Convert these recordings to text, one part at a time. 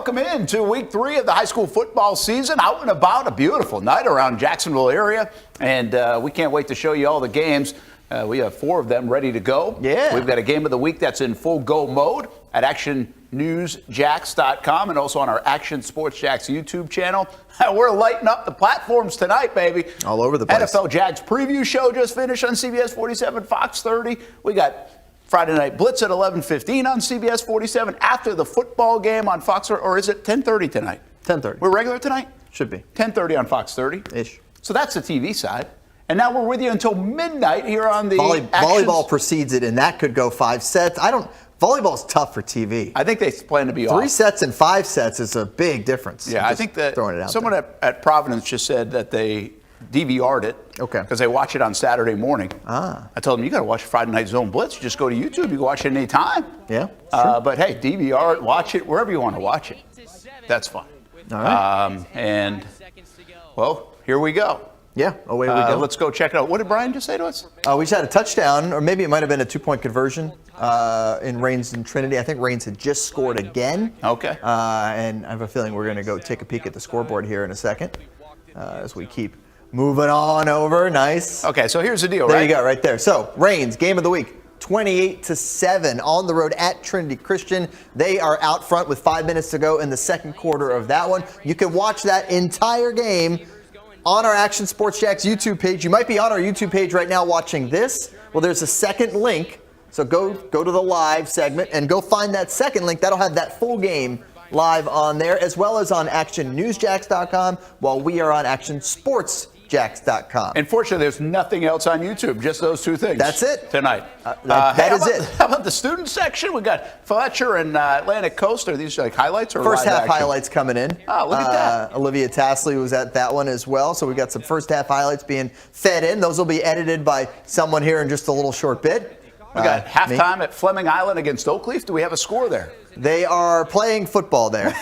welcome in to week 3 of the high school football season. Out and about, a beautiful night around Jacksonville area, and we can't wait to show you all the games. We have 4 of them ready to go. Yeah. We've got a game of the week that's in full go mode at actionnewsjacks.com and also on our Action Sports Jacks YouTube channel. We're lighting up the platforms tonight, baby. All over the place. NFL Jags preview show just finished on CBS 47, Fox 30. We got Friday Night Blitz at 11:15 on CBS 47 after the football game on Fox, or is it 10:30 tonight? 10:30. We're regular tonight? Should be. 10:30 on Fox 30. Ish. So that's the TV side. And now we're with you until midnight here on the Volleyball precedes it, and that could go 5 sets. Volleyball's tough for TV. I think they plan to be 3 off. sets and 5 sets is a big difference. Yeah, I think that someone at Providence just said that they DVR'd it. Okay. Because they watch it on Saturday morning. Ah. I told them, you got to watch Friday Night Zone Blitz. You just go to YouTube. You can watch it any time. Yeah. But hey, DVR it, watch it, wherever you want to watch it. That's fun. All right. Well, here we go. Yeah, away we go. Let's go check it out. What did Brian just say to us? We just had a touchdown, or maybe it might have been a 2-point conversion in Reigns and Trinity. I think Reigns had just scored again. Okay. And I have a feeling we're going to go take a peek at the scoreboard here in a second as we keep moving on over. Nice. Okay, so here's the deal, There right? you go, right there. So, Reigns, game of the week. 28-7 on the road at Trinity Christian. They are out front with 5 minutes to go in the second quarter of that one. You can watch that entire game on our Action Sports Jacks YouTube page. You might be on our YouTube page right now watching this. Well, there's a second link. So go to the live segment and go find that second link. That'll have that full game live on there, as well as on actionnewsjacks.com, while we are on actionsportsjacks.com. Unfortunately, there's nothing else on YouTube, just those 2 things. That's it. Tonight. That is it. How about the student section? We got Fletcher and Atlantic Coast. Are these like highlights or First live half action? highlights coming in. Oh, look at that. Olivia Tasley was at that one as well. So we got some first half highlights being fed in. Those will be edited by someone here in just a little short bit. We got halftime at Fleming Island against Oakleaf. Do we have a score there? They are playing football there.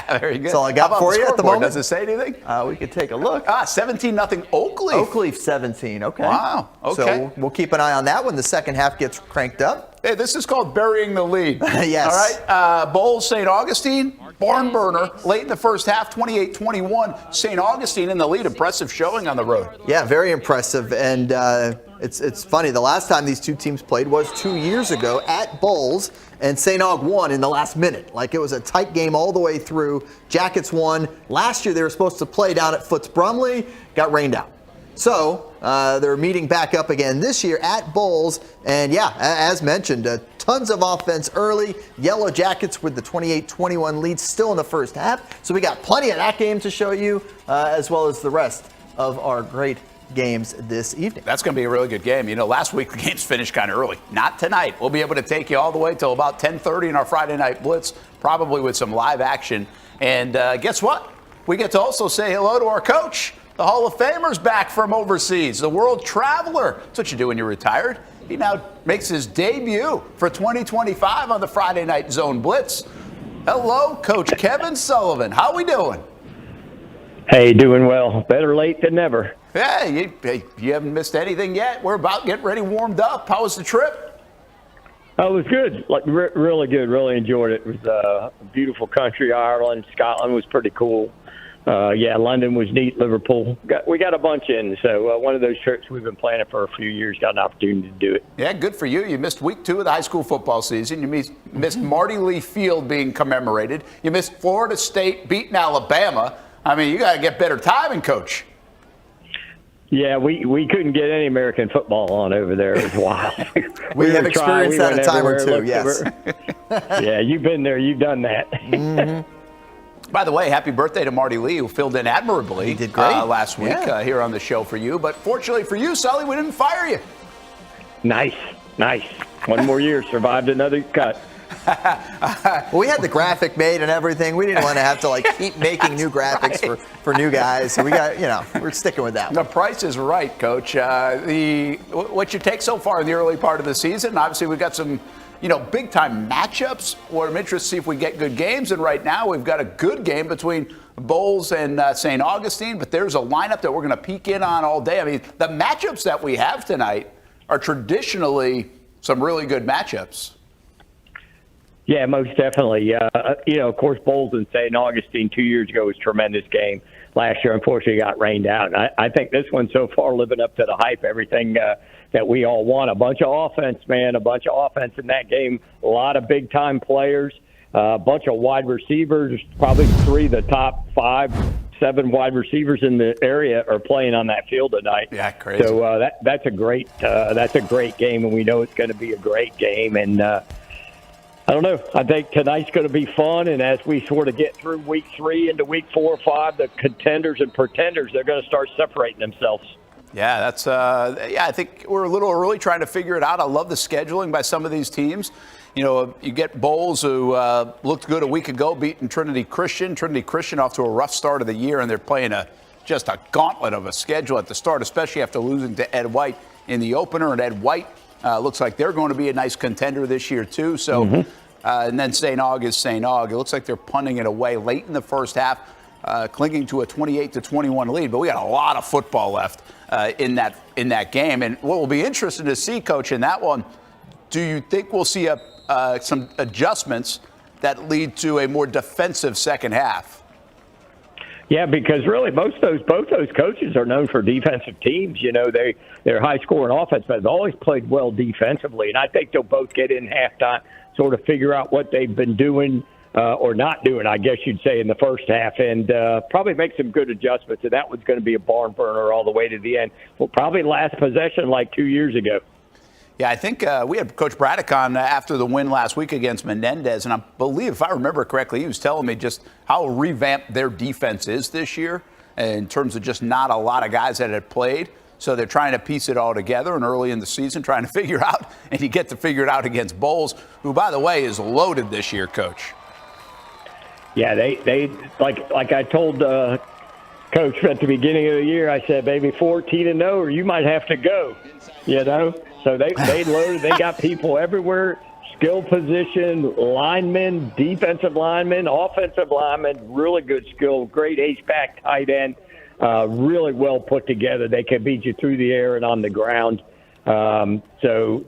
Very good. That's all I got for you at the moment. Does it say anything? We could take a look. 17-0 Oakleaf. Oakleaf 17. Okay. Wow. Okay. So we'll keep an eye on that when the second half gets cranked up. Hey, this is called burying the lead. Yes. All right. Bolles, St. Augustine, barn burner late in the first half, 28-21. St. Augustine in the lead. Impressive showing on the road. Yeah, very impressive. And it's funny. The last time these two teams played was 2 years ago at Bolles, and St. Aug won in the last minute. Like, it was a tight game all the way through. Jackets won. Last year they were supposed to play down at Foots Brumley. Got rained out. So they're meeting back up again this year at Bolles. And yeah, as mentioned, tons of offense early. Yellow Jackets with the 28-21 lead still in the first half. So we got plenty of that game to show you, as well as the rest of our great games this evening. That's going to be a really good game. You know, last week the games finished kind of early. Not tonight. We'll be able to take you all the way till about 10:30 in our Friday Night Blitz, probably with some live action. And guess what? We get to also say hello to our coach. The Hall of Famer's back from overseas, the world traveler. That's what you do when you're retired. He now makes his debut for 2025 on the Friday Night Zone Blitz. Hello, Coach Kevin Sullivan. How we doing? Hey, doing well. Better late than never. Yeah, you haven't missed anything yet. We're about getting ready, warmed up. How was the trip? Oh, it was good. Like really good. Really enjoyed it. It was a beautiful country. Ireland, Scotland was pretty cool. London was neat. Liverpool. We got a bunch in. So one of those trips we've been planning for a few years. Got an opportunity to do it. Yeah, good for you. You missed week 2 of the high school football season. You missed Marty Lee Field being commemorated. You missed Florida State beating Alabama. I mean, you got to get better timing, Coach. Yeah, we couldn't get any American football on over there. It was wild. we have experienced that a time or two, yes. Yeah, you've been there. You've done that. Mm-hmm. By the way, happy birthday to Marty Lee, who filled in admirably he did great. Last week here on the show for you. But fortunately for you, Sully, we didn't fire you. Nice. One more year, survived another cut. Well, we had the graphic made and everything. We didn't want to have to keep making new graphics for new guys. So we got, we're sticking with that one. The price is right, Coach. What you take so far in the early part of the season, obviously we've got some, big time matchups. We're interested to see if we get good games. And right now we've got a good game between Bolles and St. Augustine, but there's a lineup that we're going to peek in on all day. I mean, the matchups that we have tonight are traditionally some really good matchups. Yeah, most definitely. Of course, Bolles and St. Augustine 2 years ago was a tremendous game. Last year, unfortunately, got rained out. And I think this one so far living up to the hype, everything that we all want. A bunch of offense, man, a bunch of offense in that game. A lot of big-time players, a bunch of wide receivers, probably 3 of the top 5-7 wide receivers in the area are playing on that field tonight. Yeah, crazy. So that's a great game, and we know it's going to be a great game. And I don't know. I think tonight's going to be fun, and as we sort of get through week 3 into week 4 or 5, the contenders and pretenders, they're going to start separating themselves. Yeah, that's I think we're a little early trying to figure it out. I love the scheduling by some of these teams. You get Bolles, who looked good a week ago, beating Trinity Christian. Trinity Christian off to a rough start of the year, and they're playing just a gauntlet of a schedule at the start, especially after losing to Ed White in the opener. And Ed White looks like they're going to be a nice contender this year, too. So, and then St. Aug is St. Aug. It looks like they're punting it away late in the first half, clinging to a 28-21 lead. But we got a lot of football left in that game. And what will be interesting to see, Coach, in that one, do you think we'll see some adjustments that lead to a more defensive second half? Yeah, because really both those coaches are known for defensive teams. They're high-scoring offense, but they've always played well defensively. And I think they'll both get in halftime, sort of figure out what they've been doing or not doing, I guess you'd say, in the first half, and probably make some good adjustments. And that one's going to be a barn burner all the way to the end. Well, probably last possession like 2 years ago. Yeah, I think we had Coach Braddock on after the win last week against Menendez, and I believe, if I remember correctly, he was telling me just how revamped their defense is this year in terms of just not a lot of guys that had played. So they're trying to piece it all together, and early in the season trying to figure out, and you get to figure it out against Bolles, who, by the way, is loaded this year, Coach. Yeah, they like I told Coach at the beginning of the year, I said, maybe 14-0, or you might have to go, So they loaded. They got people everywhere, skill position, linemen, defensive linemen, offensive linemen, really good skill, great ace-back tight end, really well put together. They can beat you through the air and on the ground. So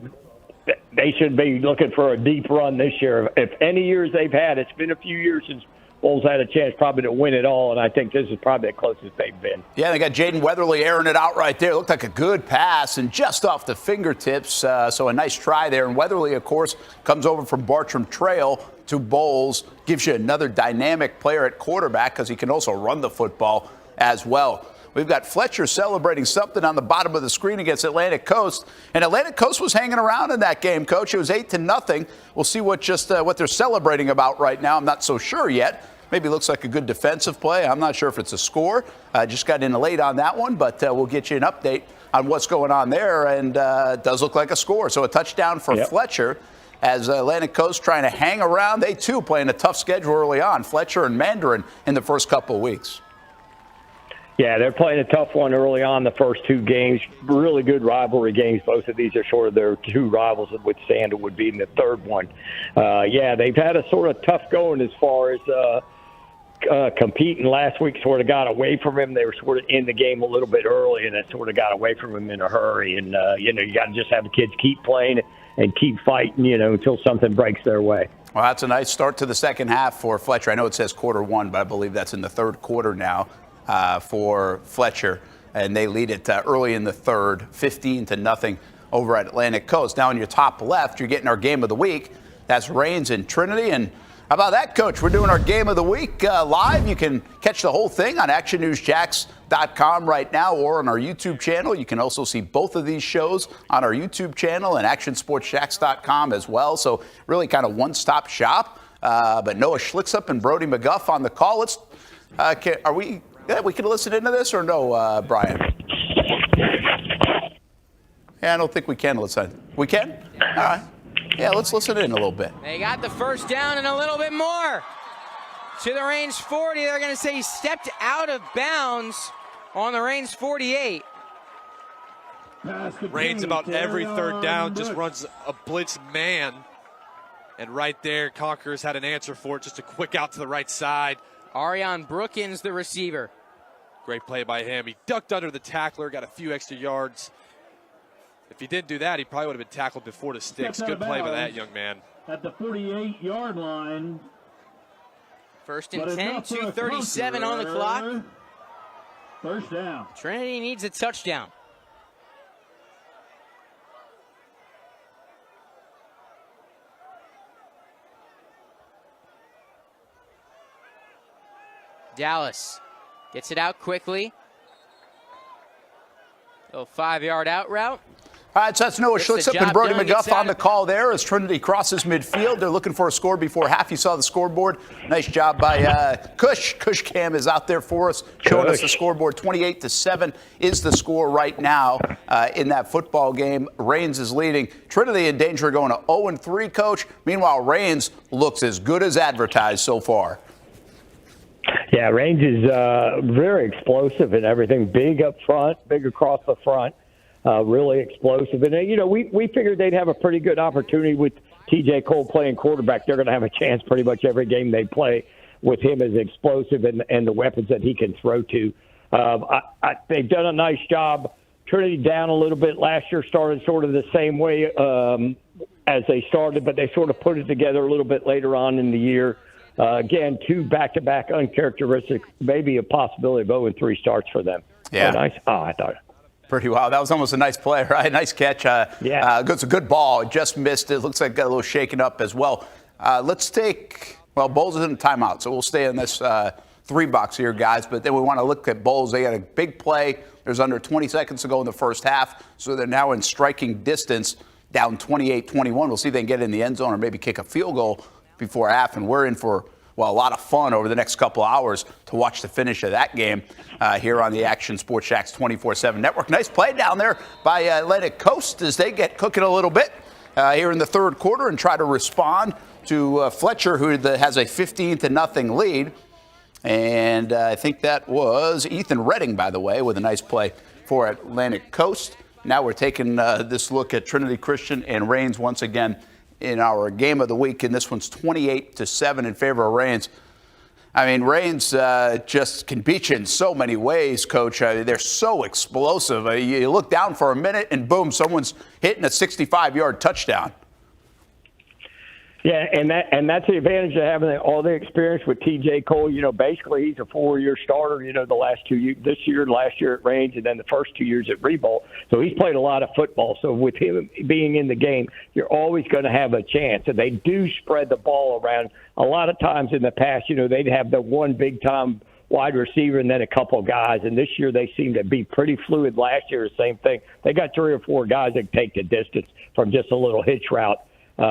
they should be looking for a deep run this year. If any years they've had, it's been a few years since Bolles had a chance probably to win it all, and I think this is probably the closest they've been. Yeah, they got Jaden Weatherly airing it out right there. It looked like a good pass and just off the fingertips, so a nice try there. And Weatherly, of course, comes over from Bartram Trail to Bolles, gives you another dynamic player at quarterback because he can also run the football as well. We've got Fletcher celebrating something on the bottom of the screen against Atlantic Coast. And Atlantic Coast was hanging around in that game, Coach. It was 8-0. We'll see what they're celebrating about right now. I'm not so sure yet. Maybe looks like a good defensive play. I'm not sure if it's a score. Just got in late on that one, but we'll get you an update on what's going on there. And it does look like a score. So a touchdown for Fletcher as Atlantic Coast trying to hang around. They, too, playing a tough schedule early on. Fletcher and Mandarin in the first couple of weeks. Yeah, they're playing a tough one early on, the first 2 games. Really good rivalry games. Both of these are sort of their 2 rivals, with Sandal would be in the third one. They've had a sort of tough going as far as competing. Last week sort of got away from him. They were sort of in the game a little bit early, and it sort of got away from him in a hurry. And, you got to just have the kids keep playing and keep fighting, until something breaks their way. Well, that's a nice start to the second half for Fletcher. I know it says quarter 1, but I believe that's in the third quarter now. For Fletcher, and they lead it early in the third, 15-0 over at Atlantic Coast. Now in your top left, you're getting our game of the week. That's Rains and Trinity. And how about that, Coach? We're doing our game of the week live. You can catch the whole thing on actionnewsjacks.com right now or on our YouTube channel. You can also see both of these shows on our YouTube channel and actionsportsjacks.com as well. So really kind of one-stop shop. But Noah Schlicksup and Brody McGuff on the call. Let's we can listen into this or no, Brian? Yeah, I don't think we can listen. We can? All right. Yeah, let's listen in a little bit. They got the first down and a little bit more. To the Reigns 40, they're going to say he stepped out of bounds on the Reigns 48. Reigns about every third down just runs a blitz man. And right there, Conquerors had an answer for it. Just a quick out to the right side. Arion Brookins, the receiver. Great play by him. He ducked under the tackler, got a few extra yards. If he didn't do that, he probably would have been tackled before the sticks. Good play by that young man. at the 48-yard line. First and 10, 2:37 on the clock. First down. Trinity needs a touchdown. Dallas gets it out quickly. Little 5-yard out route. All right, so that's Noah Schlitzup and Brody done, McGuff on the call there as Trinity crosses midfield. They're looking for a score before half. You saw the scoreboard. Nice job by Cush. Cush Cam is out there for us, showing us the scoreboard. 28-7 is the score right now in that football game. Raines is leading. Trinity in danger of going to 0-3, Coach. Meanwhile, Raines looks as good as advertised so far. Yeah, Raines is very explosive and everything. Big up front, big across the front. Really explosive. And, you know, we figured they'd have a pretty good opportunity with T.J. Cole playing quarterback. They're going to have a chance pretty much every game they play with him as explosive and the weapons that he can throw to. They've done a nice job. Trinity down a little bit last year, started sort of the same way as they started, but they sort of put it together a little bit later on in the year. Again, 2 back-to-back uncharacteristic, maybe a possibility of 0-3 starts for them. Yeah. Oh, nice. Oh, I thought. Pretty wild. That was almost a nice play, right? Nice catch. Yeah. It's a good ball. It just missed it. Looks like it got a little shaken up as well. Let's take, Bolles is in a timeout, so we'll stay in this 3-box here, guys. But then we want to look at Bolles. They had a big play. There's under 20 seconds to go in the first half, so they're now in striking distance, down 28-21. We'll see if they can get in the end zone or maybe kick a field goal before half, and we're in for a lot of fun over the next couple hours to watch the finish of that game here on the Action Sports Shacks 24/7 network. Nice play down there by Atlantic Coast as they get cooking a little bit here in the third quarter and try to respond to Fletcher, who has a 15-0 lead. And I think that was Ethan Redding, by the way, with a nice play for Atlantic Coast. Now we're taking this look at Trinity Christian and Raines once again in our game of the week, and this one's 28-7 in favor of Raines. I mean, Raines just can beat you in so many ways, Coach. They're so explosive. You look down for a minute, and boom, someone's hitting a 65-yard touchdown. Yeah, and that's the advantage of having all the experience with T.J. Cole. You know, basically he's a 4-year starter, you know, the last 2 years, this year and last year at Range, and then the first 2 years at Rebolt. So he's played a lot of football. So with him being in the game, you're always going to have a chance. And they do spread the ball around. A lot of times in the past, you know, they'd have the one big-time wide receiver and then a couple guys. And this year they seem to be pretty fluid. Last year, the same thing. They got 3 or 4 guys that take the distance from just a little hitch route.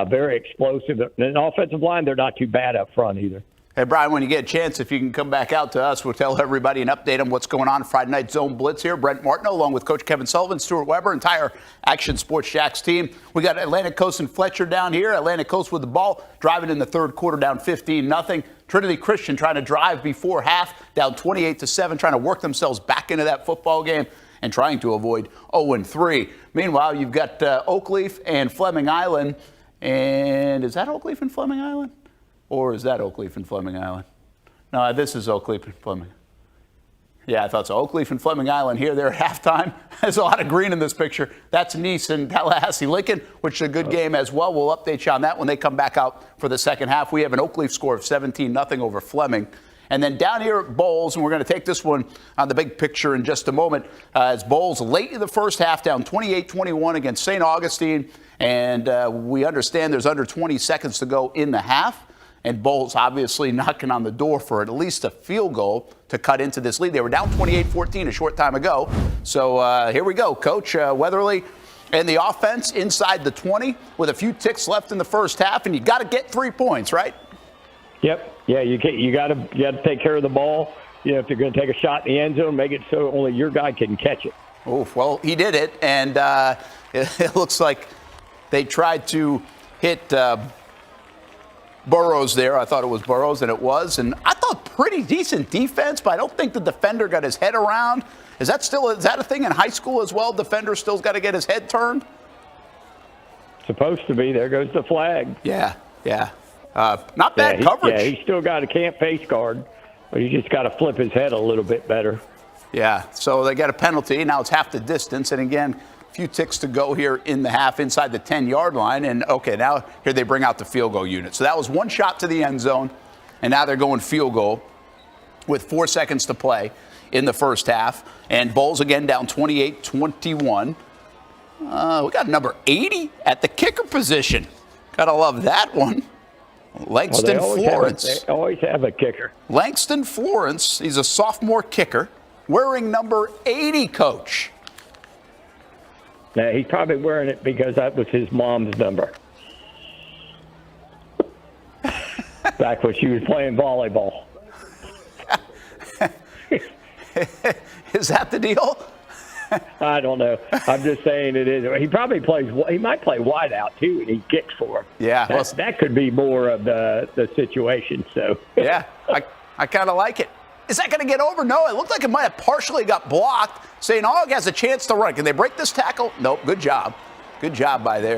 Very explosive. And offensive line, they're not too bad up front either. Hey, Brian, when you get a chance, if you can come back out to us, we'll tell everybody and update them what's going on. Friday Night Zone Blitz here. Brent Martineau, along with Coach Kevin Sullivan, Stuart Weber, entire Action Sports Shacks team. We got Atlantic Coast and Fletcher down here. Atlantic Coast with the ball, driving in the third quarter, down 15-0. Trinity Christian trying to drive before half, down 28-7, trying to work themselves back into that football game and trying to avoid 0-3. Meanwhile, you've got Oakleaf and Fleming Island. And is that Oakleaf and Fleming Island? Or is that Oakleaf and Fleming Island? No, this is Oakleaf and Fleming. Yeah, I thought so. Oakleaf and Fleming Island here. They're at halftime. There's a lot of green in this picture. That's Nease and Tallahassee Lincoln, which is a good game as well. We'll update you on that when they come back out for the second half. We have an Oakleaf score of 17-0 over Fleming. And then down here at Bolles, and we're going to take this one on the big picture in just a moment, as Bolles late in the first half, down 28-21 against St. Augustine. And we understand there's under 20 seconds to go in the half. And Bolles obviously knocking on the door for at least a field goal to cut into this lead. They were down 28-14 a short time ago. So here we go. Coach Weatherly and the offense inside the 20 with a few ticks left in the first half. And you got to get 3 points, right? Yep. Yeah, you got to take care of the ball. You know, if you're going to take a shot in the end zone, make it so only your guy can catch it. Oof, well, he did it, and it looks like they tried to hit Burrows there. I thought it was Burrows, and it was. And I thought pretty decent defense, but I don't think the defender got his head around. Is that a thing in high school as well? Defender still's got to get his head turned? Supposed to be. There goes the flag. Yeah. Not bad coverage. Yeah, he's still got a can't face guard, but he just got to flip his head a little bit better. Yeah, so they got a penalty. Now it's half the distance. And again, few ticks to go here in the half inside the 10-yard line. And, okay, now here they bring out the field goal unit. So that was one shot to the end zone, and now they're going field goal with 4 seconds to play in the first half. And Bolles again down 28-21. We got number 80 at the kicker position. Gotta love that one. Langston Florence. They always have a kicker. Langston Florence, he's a sophomore kicker, wearing number 80, Coach. Now, he's probably wearing it because that was his mom's number. Back when she was playing volleyball. Is that the deal? I don't know. I'm just saying it is. He probably plays. He might play wide out too, and he kicks for him. Yeah, that could be more of the situation. So yeah, I kind of like it. Is that going to get over? No, it looked like it might have partially got blocked. St. Aug has a chance to run. Can they break this tackle? Nope. Good job. Good job by good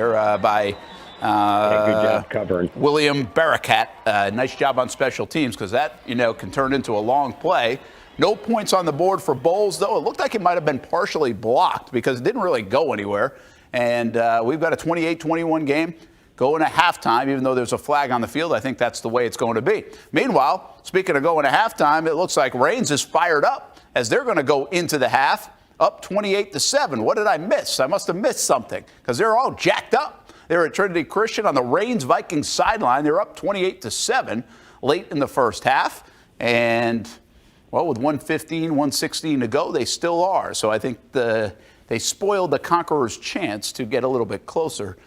job covering William Barakat. Nice job on special teams because that can turn into a long play. No points on the board for Bolles, though. It looked like it might have been partially blocked because it didn't really go anywhere. And we've got a 28-21 game going to halftime, even though there's a flag on the field. I think that's the way it's going to be. Meanwhile, speaking of going to halftime, it looks like Raines is fired up as they're going to go into the half, up 28-7. What did I miss? I must have missed something because they're all jacked up. They're at Trinity Christian on the Raines Vikings sideline. They're up 28-7 late in the first half. And, well, with 1:15, 1:16 to go, they still are. So I think they spoiled the Conquerors' chance to get a little bit closer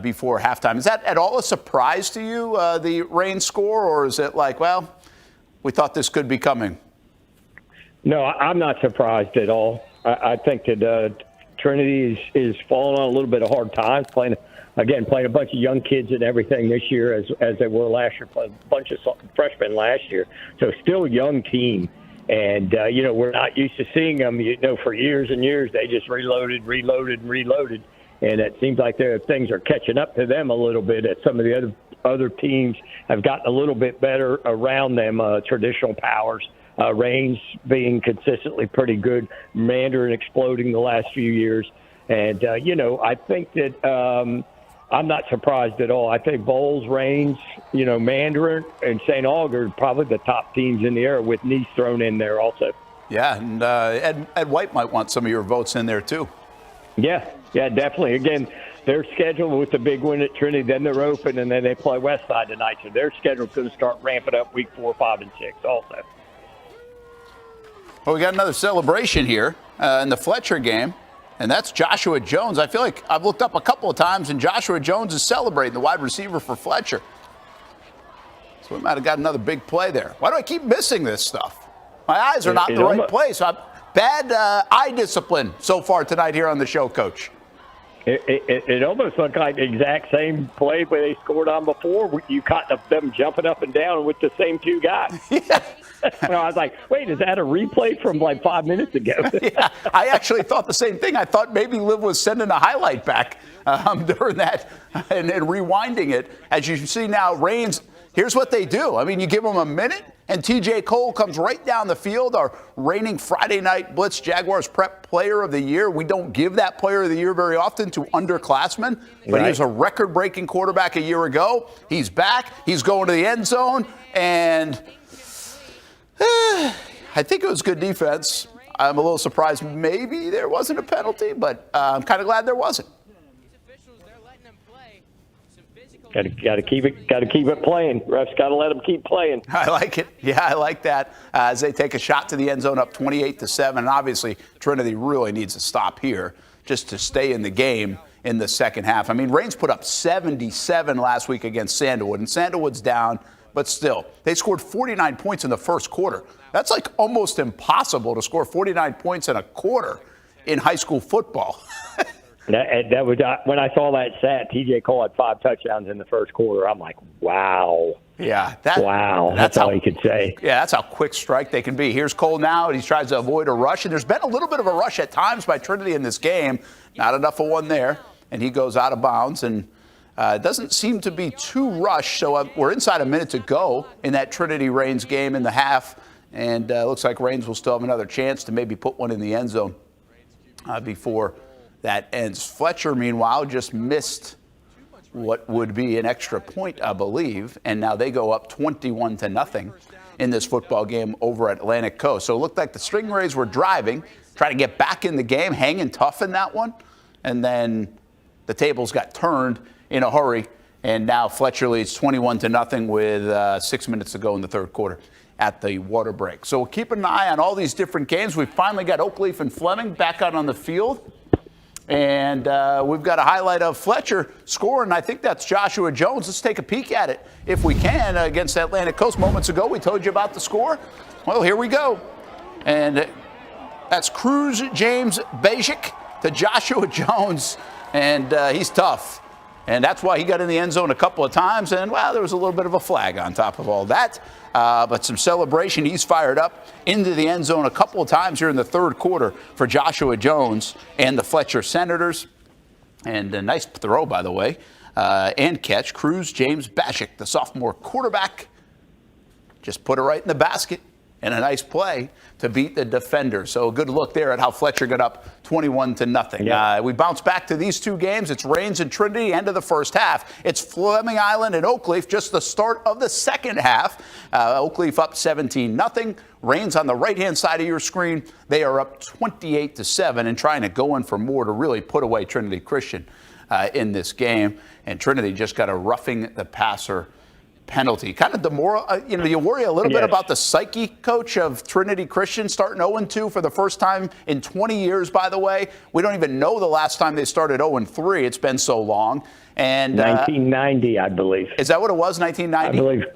before halftime. Is that at all a surprise to you, the Raines score, or is it like, well, we thought this could be coming? No, I'm not surprised at all. I think that Trinity is falling on a little bit of hard times, playing a bunch of young kids and everything this year as they were last year, playing a bunch of freshmen last year. So still a young team. And, we're not used to seeing them, for years and years. They just reloaded. And it seems like things are catching up to them a little bit. As some of the other teams have gotten a little bit better around them, traditional powers. Raines being consistently pretty good, Mandarin exploding the last few years. And, I think that I'm not surprised at all. I think Bolles, Raines, Mandarin, and St. Aug are probably the top teams in the area with Nease thrown in there also. Yeah, and Ed White might want some of your votes in there too. Yeah, definitely. Again, they're scheduled with the big win at Trinity, then they're open, and then they play Westside tonight. So their schedule's going to start ramping up week 4, 5, and 6 also. Well, we got another celebration here in the Fletcher game, and that's Joshua Jones. I feel like I've looked up a couple of times, and Joshua Jones is celebrating, the wide receiver for Fletcher. So we might have got another big play there. Why do I keep missing this stuff? My eyes are not in the right place. Bad eye discipline so far tonight here on the show, Coach. It almost looked like the exact same play where they scored on before. You caught them jumping up and down with the same two guys. Yeah. I was like, wait, is that a replay from like 5 minutes ago? Yeah, I actually thought the same thing. I thought maybe Liv was sending a highlight back during that and rewinding it. As you see now, Raines, here's what they do. I mean, you give them a minute, and TJ Cole comes right down the field, our reigning Friday Night Blitz Jaguars Prep Player of the Year. We don't give that Player of the Year very often to underclassmen, but He was a record-breaking quarterback a year ago. He's back. He's going to the end zone, and I think it was good defense. I'm a little surprised maybe there wasn't a penalty, but I'm kind of glad there wasn't. Got to keep it playing. Refs got to let them keep playing. I like it. Yeah, I like that. As they take a shot to the end zone, up 28-7, and obviously Trinity really needs to stop here just to stay in the game in the second half. I mean, Raines put up 77 last week against Sandalwood, and Sandalwood's down, but still, they scored 49 points in the first quarter. That's like almost impossible to score 49 points in a quarter in high school football. That was when I saw that stat. TJ Cole had 5 touchdowns in the first quarter. I'm like, wow. Yeah. That's all you could say. Yeah, that's how quick strike they can be. Here's Cole now, and he tries to avoid a rush. And there's been a little bit of a rush at times by Trinity in this game. Not enough of one there. And he goes out of bounds. And it doesn't seem to be too rushed. So we're inside a minute to go in that Trinity-Raines game in the half. And looks like Raines will still have another chance to maybe put one in the end zone before that ends. Fletcher, meanwhile, just missed what would be an extra point, I believe, and now they go up 21-0 in this football game over at Atlantic Coast. So it looked like the Stingrays were driving, trying to get back in the game, hanging tough in that one, and then the tables got turned in a hurry, and now Fletcher leads 21-0 with 6 minutes to go in the third quarter at the water break. So we'll keep an eye on all these different games. We finally got Oakleaf and Fleming back out on the field. And we've got a highlight of Fletcher scoring. I think that's Joshua Jones. Let's take a peek at it if we can against Atlantic Coast. Moments ago, we told you about the score. Well, here we go. And that's Cruz James Bajik to Joshua Jones. And he's tough. And that's why he got in the end zone a couple of times. And, well, there was a little bit of a flag on top of all that. But some celebration. He's fired up into the end zone a couple of times here in the third quarter for Joshua Jones and the Fletcher Senators. And a nice throw, by the way, and catch. Cruz James Bajik, the sophomore quarterback, just put it right in the basket. And a nice play to beat the defender. So a good look there at how Fletcher got up 21-0. Yeah. We bounce back to these two games. It's Rains and Trinity, end of the first half. It's Fleming Island and Oakleaf, just the start of the second half. Oakleaf up 17-0. Rains on the right-hand side of your screen. They are up 28-7 and trying to go in for more to really put away Trinity Christian in this game. And Trinity just got a roughing the passer penalty. Kind of you worry a little bit about the psyche, Coach, of Trinity Christian starting 0-2 for the first time in 20 years, by the way. We don't even know the last time they started 0-3. It's been so long. And 1990, I believe. Is that what it was, 1990?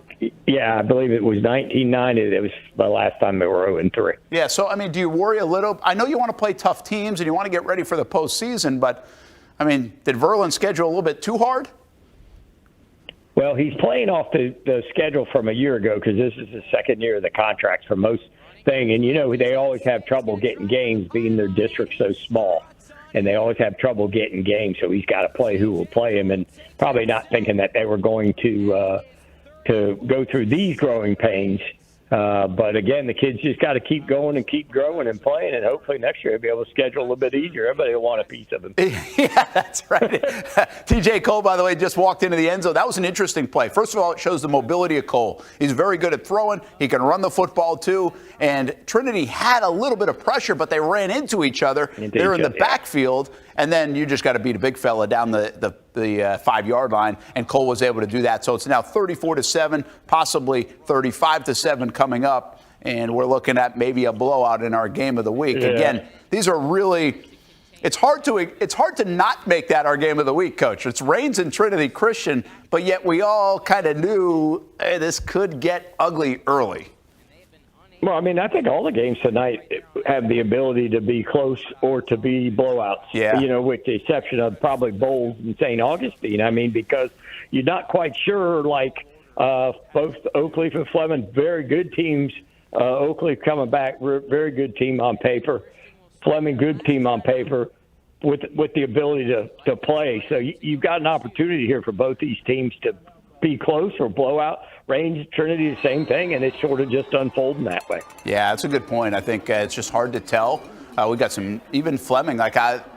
I believe it was 1990. It was the last time they were 0-3. Yeah, so, I mean, do you worry a little? I know you want to play tough teams and you want to get ready for the postseason, but, I mean, did Verlin schedule a little bit too hard? Well, he's playing off the schedule from a year ago because this is the second year of the contracts for most thing. And, they always have trouble getting games being their district so small. And they always have trouble getting games, so he's got to play who will play him. And probably not thinking that they were going to go through these growing pains. But, again, the kids just got to keep going and keep growing and playing, and hopefully next year they'll be able to schedule a little bit easier. Everybody will want a piece of him. Yeah, that's right. TJ Cole, by the way, just walked into the end zone. That was an interesting play. First of all, it shows the mobility of Cole. He's very good at throwing. He can run the football, too. And Trinity had a little bit of pressure, but they ran into each other. They're in the backfield, and then you just got to beat a big fella down the 5-yard line, and Cole was able to do that. So it's now 34-7, possibly 35-7 coming up, and we're looking at maybe a blowout in our game of the week. Yeah. Again, these are really it's hard to not make that our game of the week, Coach. It's Rains and Trinity Christian, but yet we all kind of knew, hey, this could get ugly early. Well, I mean, I think all the games tonight have the ability to be close or to be blowouts. Yeah. With the exception of probably Bolles and St. Augustine. I mean, because you're not quite sure, both Oakleaf and Fleming, very good teams. Oakleaf coming back, very good team on paper. Fleming, good team on paper with the ability to play. So you've got an opportunity here for both these teams to be close or blow out. Range, Trinity, the same thing, and it's sort of just unfolding that way. Yeah, that's a good point. I think it's just hard to tell. We got even Fleming,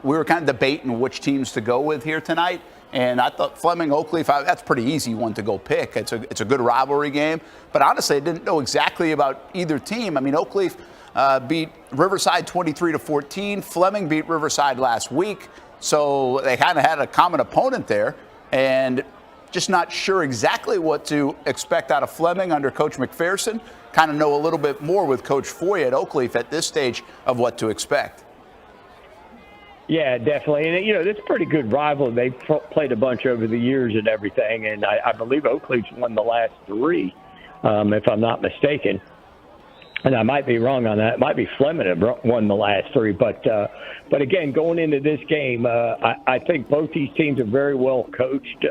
we were kind of debating which teams to go with here tonight, and I thought Fleming, Oakleaf, that's a pretty easy one to go pick. It's a good rivalry game, but honestly, I didn't know exactly about either team. I mean, Oakleaf beat Riverside 23-14. Fleming beat Riverside last week, so they kind of had a common opponent there, and just not sure exactly what to expect out of Fleming under Coach McPherson. Kind of know a little bit more with Coach Foy at Oakleaf at this stage of what to expect. Yeah, definitely. And, this is a pretty good rival. They've played a bunch over the years and everything, and I believe Oakleaf's won the last 3, if I'm not mistaken. And I might be wrong on that. It might be Fleming that won the last 3. But again, going into this game, I think both these teams are very well coached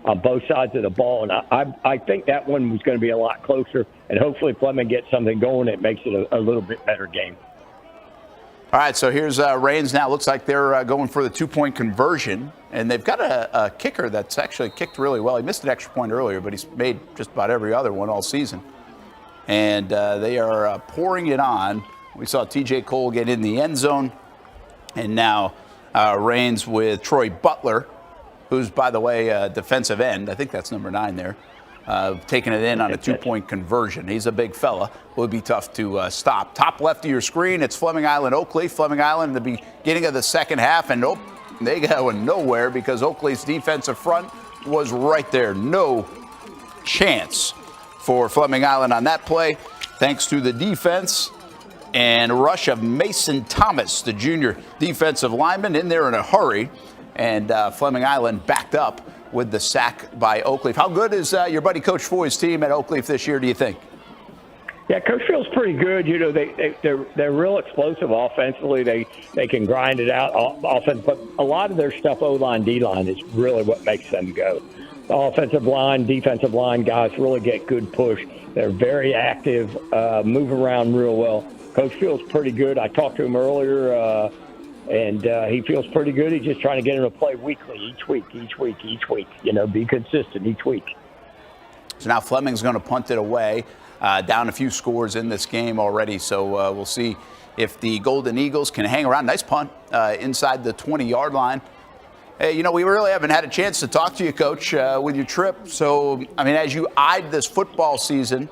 on both sides of the ball. And I think that one was going to be a lot closer. And hopefully Fleming gets something going that makes it a little bit better game. All right, so here's Rains now. Looks like they're going for the 2-point conversion. And they've got a kicker that's actually kicked really well. He missed an extra point earlier, but he's made just about every other one all season. And they are pouring it on. We saw TJ Cole get in the end zone. And now Reigns with Troy Butler, who's, by the way, a defensive end. I think that's number 9 there. Taking it in on a 2-point conversion. He's a big fella. Would be tough to stop. Top left of your screen, it's Fleming Island, Oakleaf. Fleming Island in the beginning of the second half, and they going nowhere because Oakleaf's defensive front was right there. No chance for Fleming Island on that play, thanks to the defense and rush of Mason Thomas, the junior defensive lineman, in there in a hurry. And Fleming Island backed up with the sack by Oakleaf. How good is your buddy Coach Foy's team at Oakleaf this year, do you think? Yeah, Coach feels pretty good. You know, they're real explosive offensively. They can grind it out offense, but a lot of their stuff O-line, D-line is really what makes them go. The offensive line, defensive line guys really get good push. They're very active, move around real well. Coach feels pretty good. I talked to him earlier, and he feels pretty good. He's just trying to get him to play weekly, each week. You know, be consistent each week. So now Fleming's going to punt it away. Down a few scores in this game already, so we'll see if the Golden Eagles can hang around. Nice punt inside the 20-yard line. Hey, you know, we really haven't had a chance to talk to you, Coach, with your trip. So, I mean, as you eyed this football season,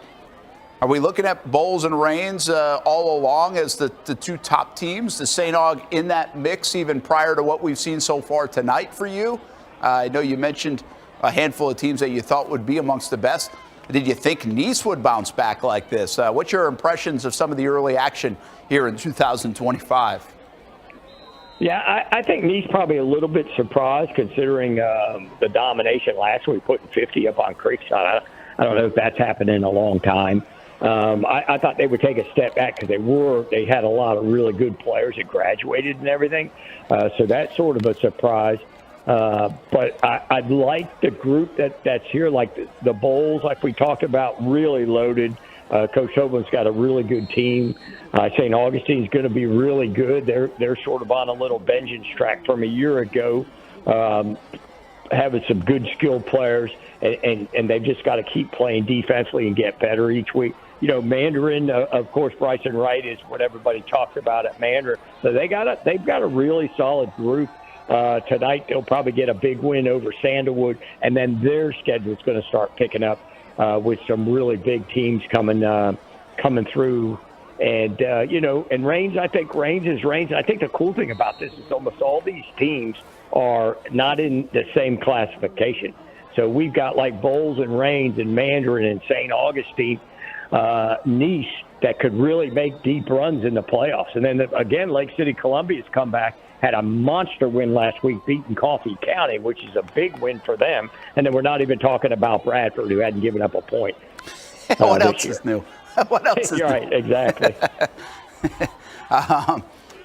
are we looking at Bolles and Reigns all along as the two top teams? The St. Aug in that mix even prior to what we've seen so far tonight for you? I know you mentioned a handful of teams that you thought would be amongst the best. Did you think Nease would bounce back like this? What's your impressions of some of the early action here in 2025? Yeah, I think Nease probably a little bit surprised considering the domination last week, putting 50 up on Creekside. I don't know if that's happened in a long time. I thought they would take a step back because they had a lot of really good players that graduated and everything. So that's sort of a surprise. But I like the group that's here, like the Bolles, like we talked about, really loaded. Coach Hoban's got a really good team. St. Augustine's going to be really good. They're sort of on a little vengeance track from a year ago, having some good skilled players, and they've just got to keep playing defensively and get better each week. You know, Mandarin, of course, Bryson Wright is what everybody talks about at Mandarin. So they've got a really solid group. Tonight they'll probably get a big win over Sandalwood, and then their schedule is going to start picking up with some really big teams coming through. And you know, and Reigns, I think Reigns is Reigns. I think the cool thing about this is almost all these teams are not in the same classification. So we've got like Bolles and Reigns and Mandarin and St. Augustine, Nease that could really make deep runs in the playoffs. And then again, Lake City Columbia's come back. Had a monster win last week, beating Coffee County, which is a big win for them. And then we're not even talking about Bradford, who hadn't given up a point. What else is new? What else is right, exactly.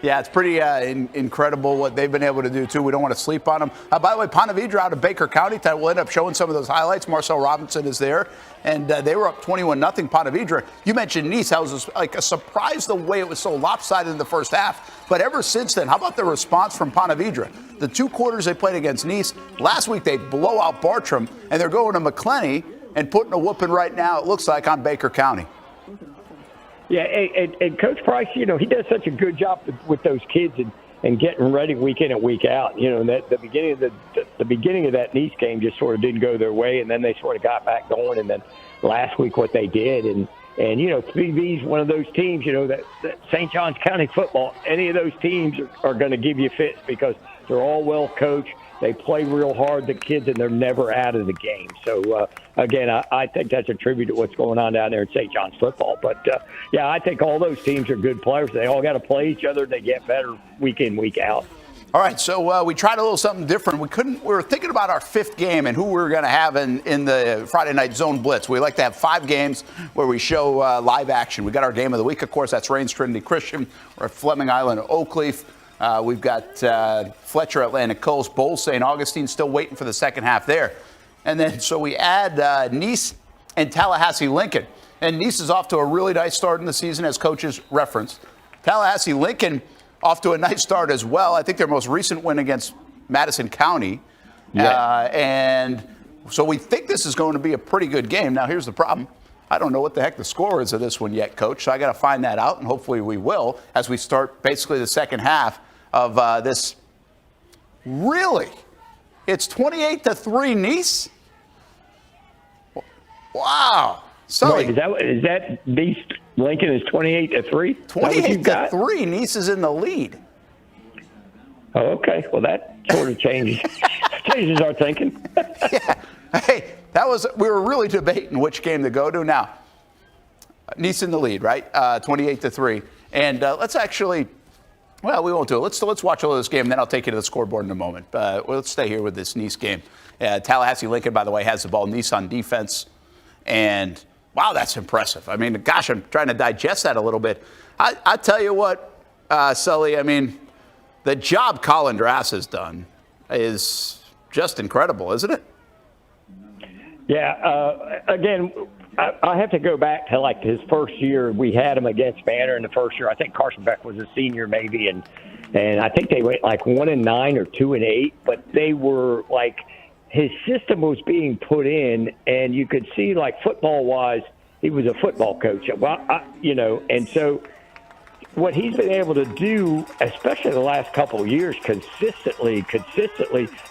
Yeah, it's pretty incredible what they've been able to do, too. We don't want to sleep on them. By the way, Ponte Vedra out of Baker County, we'll end up showing some of those highlights. Marcel Robinson is there, and they were up 21-0 Ponte Vedra. You mentioned Nease. I was like a surprise the way it was so lopsided in the first half. But ever since then, how about the response from Ponte Vedra? The 2 quarters they played against Nease, last week they blow out Bartram, and they're going to McClenny and putting a whooping right now, it looks like, on Baker County. Yeah, and Coach Price, you know, he does such a good job with those kids and getting ready week in and week out. You know, that the beginning of that Nease game just sort of didn't go their way, and then they sort of got back going. And then last week, what they did, and you know, 3V's one of those teams. You know, that St. Johns County football, any of those teams are going to give you fits because they're all well coached. They play real hard, the kids, and they're never out of the game. So, again, I think that's a tribute to what's going on down there in St. John's football. But, yeah, I think all those teams are good players. They all got to play each other. They get better week in, week out. All right, so we tried a little something different. We were thinking about our 5th game and who we were going to have in the Friday Night Zone Blitz. We like to have 5 games where we show live action. We got our game of the week, of course. That's Reigns Trinity Christian. We're at Fleming Island, Oakleaf. We've got Fletcher, Atlantic Coast, Bolles, St. Augustine, still waiting for the second half there. And then so we add Nease and Tallahassee Lincoln. And Nease is off to a really nice start in the season, as coaches referenced. Tallahassee Lincoln off to a nice start as well. I think their most recent win against Madison County. Yeah. And so we think this is going to be a pretty good game. Now, here's the problem. I don't know what the heck the score is of this one yet, Coach. So I got to find that out, and hopefully we will as we start basically the second half of this Really? It's 28-3 Nease? Wow. Sully. Wait, is that Beast Lincoln is 28-3? 28-3. Nease is in the lead. Oh, okay. Well, that sort of changes our thinking. Yeah. Hey, we were really debating which game to go to. Now, Nease in the lead, right? 28-3. And let's actually, well, we won't do it. Let's watch a little of this game, and then I'll take you to the scoreboard in a moment. Let's stay here with this Nease game. Tallahassee Lincoln, by the way, has the ball. Nease on defense. And, wow, that's impressive. I mean, gosh, I'm trying to digest that a little bit. I tell you what, Sully, I mean, the job Colin Drass has done is just incredible, isn't it? Yeah. Again, I have to go back to like his first year. We had him against Banner in the first year. I think Carson Beck was a senior maybe, and I think they went like 1-9 or 2-8. But they were like his system was being put in, and you could see like football wise, he was a football coach. Well, and so. What he's been able to do, especially the last couple of years, consistently,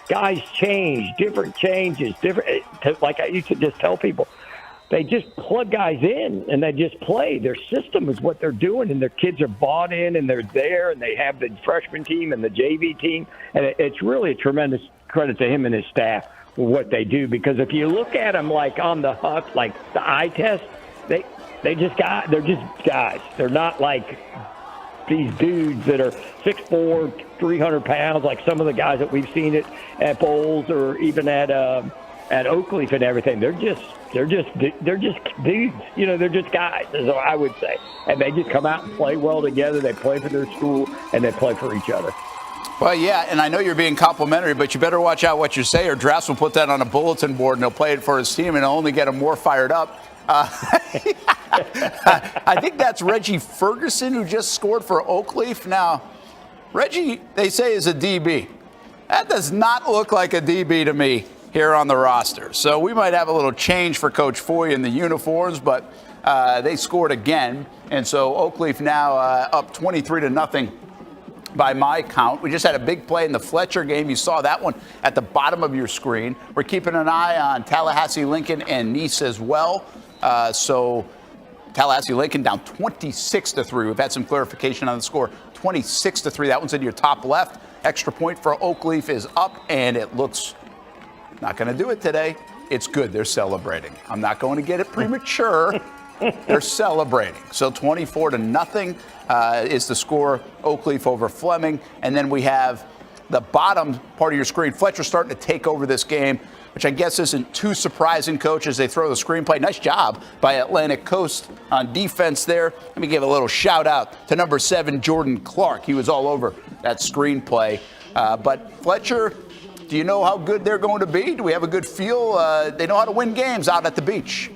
guys change, different changes, different. Like I used to just tell people, they just plug guys in and they just play. Their system is what they're doing, and their kids are bought in and they're there, and they have the freshman team and the JV team, and it's really a tremendous credit to him and his staff for what they do. Because if you look at them like on the huck, like the eye test, they're just guys. They're not like these dudes that are 6'4", 300 pounds, like some of the guys that we've seen at Bolles or even at Oakleaf and everything. They're just dudes. They're just guys, as I would say. And they just come out and play well together. They play for their school and they play for each other. Well, yeah, and I know you're being complimentary, but you better watch out what you say, or Drass will put that on a bulletin board and he'll play it for his team, and it'll only get him more fired up. I think that's Reggie Ferguson, who just scored for Oakleaf. Now, Reggie, they say, is a DB. That does not look like a DB to me here on the roster. So we might have a little change for Coach Foy in the uniforms, but they scored again. And so Oakleaf now up 23-0 by my count. We just had a big play in the Fletcher game. You saw that one at the bottom of your screen. We're keeping an eye on Tallahassee Lincoln and Nease as well. So Tallahassee Lincoln down 26-3. We've had some clarification on the score. 26-3. That one's in your top left. Extra point for Oakleaf is up, and it looks not going to do it today. It's good. They're celebrating. I'm not going to get it premature. They're celebrating. So 24-0 is the score. Oakleaf over Fleming. And then we have the bottom part of your screen. Fletcher starting to take over this game, which I guess isn't too surprising, Coach, as they throw the screenplay. Nice job by Atlantic Coast on defense there. Let me give a little shout out to number 7, Jordan Clark. He was all over that screenplay. But Fletcher, do you know how good they're going to be? Do we have a good feel? They know how to win games out at the beach.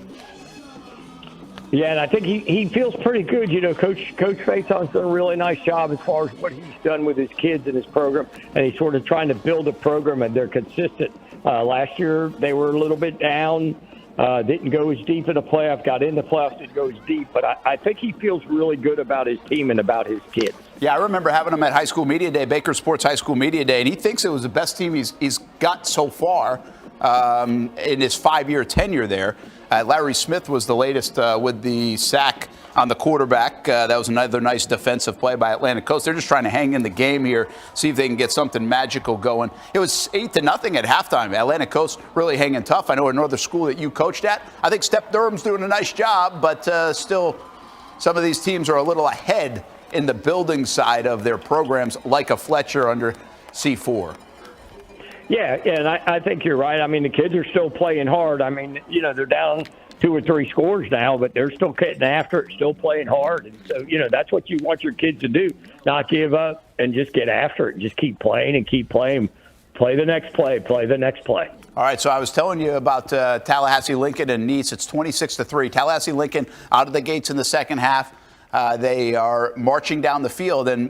Yeah, and I think he feels pretty good. Coach Faison's done a really nice job as far as what he's done with his kids and his program, and he's sort of trying to build a program, and they're consistent. Last year, they were a little bit down, didn't go as deep in the playoff, got in the playoffs, didn't go as deep, but I think he feels really good about his team and about his kids. Yeah, I remember having him at High School Media Day, Baker Sports High School Media Day, and he thinks it was the best team he's got so far in his 5-year tenure there. Larry Smith was the latest with the sack on the quarterback. That was another nice defensive play by Atlantic Coast. They're just trying to hang in the game here, see if they can get something magical going. It was 8-0 at halftime. Atlantic Coast really hanging tough. I know another school that you coached at. I think Step Durham's doing a nice job, but still some of these teams are a little ahead in the building side of their programs, like a Fletcher under C4. Yeah, and I think you're right. I mean, the kids are still playing hard. I mean, they're down 2 or 3 scores now, but they're still getting after it, still playing hard. And so, that's what you want your kids to do, not give up and just get after it. Just keep playing and keep playing. Play the next play, play the next play. All right, so I was telling you about Tallahassee Lincoln and Nease. It's 26-3. Tallahassee Lincoln out of the gates in the second half. They are marching down the field, and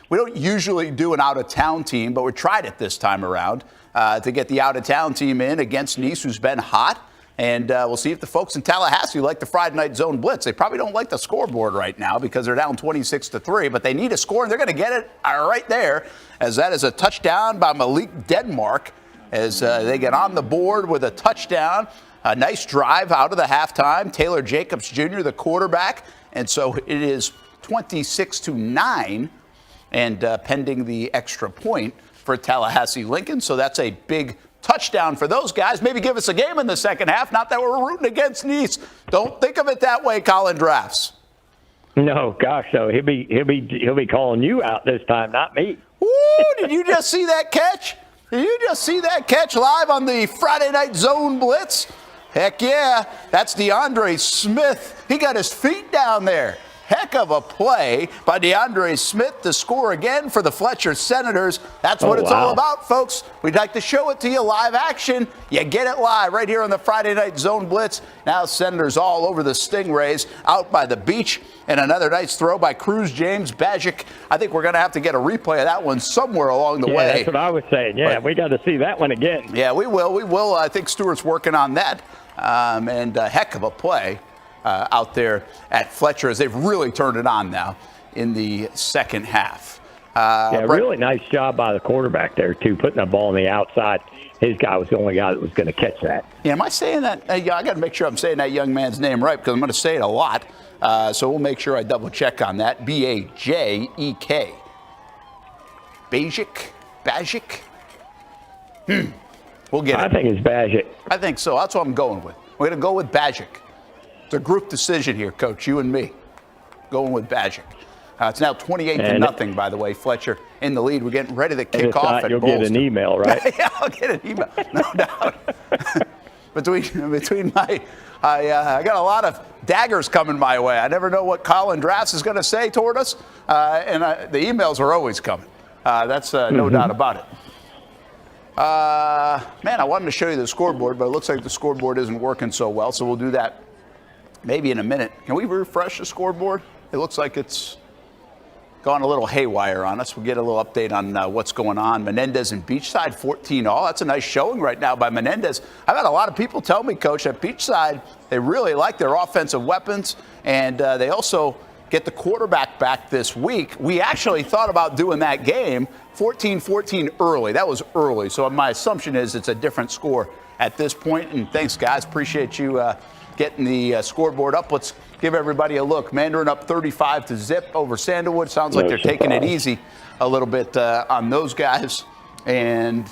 we don't usually do an out-of-town team, but we tried it this time around to get the out-of-town team in against Nease, who's been hot. And we'll see if the folks in Tallahassee like the Friday Night Zone Blitz. They probably don't like the scoreboard right now because they're down 26-3, but they need a score, and they're going to get it right there, as that is a touchdown by Malik Denmark as they get on the board with a touchdown. A nice drive out of the halftime. Taylor Jacobs Jr., the quarterback, and so it is 26-9, and pending the extra point for Tallahassee Lincoln. So that's a big touchdown for those guys. Maybe give us a game in the second half. Not that we're rooting against Nease. Don't think of it that way, Colin Drafts. No, gosh, no. He'll be calling you out this time, not me. Woo! Did you just see that catch? Did you just see that catch live on the Friday Night Zone Blitz? Heck yeah. That's DeAndre Smith. He got his feet down there. Heck of a play by DeAndre Smith to score again for the Fletcher Senators. That's what it's all about, folks. We'd like to show it to you live action. You get it live right here on the Friday Night Zone Blitz. Now Senators all over the Stingrays out by the beach. And another nice throw by Cruz James Bajic. I think we're going to have to get a replay of that one somewhere along the way. That's what I was saying. Yeah, we got to see that one again. Yeah, we will. We will. I think Stewart's working on that. And a heck of a play out there at Fletcher as they've really turned it on now in the second half. Really nice job by the quarterback there, too, putting the ball on the outside. His guy was the only guy that was going to catch that. Yeah, am I saying that? I got to make sure I'm saying that young man's name right because I'm going to say it a lot. So we'll make sure I double check on that. B-A-J-E-K. Bajic? We'll get it. I think it's Bajic. I think so. That's what I'm going with. We're going to go with Bajic. It's a group decision here, Coach, you and me. Going with Bajic. It's now 28-0, by the way. Fletcher in the lead. We're getting ready to kick off at You'll Bolles. get an email, right? Yeah, I'll get an email. No doubt. between my, I got a lot of daggers coming my way. I never know what Colin Drafts is going to say toward us, and the emails are always coming. That's no doubt about it. Man, I wanted to show you the scoreboard, but it looks like the scoreboard isn't working so well, so we'll do that maybe in a minute. Can we refresh the scoreboard? It looks like it's gone a little haywire on us. We'll get a little update on what's going on. Menendez and Beachside 14-all. That's a nice showing right now by Menendez. I've had a lot of people tell me, Coach, at Beachside they really like their offensive weapons, and they also get the quarterback back this week. We actually thought about doing that game 14-14 early. That was early, so my assumption is it's a different score at this point. And thanks, guys. Appreciate you getting the scoreboard up. Let's give everybody a look. Mandarin up 35-0 over Sandalwood. Sounds like they're taking it easy a little bit on those guys. And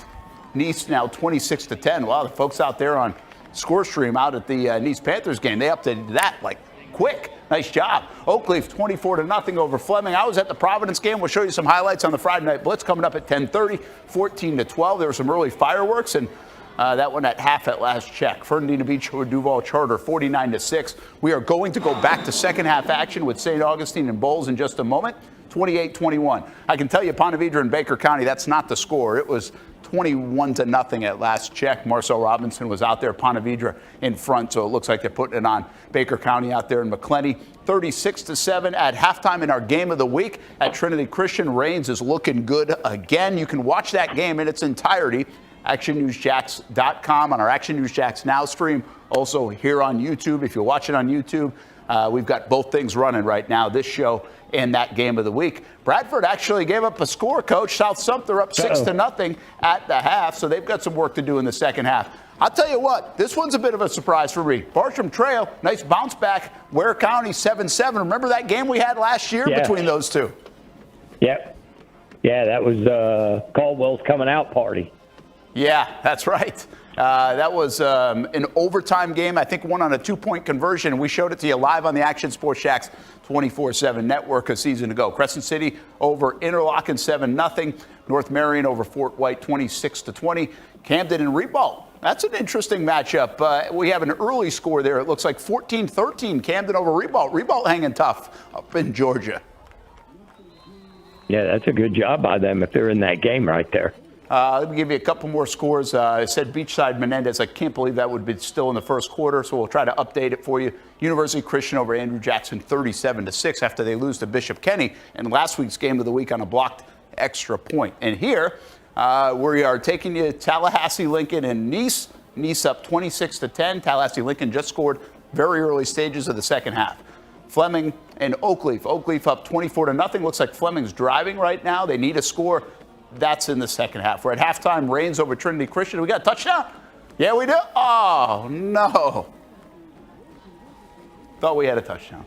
Nease now 26-10. Wow, the folks out there on ScoreStream out at the Nease Panthers game, they updated that like quick. Nice job. Oakleaf 24-0 over Fleming. I was at the Providence game. We'll show you some highlights on the Friday Night Blitz coming up at 10:30. 14-12. There were some early fireworks, and that one at half at last check. Fernandina Beach or Duval Charter 49-6. We are going to go back to second half action with St. Augustine and Bolles in just a moment. 28-21. I can tell you Ponte Vedra and Baker County, that's not the score. It was 21-0 at last check. Marcel Robinson was out there, Ponte Vedra in front, so it looks like they're putting it on Baker County out there in McClenny. 36-7 at halftime in our game of the week at Trinity Christian. Reigns is looking good again. You can watch that game in its entirety. ActionNewsJax.com on our Action News Jax Now stream. Also here on YouTube. If you're watching on YouTube, we've got both things running right now, this show and that game of the week. Bradford actually gave up a score, Coach. South Sumter up 6-0 at the half, so they've got some work to do in the second half. I'll tell you what, this one's a bit of a surprise for me. Bartram Trail, nice bounce back. Ware County 7-7. Remember that game we had last year between those two? Yep. Yeah, that was Caldwell's coming out party. Yeah, that's right. That was an overtime game. I think one on a 2-point conversion. We showed it to you live on the Action Sports Jax 24/7 network a season ago. Crescent City over Interlochen 7-0. North Marion over Fort White 26-20. Camden and Ribault. That's an interesting matchup. We have an early score there. It looks like 14-13. Camden over Ribault. Ribault hanging tough up in Georgia. Yeah, that's a good job by them if they're in that game right there. Let me give you a couple more scores. I said Beachside Menendez. I can't believe that would be still in the first quarter, so we'll try to update it for you. University Christian over Andrew Jackson 37-6 after they lose to Bishop Kenny in last week's game of the week on a blocked extra point. And here we are taking you Tallahassee, Lincoln, and Nease. Nease up 26-10. Tallahassee Lincoln just scored very early stages of the second half. Fleming and Oakleaf. Oakleaf up 24-0. Looks like Fleming's driving right now. They need a score. That's in the second half. We're at halftime. Rains over Trinity Christian. We got a touchdown? Yeah, we do. Oh, no. Thought we had a touchdown.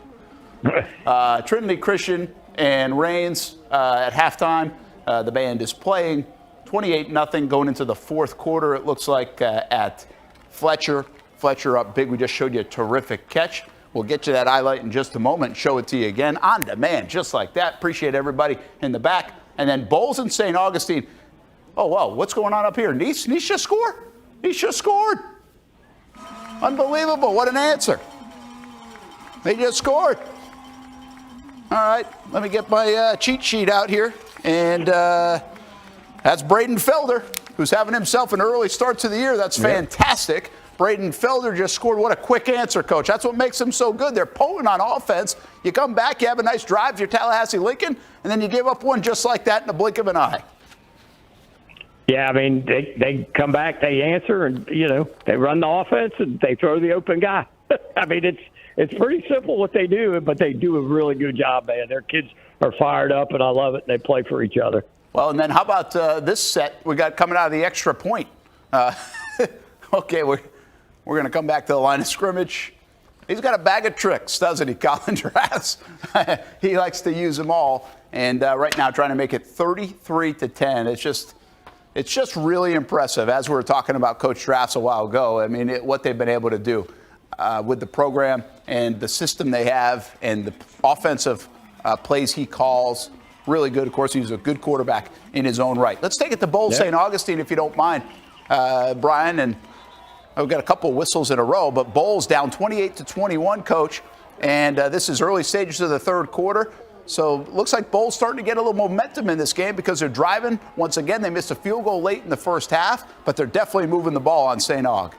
Trinity Christian and Rains at halftime. The band is playing 28-0 going into the fourth quarter. It looks like at Fletcher. Fletcher up big. We just showed you a terrific catch. We'll get you that highlight in just a moment and show it to you again on demand, just like that. Appreciate everybody in the back. And then Bolles and St. Augustine. Oh, wow, what's going on up here? Nease just scored? Nease just scored. Unbelievable. What an answer. They just scored. All right, let me get my cheat sheet out here. And that's Braden Felder, who's having himself an early start to the year. That's fantastic. Braden Felder just scored. What a quick answer, Coach. That's what makes them so good. They're potent on offense. You come back, you have a nice drive to your Tallahassee Lincoln, and then you give up one just like that in the blink of an eye. Yeah, I mean, they come back, they answer, and, they run the offense, and they throw the open guy. I mean, it's pretty simple what they do, but they do a really good job, man. Their kids are fired up, and I love it, and they play for each other. Well, and then how about this set we got coming out of the extra point? Okay, we're going to come back to the line of scrimmage. He's got a bag of tricks, doesn't he, Collinger has? He likes to use them all. And right now trying to make it 33-10. It's just really impressive. As we were talking about Coach Drafts a while ago, I mean, what they've been able to do with the program and the system they have and the offensive plays he calls. Really good. Of course, he's a good quarterback in his own right. Let's take it to Bolles St. Augustine, if you don't mind, Brian. And we've got a couple whistles in a row, but Bolles down 28-21, Coach. And this is early stages of the third quarter. So looks like Bolles starting to get a little momentum in this game because they're driving. Once again, they missed a field goal late in the first half, but they're definitely moving the ball on St. Aug.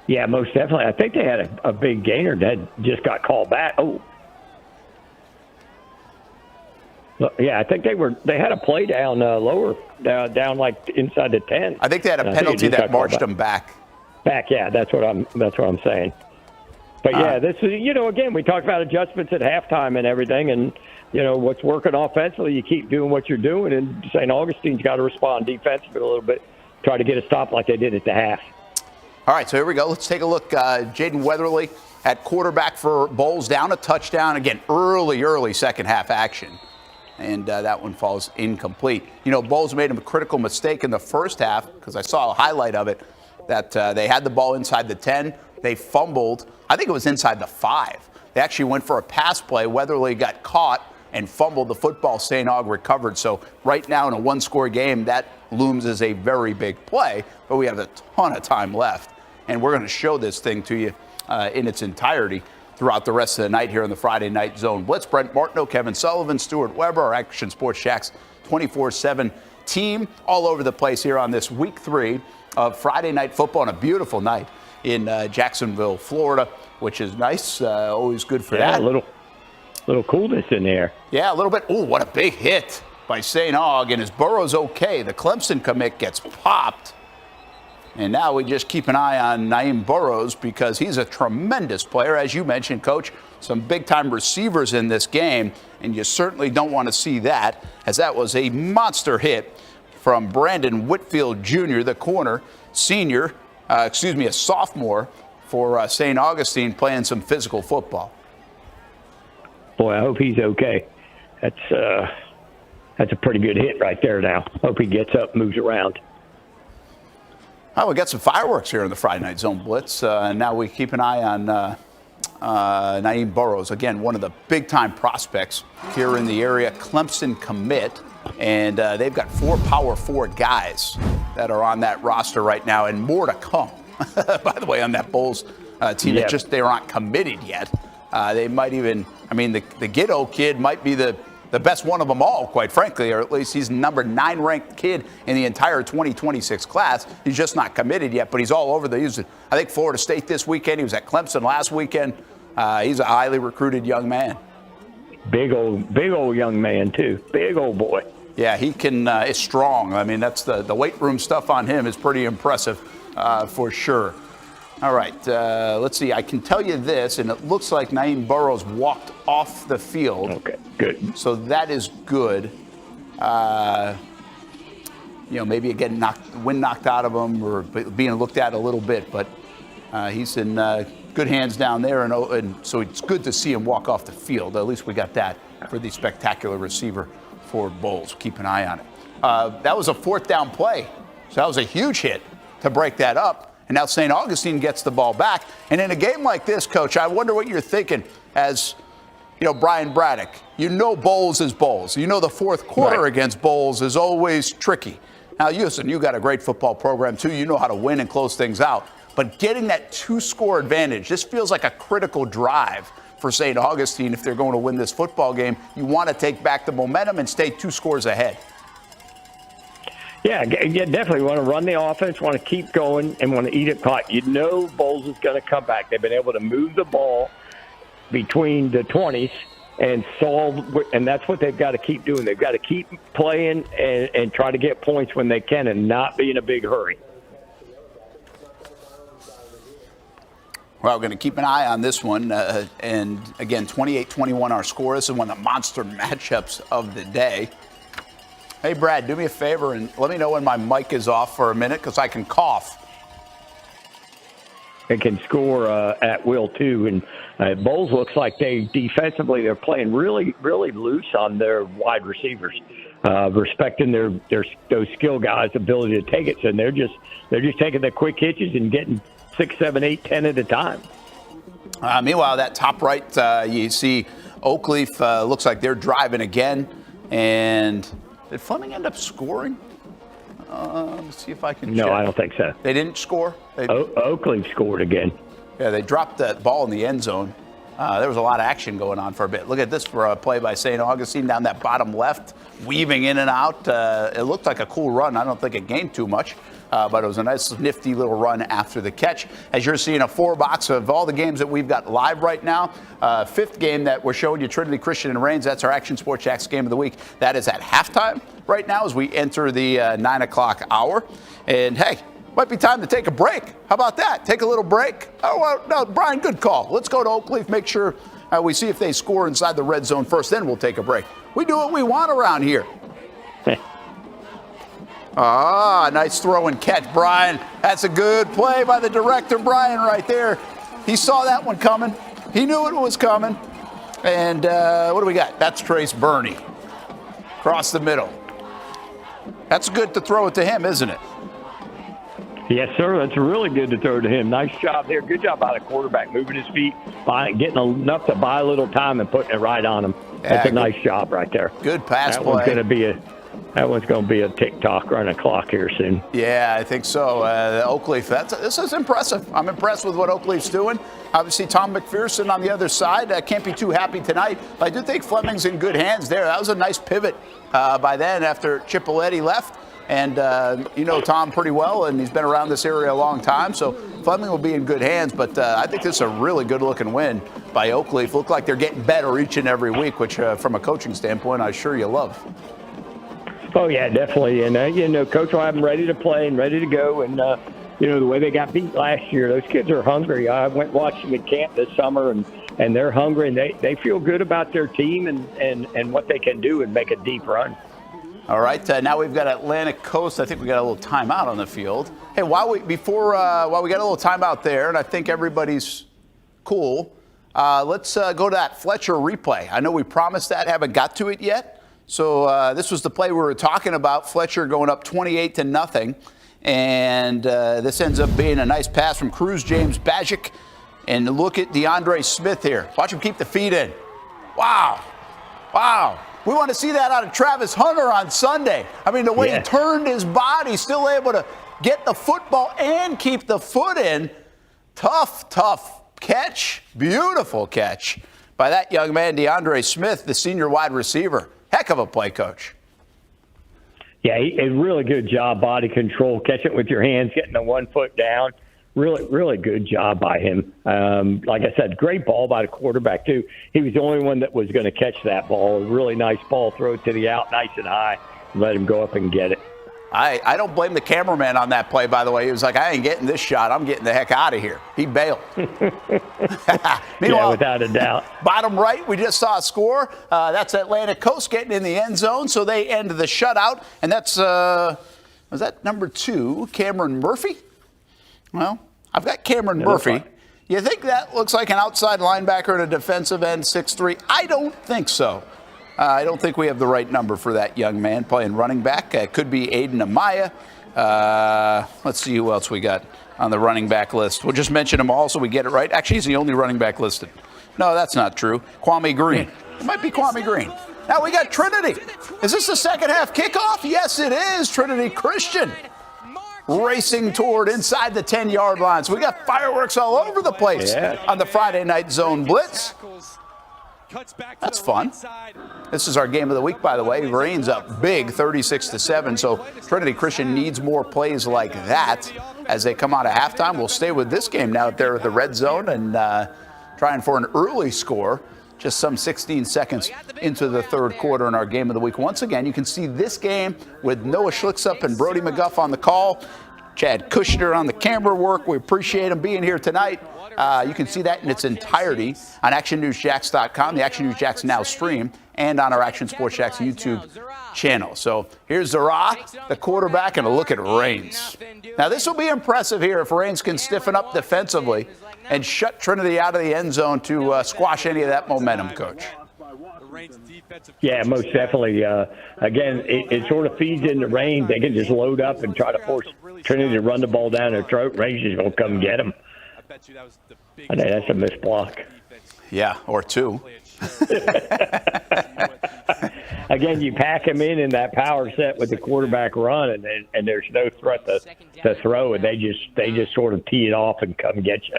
Yeah, most definitely. I think they had a big gainer that just got called back. Oh. Yeah, I think they had a play down lower, down like inside the 10. I think they had a penalty that marched them back. Yeah, that's what I'm saying. But yeah, this is, again, we talked about adjustments at halftime and everything, and what's working offensively, you keep doing what you're doing, and St. Augustine's got to respond defensively a little bit, try to get a stop like they did at the half. All right, so here we go. Let's take a look. Jaden Weatherly at quarterback for Bolles, down a touchdown. Again, early second half action. And that one falls incomplete. Bolles made a critical mistake in the first half because I saw a highlight of it that they had the ball inside the 10. They fumbled. I think it was inside the 5. They actually went for a pass play. Weatherly got caught and fumbled the football. St. Aug recovered. So right now in a one-score game, that looms as a very big play. But we have a ton of time left. And we're going to show this thing to you in its entirety throughout the rest of the night here in the Friday Night Zone Blitz. Brent Martineau, Kevin Sullivan, Stuart Weber, our Action Sports Shacks 24/7 team all over the place here on this week 3 of Friday Night Football on a beautiful night in Jacksonville, Florida, which is nice. Always good for that. A little coolness in there. Yeah, a little bit. Oh, what a big hit by St. Aug. And his Burrow's okay. The Clemson commit gets popped. And now we just keep an eye on Naeem Burrows because he's a tremendous player. As you mentioned, Coach, some big-time receivers in this game, and you certainly don't want to see that, as that was a monster hit from Brandon Whitfield Jr., the corner, a sophomore for St. Augustine, playing some physical football. Boy, I hope he's okay. That's a pretty good hit right there now. Hope he gets up, moves around. Oh, we got some fireworks here in the Friday Night Zone Blitz. Now we keep an eye on Naeem Burrows. Again, one of the big-time prospects here in the area. Clemson commit. And they've got 4 Power 4 guys that are on that roster right now, and more to come. By the way, on that Bolles team, they aren't committed yet. They might even, the Giddo kid might be the best one of them all, quite frankly, or at least he's the number 9 ranked kid in the entire 2026 class. He's just not committed yet, but he's all over I think Florida State this weekend. He was at Clemson last weekend. He's a highly recruited young man. Big old young man, too. Big old boy. Yeah, he is strong. That's the weight room stuff on him is pretty impressive. for sure. All right, let's see. I can tell you this, and it looks like Naeem Burrows walked off the field. Okay, good. So that is good. Maybe getting wind knocked out of him or being looked at a little bit, but he's in good hands down there, and so it's good to see him walk off the field. At least we got that for the spectacular receiver for Bolles. Keep an eye on it. That was a 4th down play, so that was a huge hit to break that up. And now St. Augustine gets the ball back. And in a game like this, Coach, I wonder what you're thinking as, Brian Braddock. Bolles is Bolles. The fourth quarter against Bolles is always tricky. Now, you got a great football program, too. You know how to win and close things out. But getting that 2-score advantage, this feels like a critical drive for St. Augustine if they're going to win this football game. You want to take back the momentum and stay 2 scores ahead. Yeah, definitely want to run the offense, want to keep going, and want to eat it clock. Bolles is going to come back. They've been able to move the ball between the 20s and solve, and that's what they've got to keep doing. They've got to keep playing and try to get points when they can and not be in a big hurry. Well, we're going to keep an eye on this one. And, again, 28-21 our score. This is one of the monster matchups of the day. Hey, Brad, do me a favor and let me know when my mic is off for a minute because I can cough. It can score at will, too. And Bolles looks like they're playing really, really loose on their wide receivers, respecting those skill guys' ability to take it. So they're just taking the quick hitches and getting 6, 7, 8, 10 at a time. Meanwhile, that top right, you see Oakleaf looks like they're driving again. And did Fleming end up scoring? Let's see if I can check. No, I don't think so. They didn't score? Oakleaf scored again. Yeah, they dropped that ball in the end zone. There was a lot of action going on for a bit. Look at this for a play by St. Augustine down that bottom left, weaving in and out. It looked like a cool run. I don't think it gained too much, but it was a nice, nifty little run after the catch. As you're seeing a 4-box of all the games that we've got live right now, 5th game that we're showing you, Trinity Christian and Reigns. That's our Action Sports Jacks game of the week. That is at halftime right now as we enter the 9 o'clock hour. And, hey, might be time to take a break. How about that? Take a little break? Oh, well, no, Brian, good call. Let's go to Oakleaf, make sure we see if they score inside the red zone first, then we'll take a break. We do what we want around here. Nice throw and catch, Brian. That's a good play by the director, Brian, right there. He saw that one coming. He knew it was coming. And what do we got? That's Trace Burney. Across the middle. That's good to throw it to him, isn't it? Yes, sir. That's really good to throw to him. Nice job there. Good job by the quarterback, moving his feet, getting enough to buy a little time and putting it right on him. That's a nice job right there. Good pass play. That one's going to be a TikTok running clock here soon. Yeah, I think so. Oakleaf, this is impressive. I'm impressed with what Oakleaf's doing. Obviously, Tom McPherson on the other side. Can't be too happy tonight. But I do think Fleming's in good hands there. That was a nice pivot by then after Chipoletti left. And Tom pretty well, and he's been around this area a long time. So Fleming will be in good hands. But I think this is a really good-looking win by Oakleaf. Look like they're getting better each and every week, which from a coaching standpoint, I'm sure you love. Oh, yeah, definitely. And, Coach will have them ready to play and ready to go. And, the way they got beat last year, those kids are hungry. I went and watched them at camp this summer, and they're hungry, and they feel good about their team and what they can do and make a deep run. All right, now we've got Atlantic Coast. I think we got a little timeout on the field. Hey, while we got a little timeout there, and I think everybody's cool, let's go to that Fletcher replay. I know we promised that, haven't got to it yet. So this was the play we were talking about, Fletcher going up 28-0. And this ends up being a nice pass from Cruz James Bajic. And look at DeAndre Smith here. Watch him keep the feet in. Wow. We want to see that out of Travis Hunter on Sunday. I mean, the way he turned his body, still able to get the football and keep the foot in. Tough catch. Beautiful catch by that young man, DeAndre Smith, the senior wide receiver. Heck of a play, Coach. Yeah, a really good job, body control, catching it with your hands, getting the 1 foot down. Really, really good job by him. Like I said, great ball by the quarterback, too. He was the only one that was going to catch that ball. A really nice ball, throw it to the out, nice and high, and let him go up and get it. I don't blame the cameraman on that play, by the way. He was like, I ain't getting this shot. I'm getting the heck out of here. He bailed. Yeah, without a doubt. Bottom right, we just saw a score. That's Atlantic Coast getting in the end zone, so they end the shutout. And that's, was that number 2, Cameron Murphy? Well, I've got Cameron Murphy. You think that looks like an outside linebacker and a defensive end, 6'3"? I don't think so. I don't think we have the right number for that young man playing running back. It could be Aiden Amaya. Let's see who else we got on the running back list. We'll just mention them all so we get it right. Actually, he's the only running back listed. No, that's not true. Kwame Green. It might be Kwame Green. Now we got Trinity. Is this the second half kickoff? Yes, it is. Trinity Christian racing toward inside the 10-yard line. So we got fireworks all over the place on the Friday night zone blitz. That's fun. This is our game of the week, by the way. Rain's up big, 36-7. So Trinity Christian needs more plays like that as they come out of halftime. We'll stay with this game now that they're at the red zone and trying for an early score. Just some 16 seconds into the third quarter in our game of the week. Once again, you can see this game with Noah Schlicksup and Brody McGuff on the call. Chad Kushner on the camera work. We appreciate him being here tonight. You can see that in its entirety on ActionNewsJax.com, the Action News Jax Now stream, and on our Action Sports Jax YouTube channel. So here's Zara, the quarterback, and a look at Rains. Now this will be impressive here if Rains can stiffen up defensively and shut Trinity out of the end zone to squash any of that momentum, Coach. Yeah, most definitely. Again, it sort of feeds into Rain. They can just load up and try to force Trinity to run the ball down their throat. Rain's just going to come get them. I think that's a missed block. Yeah, or 2. Again, you pack them in that power set with the quarterback run, and there's no threat to throw, and they just sort of tee it off and come get you.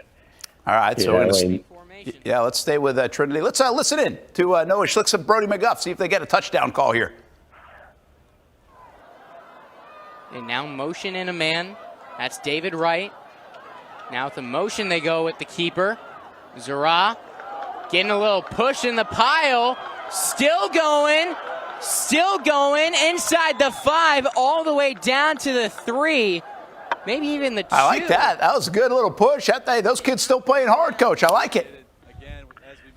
All right, so let's stay with Trinity. Let's listen in to Noah Schlicksup and Brody McGuff, see if they get a touchdown call here. They now motion in a man. That's David Wright. Now with the motion, they go with the keeper. Zara getting a little push in the pile. Still going inside the 5, all the way down to the 3, maybe even the 2. I like that. That was a good little push. Those kids still playing hard, Coach. I like it.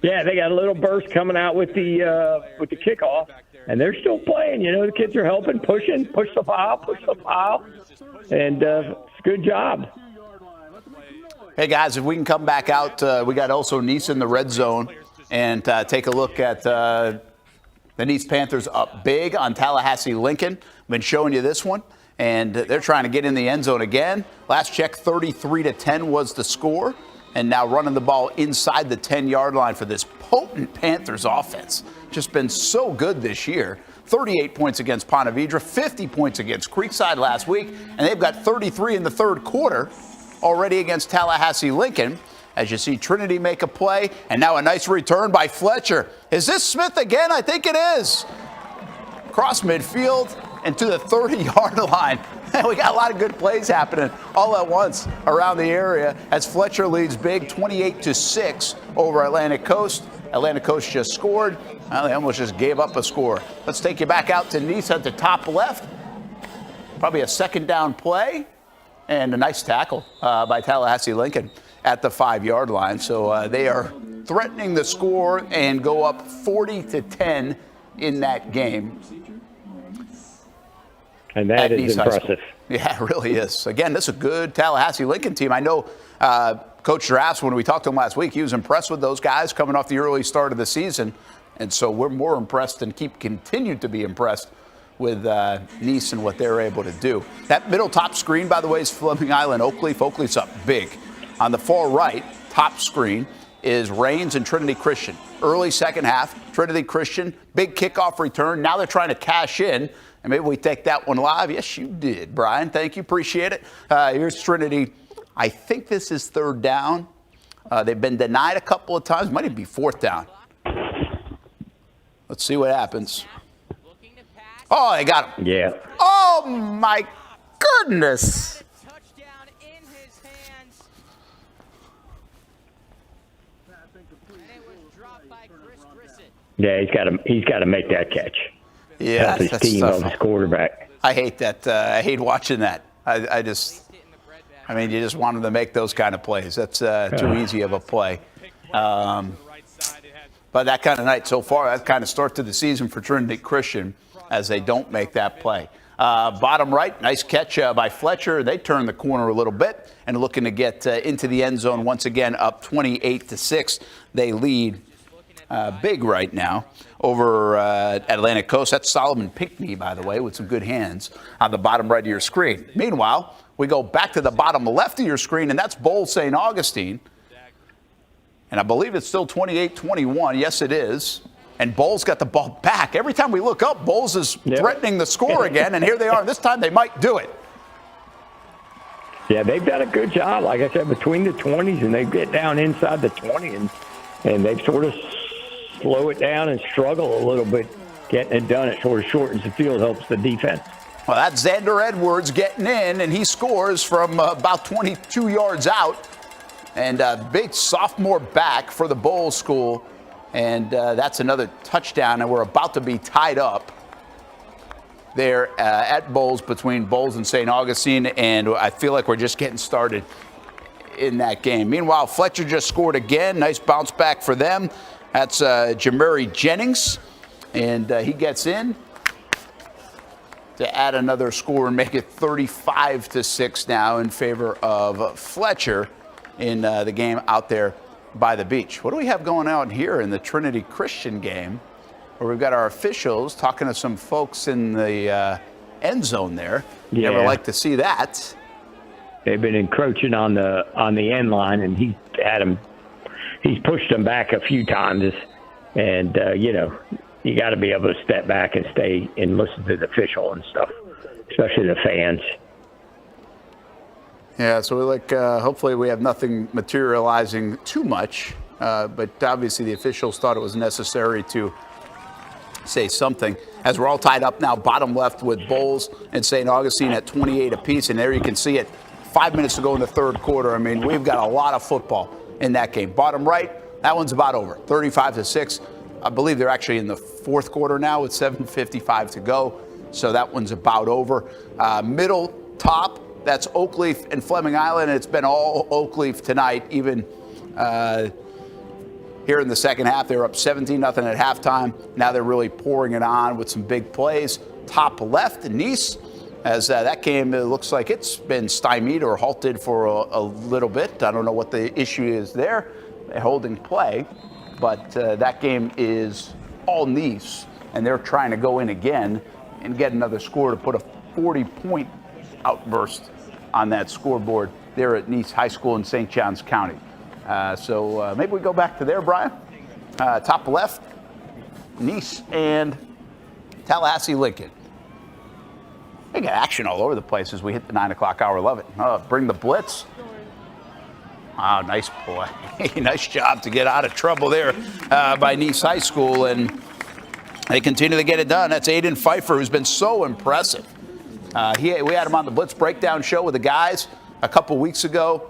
Yeah, they got a little burst coming out with the kickoff, and they're still playing. You know, the kids are helping, push the pile, and good job. Hey, guys, if we can come back out, we got also Nease in the red zone and take a look at the Nease Panthers up big on Tallahassee Lincoln. Been showing you this one, and they're trying to get in the end zone again. Last check, 33-10 was the score, and now running the ball inside the 10-yard line for this potent Panthers offense. Just been so good this year. 38 points against Ponte Vedra, 50 points against Creekside last week, and they've got 33 in the third quarter already against Tallahassee Lincoln. As you see Trinity make a play, and now a nice return by Fletcher. Is this Smith again? I think it is. Cross midfield and to the 30-yard line. We got a lot of good plays happening all at once around the area as Fletcher leads big 28-6 over Atlantic Coast. Atlantic Coast just scored. Well, they almost just gave up a score. Let's take you back out to Nease at the top left. Probably a second down play. And a nice tackle by Tallahassee Lincoln at the 5-yard line. So they are threatening the score and go up 40-10 in that game. And that is impressive. Yeah, it really is. Again, this is a good Tallahassee Lincoln team. I know Coach Drafts, when we talked to him last week, he was impressed with those guys coming off the early start of the season. And so we're more impressed and continue to be impressed with Nease and what they're able to do. That middle top screen, by the way, is Fleming Island Oakleaf. Oakleaf's up big. On the far right, top screen, is Rains and Trinity Christian. Early second half, Trinity Christian, big kickoff return. Now they're trying to cash in. And maybe we take that one live. Yes, you did, Brian. Thank you. Appreciate it. Here's Trinity. I think this is third down. They've been denied a couple of times. Might even be fourth down. Let's see what happens. Oh, they got him. Yeah. Oh, my goodness. Touchdown in his hands. And it was dropped by Chris Grissett. Yeah, he's got to make that catch. Yeah, Help his team tough. on his quarterback. I hate that. I hate watching that. I mean, you just want them to make those kind of plays. That's too easy of a play. But that kind of night so far, that kind of start to the season for Trinity Christian as they don't make that play. Bottom right, nice catch by Fletcher. They turn the corner a little bit and looking to get into the end zone once again, up 28-6. They lead big right now over Atlantic Coast. That's Solomon Pinckney, by the way, with some good hands on the bottom right of your screen. Meanwhile, we go back to the bottom left of your screen, and that's Bolles St. Augustine. And I believe it's still 28-21. Yes, it is. And Bolles got the ball back. Every time we look up, Bolles is threatening the score again, and here they are. This time they might do it. Yeah, they've done a good job, like I said, between the 20s, and they get down inside the 20, and they've sort of slow it down and struggle a little bit getting it done. It sort of shortens the field, helps the defense. Well, that's Xander Edwards getting in, and he scores from about 22 yards out. And a big sophomore back for the Bolles school. And that's another touchdown, and we're about to be tied up there at Bolles between Bolles and St. Augustine, and I feel like we're just getting started in that game. Meanwhile, Fletcher just scored again. Nice bounce back for them. That's Jamari Jennings, and he gets in to add another score and make it 35-6 now in favor of Fletcher in the game out there by the beach. What do we have going on here in the Trinity Christian game, where we've got our officials talking to some folks in the end zone there? Yeah. Never like to see that. They've been encroaching on the end line, and he's pushed them back a few times, and you got to be able to step back and stay and listen to the official and stuff, especially the fans. Yeah, so hopefully we have nothing materializing too much, but obviously the officials thought it was necessary to say something. As we're all tied up now, bottom left with Bolles and St. Augustine at 28 apiece, and there you can see it 5 minutes to go in the third quarter. I mean, we've got a lot of football in that game. Bottom right, that one's about over, 35-6. I believe they're actually in the fourth quarter now with 7:55 to go, so that one's about over. Middle, top, that's Oakleaf and Fleming Island, and it's been all Oakleaf tonight. Even here in the second half, they were up 17-0 at halftime. Now they're really pouring it on with some big plays. Top left, Nease, as that game, it looks like it's been stymied or halted for a little bit. I don't know what the issue is there. They're holding play, but that game is all Nease, and they're trying to go in again and get another score to put a 40-point outburst on that scoreboard there at Nease High School in St. Johns County. So maybe we go back to there, Brian. Top left, Nease and Tallahassee Lincoln. They got action all over the place as we hit the 9 o'clock hour. Love it. Bring the Blitz. Oh, nice play. Nice job to get out of trouble there by Nease High School, and they continue to get it done. That's Aiden Pfeiffer, who's been so impressive. We had him on the Blitz Breakdown show with the guys a couple weeks ago.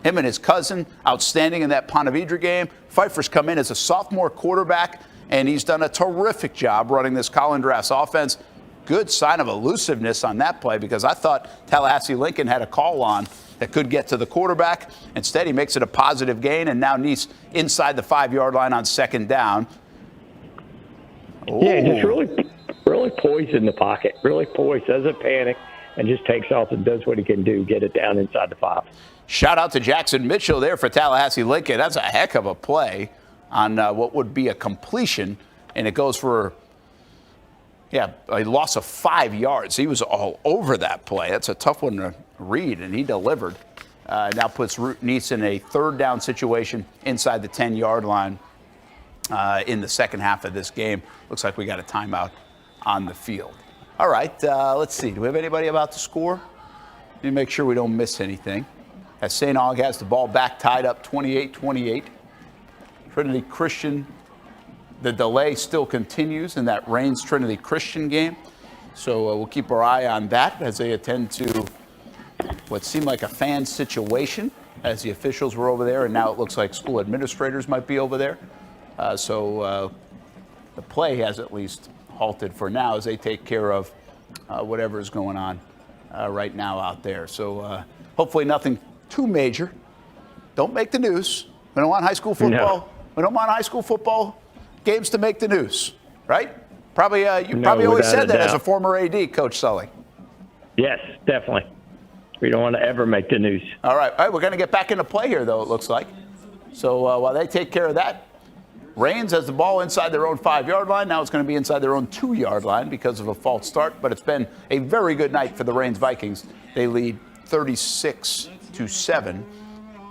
Him and his cousin, outstanding in that Ponte Vedra game. Pfeiffer's come in as a sophomore quarterback, and he's done a terrific job running this Colin Draft's offense. Good sign of elusiveness on that play, because I thought Tallahassee Lincoln had a call on that could get to the quarterback. Instead, he makes it a positive gain, and now Nease inside the 5-yard line on second down. Yeah, just really poised in the pocket, really poised, doesn't panic, and just takes off and does what he can do, get it down inside the 5. Shout out to Jackson Mitchell there for Tallahassee Lincoln. That's a heck of a play on what would be a completion, and it goes for, a loss of 5 yards. He was all over that play. That's a tough one to read, and he delivered. Now puts Nease in a third down situation inside the 10-yard line in the second half of this game. Looks like we got a timeout on the field. All right, let's see. Do we have anybody about to score? Let me make sure we don't miss anything. As St. Aug has the ball back, tied up 28-28. Trinity Christian, the delay still continues in that Reigns Trinity Christian game. So we'll keep our eye on that as they attend to what seemed like a fan situation as the officials were over there, and now it looks like school administrators might be over there. So the play has at least halted for now as they take care of whatever is going on right now out there. So hopefully nothing too major. Don't make the news. We don't want high school football. No. We don't want high school football games to make the news, right? Probably you probably always said that as a former AD, Coach Sully. Yes, definitely. We don't want to ever make the news. All right, we're going to get back into play here, though, it looks like. So while they take care of that, Reigns has the ball inside their own 5-yard line. Now it's going to be inside their own 2-yard line because of a false start. But it's been a very good night for the Reigns Vikings. They lead 36-7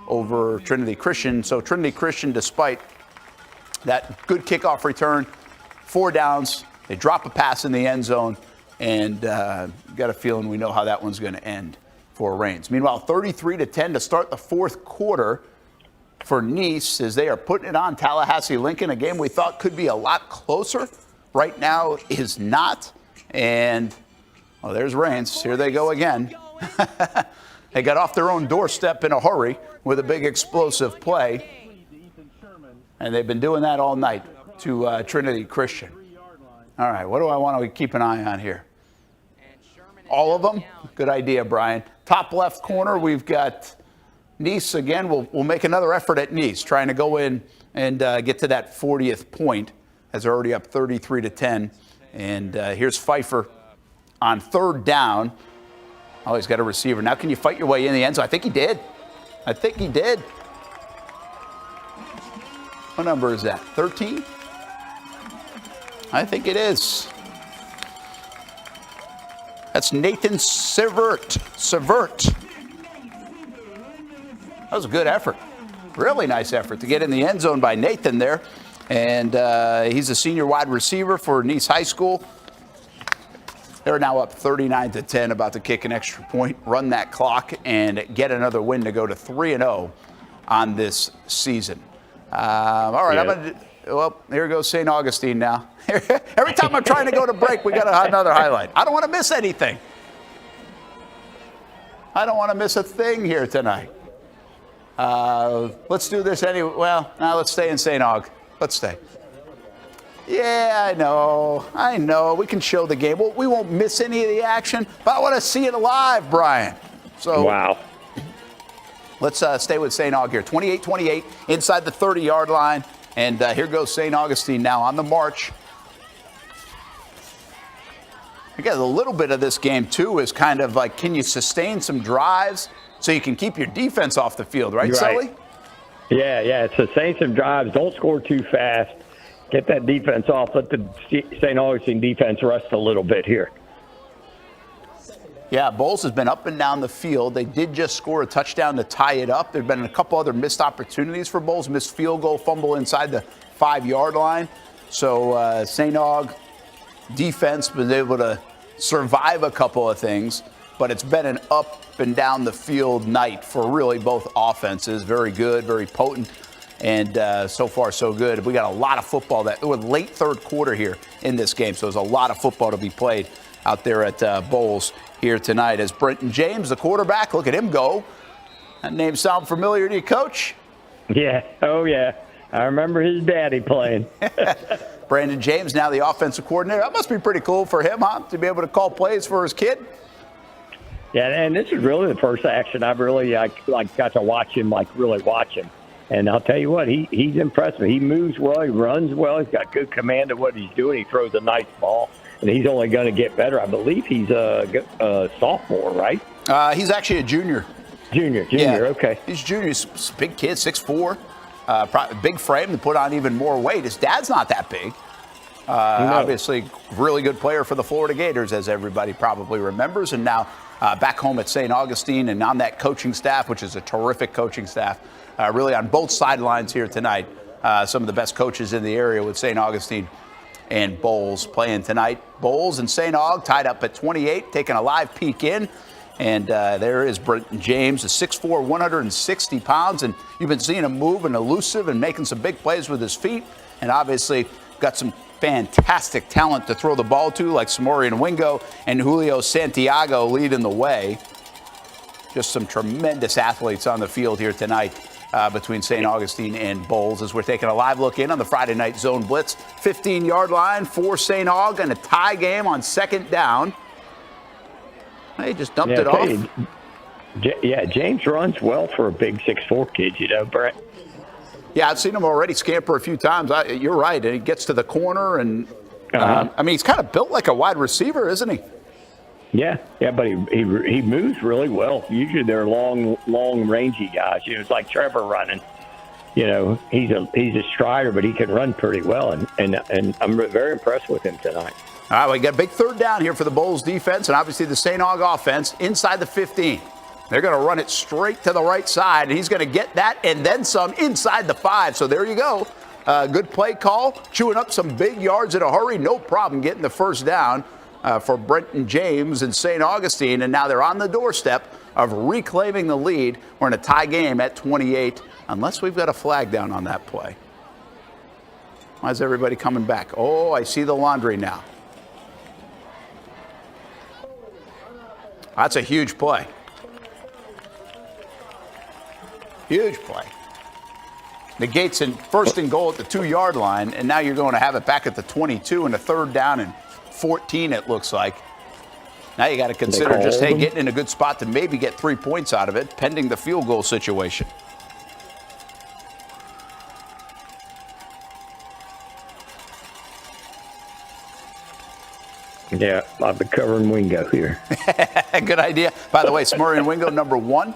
over Trinity Christian. So Trinity Christian, despite that good kickoff return, 4 downs, they drop a pass in the end zone, and got a feeling we know how that one's going to end for Reigns. Meanwhile, 33-10 to start the fourth quarter for Nease as they are putting it on Tallahassee Lincoln, a game we thought could be a lot closer. Right now is not. And, well, there's Reigns. Here they go again. They got off their own doorstep in a hurry with a big explosive play. And they've been doing that all night to Trinity Christian. All right, what do I want to keep an eye on here? All of them? Good idea, Brian. Top left corner, we've got Nease again. We'll make another effort at Nease, trying to go in and get to that 40th point as they're already up 33-10. And here's Pfeiffer on third down. Oh, he's got a receiver. Now can you fight your way in the end zone? I think he did. What number is that? 13? I think it is. That's Nathan Severt. That was a good effort. Really nice effort to get in the end zone by Nathan there. And he's a senior wide receiver for Nease High School. They're now up 39-10, about to kick an extra point, run that clock, and get another win to go to 3-0 on this season. All right, Yeah. Well, here goes St. Augustine now. Every time I'm trying to go to break, we got another highlight. I don't want to miss anything. I don't want to miss a thing here tonight. Let's do this anyway. Well, now let's stay in St. Aug. Let's stay. Yeah, I know. We can show the game. We won't miss any of the action, but I want to see it live, Brian. So Wow. Let's stay with St. Aug here. 28-28 inside the 30-yard line. And here goes St. Augustine now on the march. I guess a little bit of this game, too, is kind of like, can you sustain some drives so you can keep your defense off the field, right, Sully? Yeah, it's sustain some drives. Don't score too fast. Get that defense off. Let the St. Augustine defense rest a little bit here. Yeah, Bolles has been up and down the field. They did just score a touchdown to tie it up. There have been a couple other missed opportunities for Bolles. Missed field goal, fumble inside the 5-yard line. So St. Aug defense was able to survive a couple of things, but it's been an up and down the field night for really both offenses. Very good, very potent, and so far so good. We got a lot of football that was late third quarter here in this game, so there's a lot of football to be played out there at Bolles here tonight. As Brenton James, the quarterback, look at him go. That name sound familiar to you, Coach? Yeah, oh yeah. I remember his daddy playing. Brandon James, now the offensive coordinator. That must be pretty cool for him, huh? To be able to call plays for his kid. Yeah, and this is really the first action I've really got to watch him, really watch him. And I'll tell you what, he's impressed me. He moves well, he runs well, he's got good command of what he's doing. He throws a nice ball, and he's only going to get better. I believe he's a sophomore, right? He's actually a junior. Junior, Yeah. okay. He's junior. He's a big kid, 6'4", big frame to put on even more weight. His dad's not that big. Obviously, really good player for the Florida Gators, as everybody probably remembers. And now back home at St. Augustine and on that coaching staff, which is a terrific coaching staff, really on both sidelines here tonight. Some of the best coaches in the area with St. Augustine and Bolles playing tonight. Bolles and St. Aug tied up at 28, taking a live peek in. And there is Brenton James, a 6'4", 160 pounds. And you've been seeing him move and elusive and making some big plays with his feet. And obviously got some fantastic talent to throw the ball to, like Samorian Wingo and Julio Santiago leading the way. Just some tremendous athletes on the field here tonight between St. Augustine and Bolles, as we're taking a live look in on the Friday night zone blitz. 15-yard line for St. Aug and a tie game on second down. He just dumped it off. James runs well for a big 6'4" kid, Brett. Yeah, I've seen him already scamper a few times. You're right. And he gets to the corner, and he's kind of built like a wide receiver, isn't he? Yeah, but he moves really well. Usually they're long, rangy guys. It's like Trevor running. He's a strider, but he can run pretty well, and I'm very impressed with him tonight. All right, we got a big third down here for the Bolles defense, and obviously the St. Aug offense inside the 15. They're going to run it straight to the right side, and he's going to get that and then some inside the 5. So there you go. Good play call, chewing up some big yards in a hurry. No problem getting the first down for Brenton James and St. Augustine, and now they're on the doorstep of reclaiming the lead. We're in a tie game at 28, unless we've got a flag down on that play. Why is everybody coming back? Oh, I see the laundry now. That's a huge play. Huge play. Negates in first and goal at the 2-yard line, and now you're going to have it back at the 22 and a third down and 14, it looks like. Now you got to consider just, getting in a good spot to maybe get 3 points out of it, pending the field goal situation. Yeah, I'll be covering Wingo here. Good idea. By the way, Smurry and Wingo, number 1.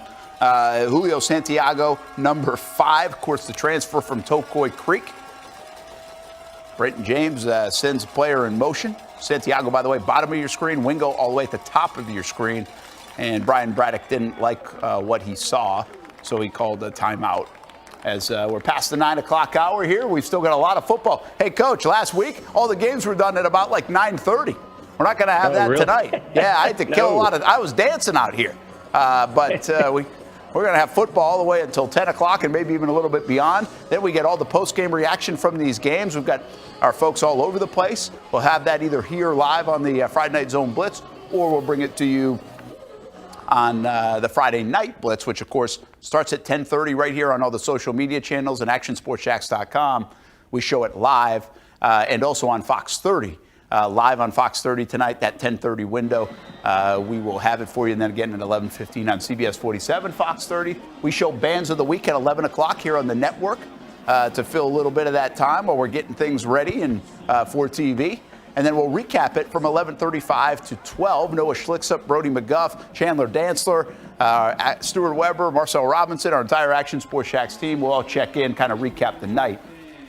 Julio Santiago, number 5. Of course, the transfer from Tocoy Creek. Brenton James sends a player in motion. Santiago, by the way, bottom of your screen. Wingo all the way at the top of your screen. And Brian Braddock didn't like what he saw, so he called a timeout. As we're past the 9 o'clock hour here, we've still got a lot of football. Hey, Coach, last week, all the games were done at about like 9:30. We're not going to have that really? Tonight. Yeah, I had to kill a lot of – I was dancing out here. But we're going to have football all the way until 10 o'clock and maybe even a little bit beyond. Then we get all the post-game reaction from these games. We've got our folks all over the place. We'll have that either here live on the Friday Night Zone Blitz, or we'll bring it to you on the Friday Night Blitz, which, of course, starts at 10:30 right here on all the social media channels and actionsportsjacks.com. We show it live and also on Fox 30. Live on Fox 30 tonight, that 10:30 window. We will have it for you, and then again at 11:15 on CBS 47, Fox 30. We show Bands of the Week at 11 o'clock here on the network to fill a little bit of that time while we're getting things ready and for TV. And then we'll recap it from 11:35 to 12. Noah Schlicksup, Brody McGuff, Chandler Dantzler, Stuart Weber, Marcel Robinson, our entire Action Sports Shacks team. We'll all check in, kind of recap the night.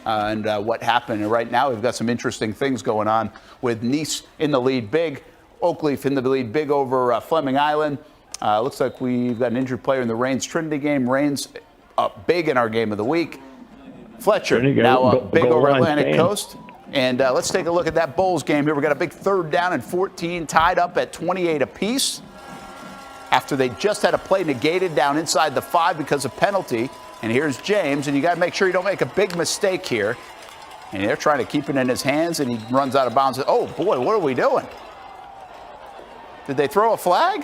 And what happened. And right now we've got some interesting things going on with Nease in the lead big, Oakleaf in the lead big over Fleming Island. Looks like we've got an injured player in the Reigns Trinity game. Reigns up big in our game of the week. Fletcher now up big over Atlantic Coast. And let's take a look at that Bolles game here. We've got a big third down and 14 tied up at 28 apiece after they just had a play negated down inside the 5 because of penalty. And here's James, and you got to make sure you don't make a big mistake here. And they're trying to keep it in his hands, and he runs out of bounds. Oh, boy, what are we doing? Did they throw a flag?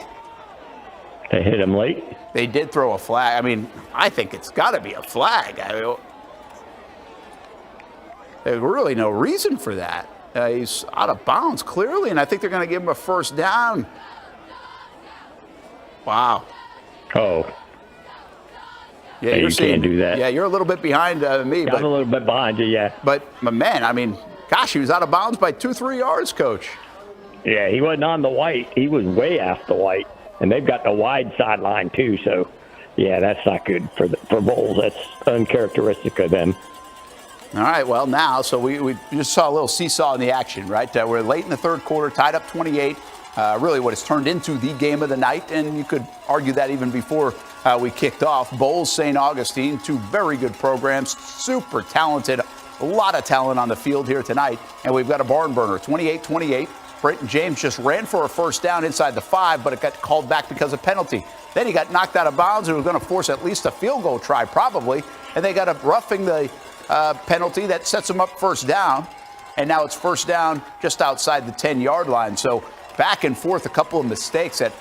They hit him late. They did throw a flag. I mean, I think it's got to be a flag. There's really no reason for that. He's out of bounds, clearly, and I think they're going to give him a first down. Wow. Oh. Yeah, you can't do that. Yeah, you're a little bit behind me. I'm a little bit behind you, yeah. But, man, I mean, gosh, he was out of bounds by 2-3 yards, Coach. Yeah, he wasn't on the white. He was way off the white. And they've got the wide sideline, too. So, yeah, that's not good for Bolles. That's uncharacteristic of them. All right, well, now, so we just saw a little seesaw in the action, right? We're late in the third quarter, tied up 28. Really what has turned into the game of the night, and you could argue that even before we kicked off. Bolles, St. Augustine, 2 very good programs, super talented, a lot of talent on the field here tonight, and we've got a barn burner, 28-28. Brenton James just ran for a first down inside the 5, but it got called back because of penalty. Then he got knocked out of bounds and was going to force at least a field goal try, probably, and they got a roughing the penalty that sets him up first down, and now it's first down just outside the 10-yard line. So back and forth, a couple of mistakes that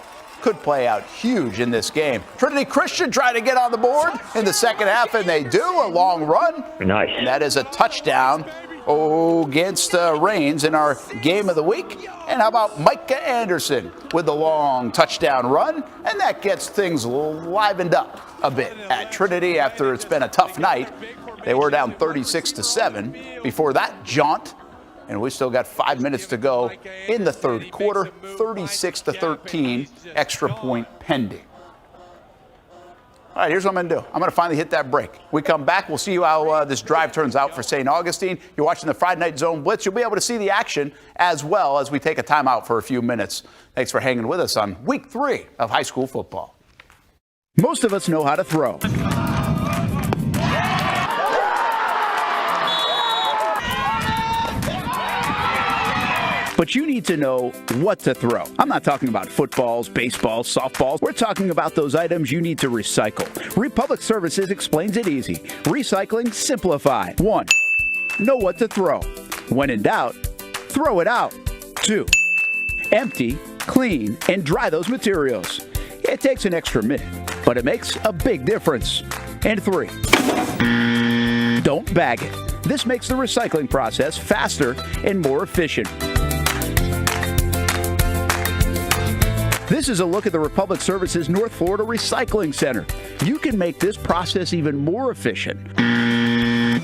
could play out huge in this game. Trinity Christian trying to get on the board in the second half, and they do. A long run. Nice. And that is a touchdown against Reigns in our game of the week. And how about Micah Anderson with the long touchdown run? And that gets things livened up a bit at Trinity after it's been a tough night. They were down 36-7 before that jaunt. And we still got 5 minutes to go in the third quarter, 36-13, extra point pending. All right, here's what I'm going to do. I'm going to finally hit that break. We come back. We'll see how this drive turns out for St. Augustine. You're watching the Friday Night Zone Blitz. You'll be able to see the action as well as we take a timeout for a few minutes. Thanks for hanging with us on week 3 of high school football. Most of us know how to throw. But you need to know what to throw. I'm not talking about footballs, baseballs, softballs. We're talking about those items you need to recycle. Republic Services explains it easy. Recycling simplified. 1. Know what to throw. When in doubt, throw it out. 2. Empty, clean, and dry those materials. It takes an extra minute, but it makes a big difference. And 3. Don't bag it. This makes the recycling process faster and more efficient. This is a look at the Republic Services North Florida Recycling Center. You can make this process even more efficient.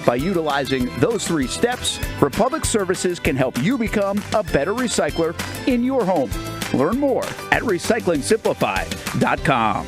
By utilizing those 3 steps, Republic Services can help you become a better recycler in your home. Learn more at recyclingsimplified.com.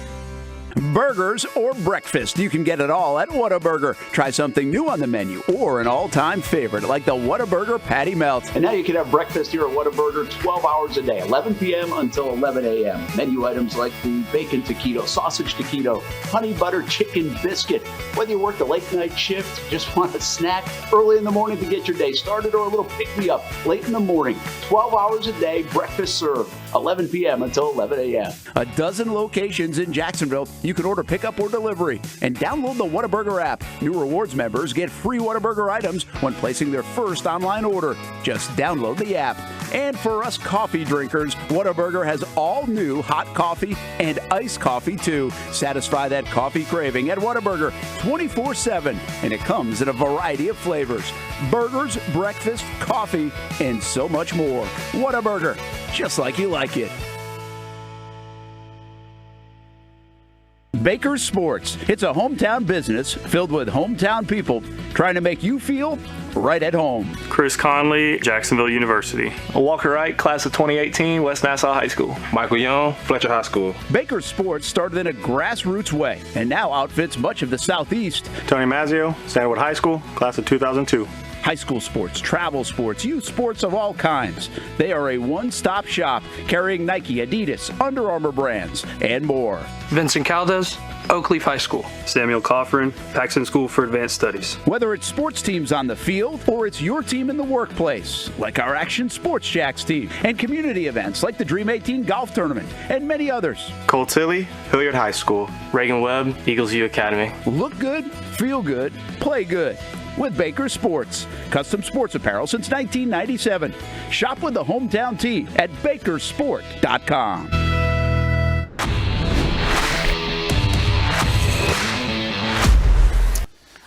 Burgers or breakfast, you can get it all at Whataburger. Try something new on the menu or an all-time favorite like the Whataburger Patty Melt. And now you can have breakfast here at Whataburger 12 hours a day, 11 p.m. until 11 a.m. Menu items like the bacon taquito, sausage taquito, honey butter chicken biscuit. Whether you work the late night shift, just want a snack early in the morning to get your day started, or a little pick-me-up late in the morning, 12 hours a day, breakfast served, 11 p.m. until 11 a.m. A dozen locations in Jacksonville. You can order pickup or delivery and download the Whataburger app. New rewards members get free Whataburger items when placing their first online order. Just download the app. And for us coffee drinkers, Whataburger has all new hot coffee and iced coffee too. Satisfy that coffee craving at Whataburger 24/7, and it comes in a variety of flavors. Burgers, breakfast, coffee, and so much more. Whataburger, just like you like it. Baker's Sports. It's a hometown business filled with hometown people trying to make you feel right at home. Chris Conley, Jacksonville University. Walker Wright, class of 2018, West Nassau High School. Michael Young, Fletcher High School. Baker's Sports started in a grassroots way and now outfits much of the Southeast. Tony Mazzio, Stanwood High School, class of 2002. High school sports, travel sports, youth sports of all kinds. They are a one-stop shop carrying Nike, Adidas, Under Armour brands, and more. Vincent Caldes, Oakleaf High School. Samuel Coffrin, Paxton School for Advanced Studies. Whether it's sports teams on the field or it's your team in the workplace, like our Action Sports Jacks team, and community events like the Dream 18 Golf Tournament, and many others. Cole Tilley, Hilliard High School. Reagan Webb, Eagles View Academy. Look good, feel good, play good with Baker Sports. Custom sports apparel since 1997. Shop with the hometown team at bakersport.com.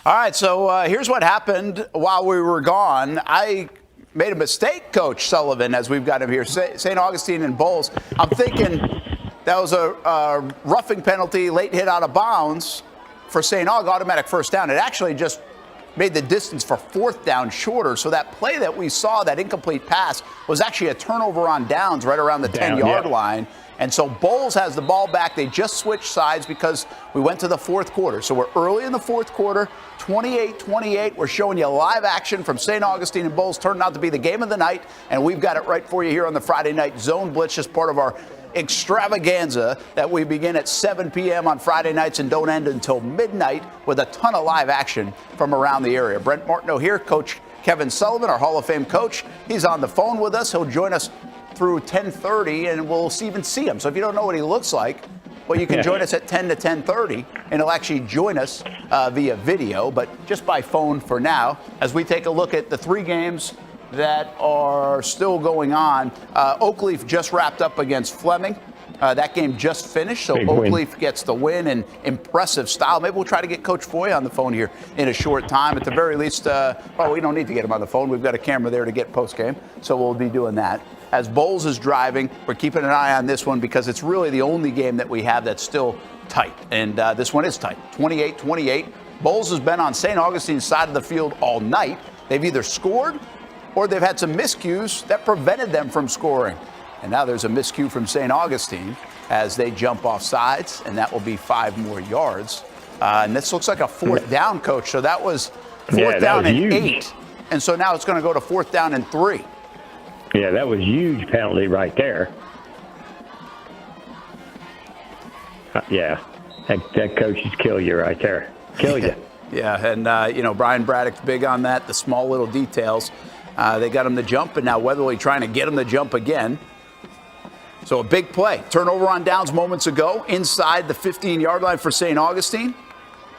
All right, so here's what happened while we were gone. I made a mistake, Coach Sullivan, as we've got him here. St. Augustine and Bolles. I'm thinking that was a roughing penalty, late hit out of bounds for St. Aug, automatic first down. It actually just made the distance for 4th down shorter. So that play that we saw, that incomplete pass, was actually a turnover on downs right around the 10-yard line. And so Bolles has the ball back. They just switched sides because we went to the 4th quarter. So we're early in the 4th quarter, 28-28. We're showing you live action from St. Augustine and Bolles. Turned out to be the game of the night, and we've got it right for you here on the Friday Night Zone Blitz, just part of our extravaganza that we begin at 7 p.m. on Friday nights and don't end until midnight with a ton of live action from around the area. Brent Martineau here, Coach Kevin Sullivan, our Hall of Fame coach. He's on the phone with us. He'll join us through 10:30, and we'll even see him. So if you don't know what he looks like, well, you can join us at 10 to 10:30, and he'll actually join us via video, but just by phone for now, as we take a look at the 3 games that are still going on. Oakleaf just wrapped up against Fleming. That game just finished, so Oakleaf gets the win in impressive style. Maybe we'll try to get Coach Foy on the phone here in a short time. At the very least, we don't need to get him on the phone. We've got a camera there to get post-game, so we'll be doing that. As Bolles is driving, we're keeping an eye on this one because it's really the only game that we have that's still tight, and this one is tight, 28-28. Bolles has been on St. Augustine's side of the field all night. They've either scored or they've had some miscues that prevented them from scoring. And now there's a miscue from St. Augustine as they jump off sides, and that will be 5 more yards. And this looks like a 4th down, Coach. So that was 4th down and 8. And so now it's going to go to 4th down and 3. Yeah, that was huge penalty right there. Yeah, that coaches kill you right there. Kill you. Yeah, and, Brian Braddock's big on that, the small little details. They got him to jump, and now Weatherly trying to get him to jump again. So a big play. Turnover on downs moments ago inside the 15-yard line for St. Augustine.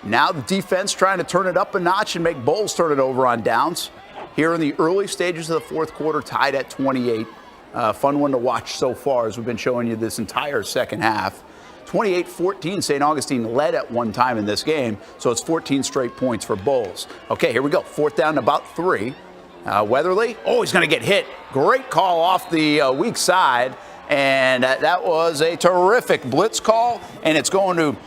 Now the defense trying to turn it up a notch and make Bolles turn it over on downs. Here in the early stages of the fourth quarter, tied at 28. Fun one to watch so far as we've been showing you this entire second half. 28-14, St. Augustine led at one time in this game, so it's 14 straight points for Bolles. Okay, here we go. 4th down, about 3. Weatherly, he's going to get hit. Great call off the weak side. And that was a terrific blitz call, and it's going to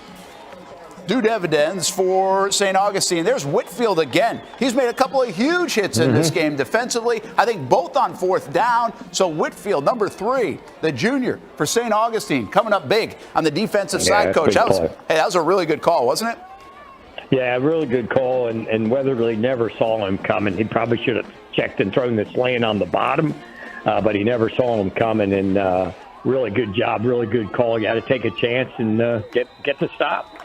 do dividends for St. Augustine. There's Whitfield again. He's made a couple of huge hits in this game defensively, I think both on 4th down. So Whitfield, number 3, the junior for St. Augustine, coming up big on the defensive side, Coach. That was a really good call, wasn't it? Yeah, really good call, and Weatherly never saw him coming. He probably should have checked and thrown this lane on the bottom. But he never saw him coming, and really good job, really good call. You got to take a chance and get the stop.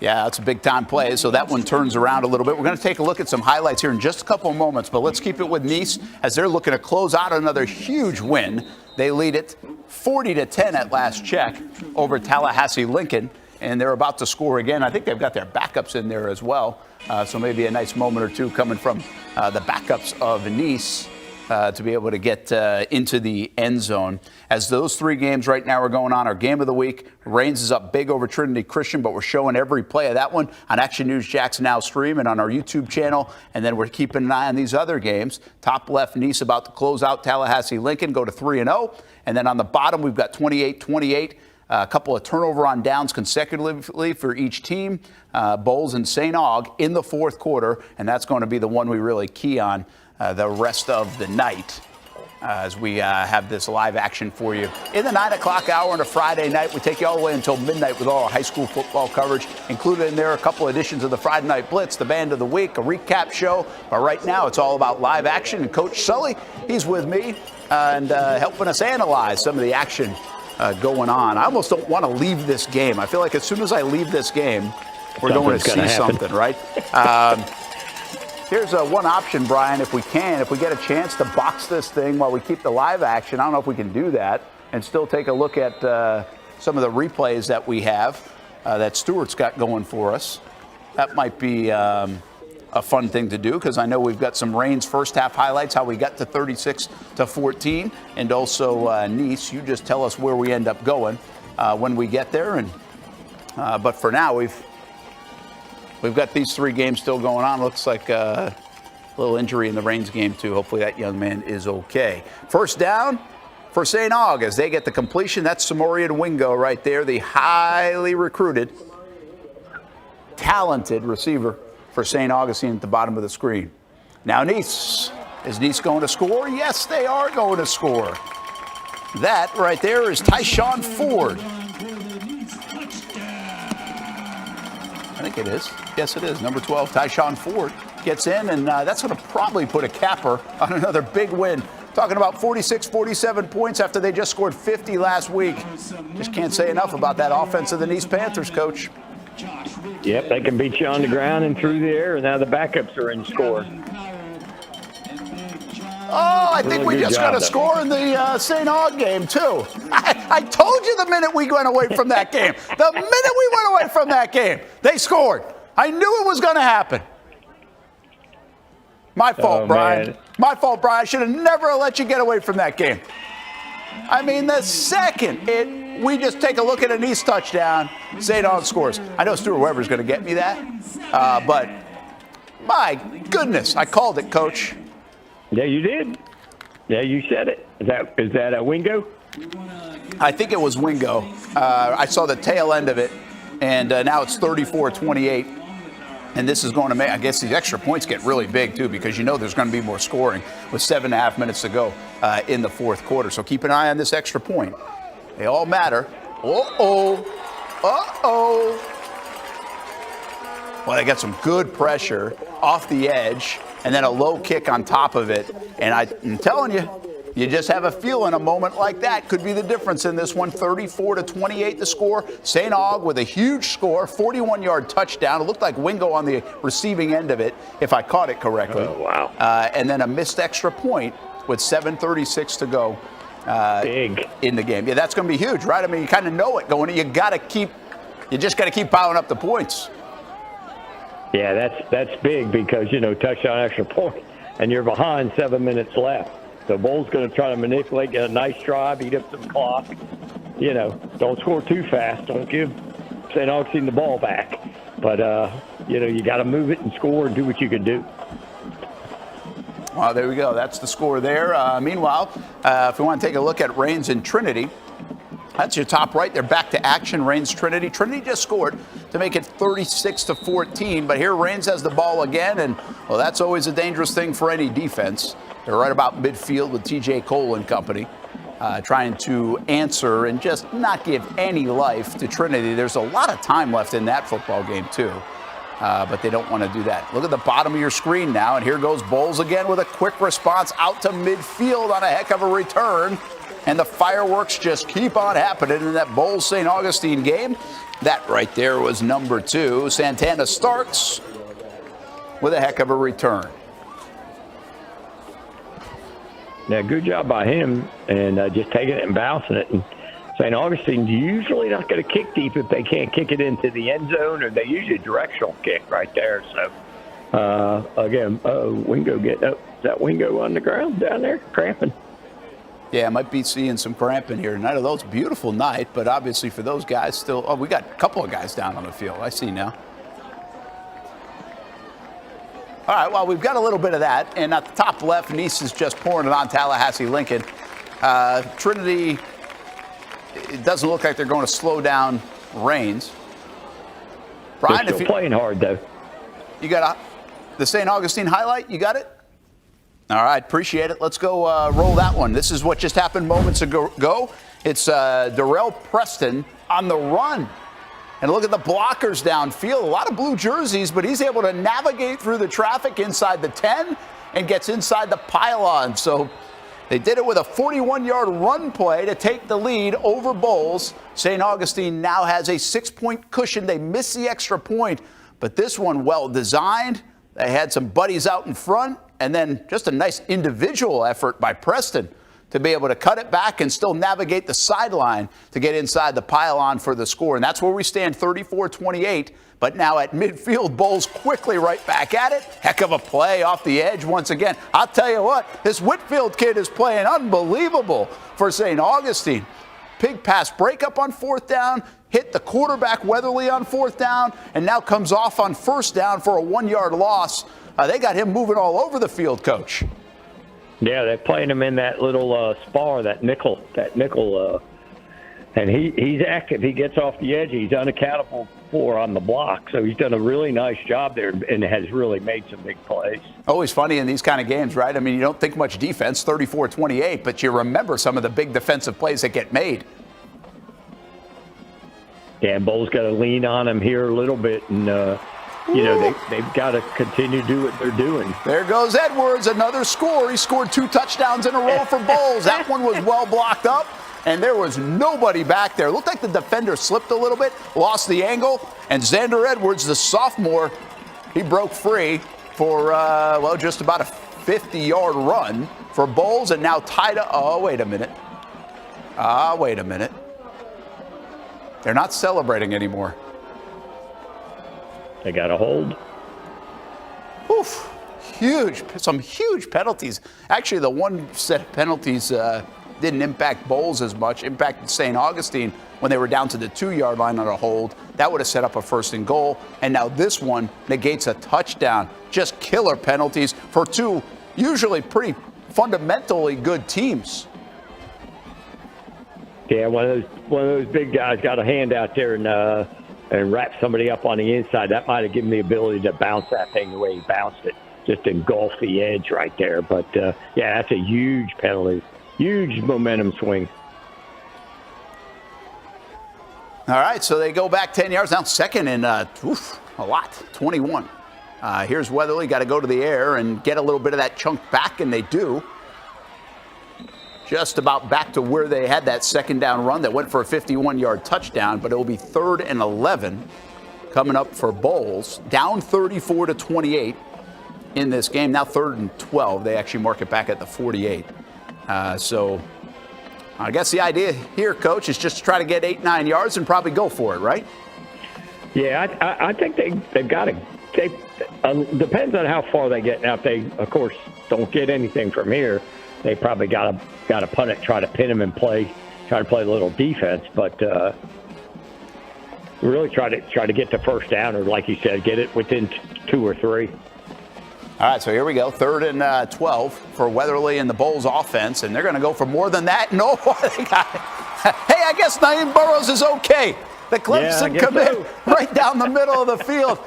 Yeah, that's a big-time play, so that one turns around a little bit. We're going to take a look at some highlights here in just a couple of moments, but let's keep it with Nease as they're looking to close out another huge win. They lead it 40-10 at last check over Tallahassee Lincoln, and they're about to score again. I think they've got their backups in there as well, so maybe a nice moment or two coming from the backups of Nease. To be able to get into the end zone. As those 3 games right now are going on, our game of the week, Reigns is up big over Trinity Christian, but we're showing every play of that one on Action News Jackson Now stream and on our YouTube channel. And then we're keeping an eye on these other games. Top left, Nease about to close out Tallahassee Lincoln, go to 3-0. And then on the bottom, we've got 28-28. A couple of turnover on downs consecutively for each team. Bolles and St. Aug in the fourth quarter, and that's going to be the one we really key on the rest of the night as we have this live action for you. In the 9 o'clock hour on a Friday night, we take you all the way until midnight with all our high school football coverage. Included in there a couple editions of the Friday Night Blitz, the Band of the Week, a recap show. But right now, it's all about live action. And Coach Sully, he's with me and helping us analyze some of the action going on. I almost don't want to leave this game. I feel like as soon as I leave this game, we're going to see something, right? Here's one option, Brian, if we get a chance to box this thing while we keep the live action. I don't know if we can do that and still take a look at some of the replays that we have that Stewart's got going for us. That might be a fun thing to do because I know we've got some Reigns first half highlights, how we got to 36-14, and also Nease. You just tell us where we end up going when we get there. And but for now, We've got these 3 games still going on. Looks like a little injury in the Reigns game, too. Hopefully that young man is okay. First down for St. Aug as they get the completion. That's Samorian Wingo right there, the highly recruited, talented receiver for St. Augustine at the bottom of the screen. Now Nease. Is Nease going to score? Yes, they are going to score. That right there is Tyshawn Ford. I think it is. Yes, it is. Number 12, Tyshawn Ford gets in, and that's going to probably put a capper on another big win. Talking about 46, 47 points after they just scored 50 last week. Just can't say enough about that offense of the Nease Panthers, Coach. Yep, they can beat you on the ground and through the air, and now the backups are in score. Oh, I think we just got a score in the St. Aug game, too. I told you the minute we went away from that game. The minute we went away from that game, they scored. I knew it was going to happen. My fault, Brian. Man. My fault, Brian. I should have never let you get away from that game. I mean, the second we just take a look at a Nease touchdown, St. Aug scores. I know Stuart Weber's going to get me that, but my goodness, I called it, Coach. Yeah, you did. Yeah, you said it. Is that a Wingo? I think it was Wingo. I saw the tail end of it, and now it's 34-28. And this is going to make, I guess these extra points get really big, too, because you know there's going to be more scoring with 7.5 minutes to go in the fourth quarter. So keep an eye on this extra point. They all matter. Uh-oh. Well, they got some good pressure off the edge and then a low kick on top of it. And I'm telling you, you just have a feeling a moment like that could be the difference in this one. 34-28 the score. St. Aug with a huge score, 41-yard touchdown. It looked like Wingo on the receiving end of it, if I caught it correctly. Oh, wow. And then a missed extra point with 7:36 to go big in the game. Yeah, that's going to be huge, right? I mean, you kind of know it going. You just got to keep piling up the points. Yeah, that's big because, touchdown extra point, and you're behind 7 minutes left. So Bolles going to try to manipulate, get a nice drive, eat up some clock. Don't score too fast. Don't give St. Augustine the ball back. But, you got to move it and score and do what you can do. Well, there we go. That's the score there. Meanwhile, if we want to take a look at Rains and Trinity, that's your top right. They're back to action. Rains, Trinity. Trinity just scored to make it 36-14. But here Rains has the ball again. And, well, that's always a dangerous thing for any defense. They're right about midfield with TJ Cole and company, trying to answer and just not give any life to Trinity. There's a lot of time left in that football game, too. But they don't want to do that. Look at the bottom of your screen now. And here goes Bolles again with a quick response out to midfield on a heck of a return. And the fireworks just keep on happening in that Bolles-St. Augustine game. That right there was number 2. Santana starts with a heck of a return. Yeah, good job by him, and just taking it and bouncing it. And St. Augustine's usually not going to kick deep if they can't kick it into the end zone, or they usually a directional kick right there. So, again, Wingo is that Wingo on the ground down there, cramping? Yeah, I might be seeing some cramping here tonight. Although it's a beautiful night, but obviously for those guys still, we got a couple of guys down on the field. I see now. All right, well, we've got a little bit of that. And at the top left, Nease is just pouring it on Tallahassee Lincoln. Trinity, it doesn't look like they're going to slow down Rains. Brian, they're still playing hard, though. You got the St. Augustine highlight? You got it? All right, appreciate it. Let's go roll that one. This is what just happened moments ago. It's Darrell Preston on the run. And look at the blockers downfield. A lot of blue jerseys, but he's able to navigate through the traffic inside the 10 and gets inside the pylon. So they did it with a 41-yard run play to take the lead over Bolles. St. Augustine now has a 6-point cushion. They missed the extra point, but this one well designed. They had some buddies out in front, and then just a nice individual effort by Preston to be able to cut it back and still navigate the sideline to get inside the pylon for the score. And that's where we stand, 34-28. But now at midfield, Bolles quickly right back at it. Heck of a play off the edge once again. I'll tell you what, this Whitfield kid is playing unbelievable for St. Augustine. Big pass breakup on 4th down, hit the quarterback Weatherly on 4th down, and now comes off on 1st down for a 1-yard loss. They got him moving all over the field, Coach. Yeah, they're playing him in that little spar, that nickel, and he's active. He gets off the edge. He's unaccountable for on the block, so he's done a really nice job there and has really made some big plays. Always funny in these kind of games, right? I mean, you don't think much defense, 34-28, but you remember some of the big defensive plays that get made. Yeah, and Bolles got to lean on him here a little bit, and they've got to continue to do what they're doing. There goes Edwards, another score. He scored 2 touchdowns in a row for Bolles. That one was well blocked up, and there was nobody back there. It looked like the defender slipped a little bit, lost the angle, and Xander Edwards, the sophomore, he broke free for, just about a 50-yard run for Bolles, and now tied up. Oh, wait a minute. They're not celebrating anymore. They got a hold. Oof, some huge penalties. Actually, the one set of penalties didn't impact Bolles as much, impacted St. Augustine when they were down to the 2-yard line on a hold. That would have set up a 1st and goal. And now this one negates a touchdown. Just killer penalties for two usually pretty fundamentally good teams. Yeah, one of those big guys got a hand out there and wrap somebody up on the inside. That might have given the ability to bounce that thing the way he bounced it. Just engulf the edge right there. But, yeah, that's a huge penalty. Huge momentum swing. All right, so they go back 10 yards, down second and a lot, 21. Here's Weatherly, got to go to the air and get a little bit of that chunk back, and they do. Just about back to where they had that second down run that went for a 51-yard touchdown, but it will be 3rd and 11 coming up for Bolles. Down 34-28 in this game. Now 3rd and 12. They actually mark it back at the 48. So I guess the idea here, Coach, is just to try to get 8-9 yards and probably go for it, right? Yeah, I think they've got to. Depends on how far they get. Now, if they, of course, don't get anything from here, they probably got to punt it, try to pin them and try to play a little defense. But really try to get the first down, or like you said, get it within 2 or 3. All right, so here we go. 3rd and 12 for Weatherly and the Bolles offense, and they're going to go for more than that. No, they got it. Hey, I guess Naeem Burrows is okay. The Clemson commit right down the middle of the field.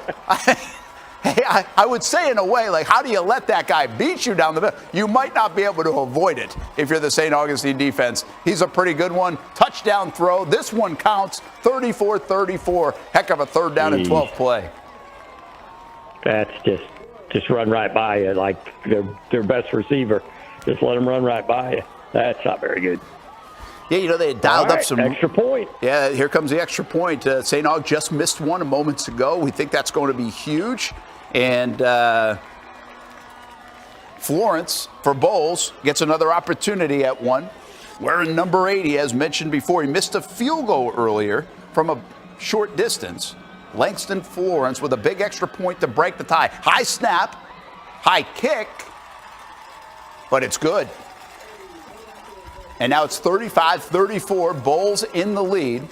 I would say in a way, like, how do you let that guy beat you down the middle? You might not be able to avoid it if you're the St. Augustine defense. He's a pretty good one. Touchdown throw. This one counts. 34-34. Heck of a 3rd down and 12 play. That's just run right by you, like their best receiver. Just let them run right by you. That's not very good. Yeah, you know, they had dialed up some extra point. Yeah, here comes the extra point. St. Aug just missed one moments ago. We think that's going to be huge. And Florence, for Bolles, gets another opportunity at one. Wearing number 80, as mentioned before. He missed a field goal earlier from a short distance. Langston Florence with a big extra point to break the tie. High snap, high kick, but it's good. And now it's 35-34, Bolles in the lead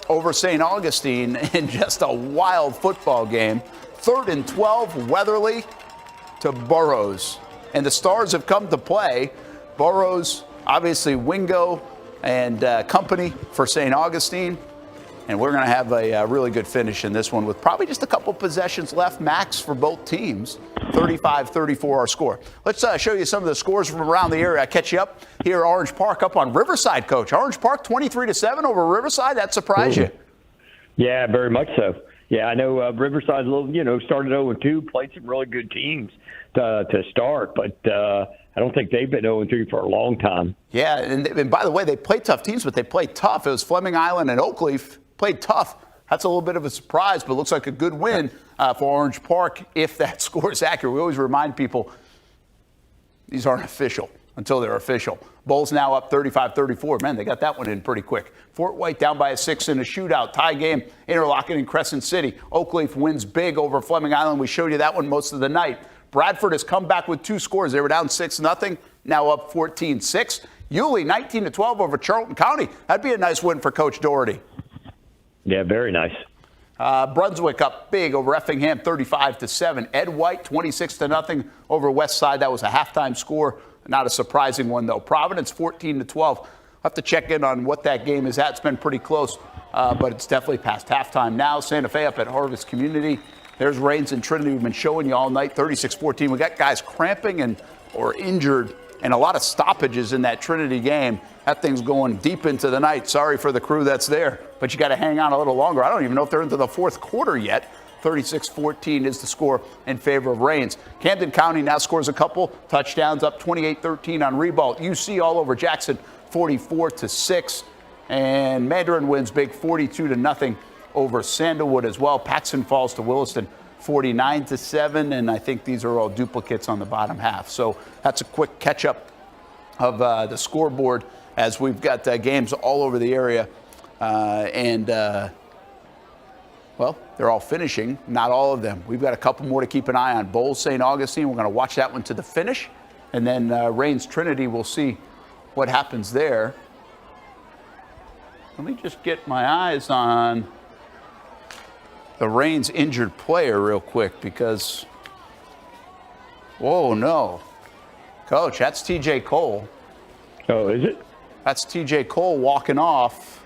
over St. Augustine in just a wild football game. 3rd and 12, Weatherly to Burrows. And the stars have come to play. Burrows, obviously Wingo and company for St. Augustine. And we're going to have a really good finish in this one with probably just a couple possessions left max for both teams. 35-34 our score. Let's show you some of the scores from around the area. I catch you up here at Orange Park up on Riverside, Coach. Orange Park 23-7 over Riverside. That surprised you? Yeah, very much so. Yeah, I know Riverside started 0-2, played some really good teams to start, but I don't think they've been 0-3 for a long time. Yeah, and by the way, they play tough teams, but they played tough. It was Fleming Island and Oakleaf. Played tough. That's a little bit of a surprise, but it looks like a good win for Orange Park if that score is accurate. We always remind people these aren't official until they're official. Bolles now up 35-34. Man, they got that one in pretty quick. Fort White down by a 6 in a shootout. Tie game, Interlochen and Crescent City. Oakleaf wins big over Fleming Island. We showed you that one most of the night. Bradford has come back with 2 scores. They were down 6-0, now up 14-6. Yulee 19-12 over Charlton County. That'd be a nice win for Coach Doherty. Yeah, very nice. Brunswick up big over Effingham 35-7. Ed White 26-0 over West Side. That was a halftime score. Not a surprising one, though. Providence 14-12. I'll have to check in on what that game is at. It's been pretty close, but it's definitely past halftime now. Santa Fe up at Harvest Community. There's Rains and Trinity. We've been showing you all night, 36-14. We got guys cramping or injured and a lot of stoppages in that Trinity game. That thing's going deep into the night. Sorry for the crew that's there, but you got to hang on a little longer. I don't even know if they're into the 4th quarter yet. 36-14 is the score in favor of Rains. Camden County now scores a couple touchdowns, up 28-13 on Ribault. UC all over Jackson, 44-6. And Mandarin wins big, 42-0 over Sandalwood as well. Paxton falls to Williston, 49-7, and I think these are all duplicates on the bottom half. So that's a quick catch-up of the scoreboard as we've got games all over the area. Well, they're all finishing, not all of them. We've got a couple more to keep an eye on. Bolles, St. Augustine, we're going to watch that one to the finish. And then Rains Trinity, we'll see what happens there. Let me just get my eyes on the Reigns injured player real quick because, whoa, no. Coach, that's TJ Cole. Oh, is it? That's TJ Cole walking off.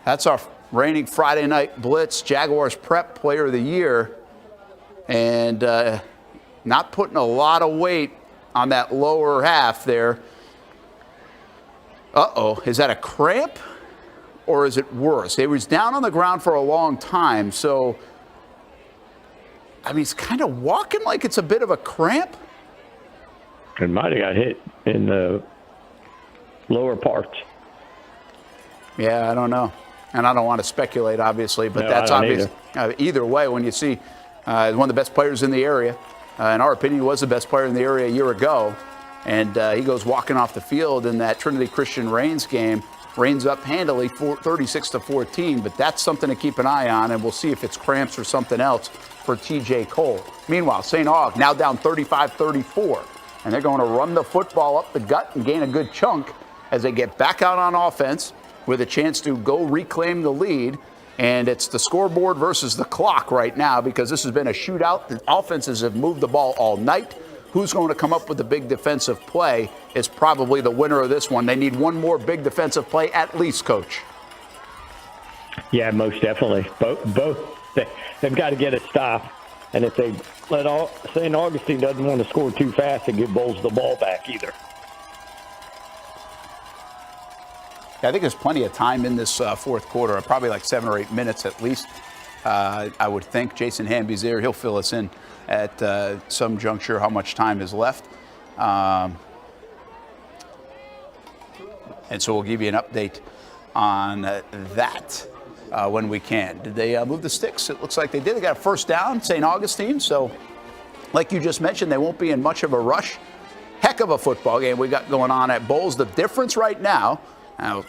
That's our reigning Friday Night Blitz Jaguars Prep Player of the Year. And not putting a lot of weight on that lower half there. Uh-oh, is that a cramp or is it worse? He was down on the ground for a long time, so, I mean, he's kind of walking like it's a bit of a cramp. It might have got hit in the lower parts. Yeah, I don't know. And I don't want to speculate, obviously, but No, that's I don't obvious. Either way, when you see one of the best players in the area, in our opinion, he was the best player in the area a year ago, and he goes walking off the field in that Trinity Christian Reigns game. Reigns up handily, 36-14, but that's something to keep an eye on, and we'll see if it's cramps or something else for TJ Cole. Meanwhile, St. Aug now down 35-34, and they're going to run the football up the gut and gain a good chunk as they get back out on offense with a chance to go reclaim the lead. And it's the scoreboard versus the clock right now because this has been a shootout. The offenses have moved the ball all night. Who's going to come up with the big defensive play is probably the winner of this one. They need one more big defensive play at least, Coach. Yeah, most definitely. Both. They've got to get a stop. And if they let St. Augustine doesn't want to score too fast and give Bolles the ball back either. Yeah, I think there's plenty of time in this fourth quarter, probably like 7 or 8 minutes at least. I would think Jason Hamby's there. He'll fill us in at some juncture how much time is left. And so we'll give you an update on that when we can. Did they move the sticks? It looks like they did. They got a first down, St. Augustine. So like you just mentioned, they won't be in much of a rush. Heck of a football game we got going on at Bolles. The difference right now,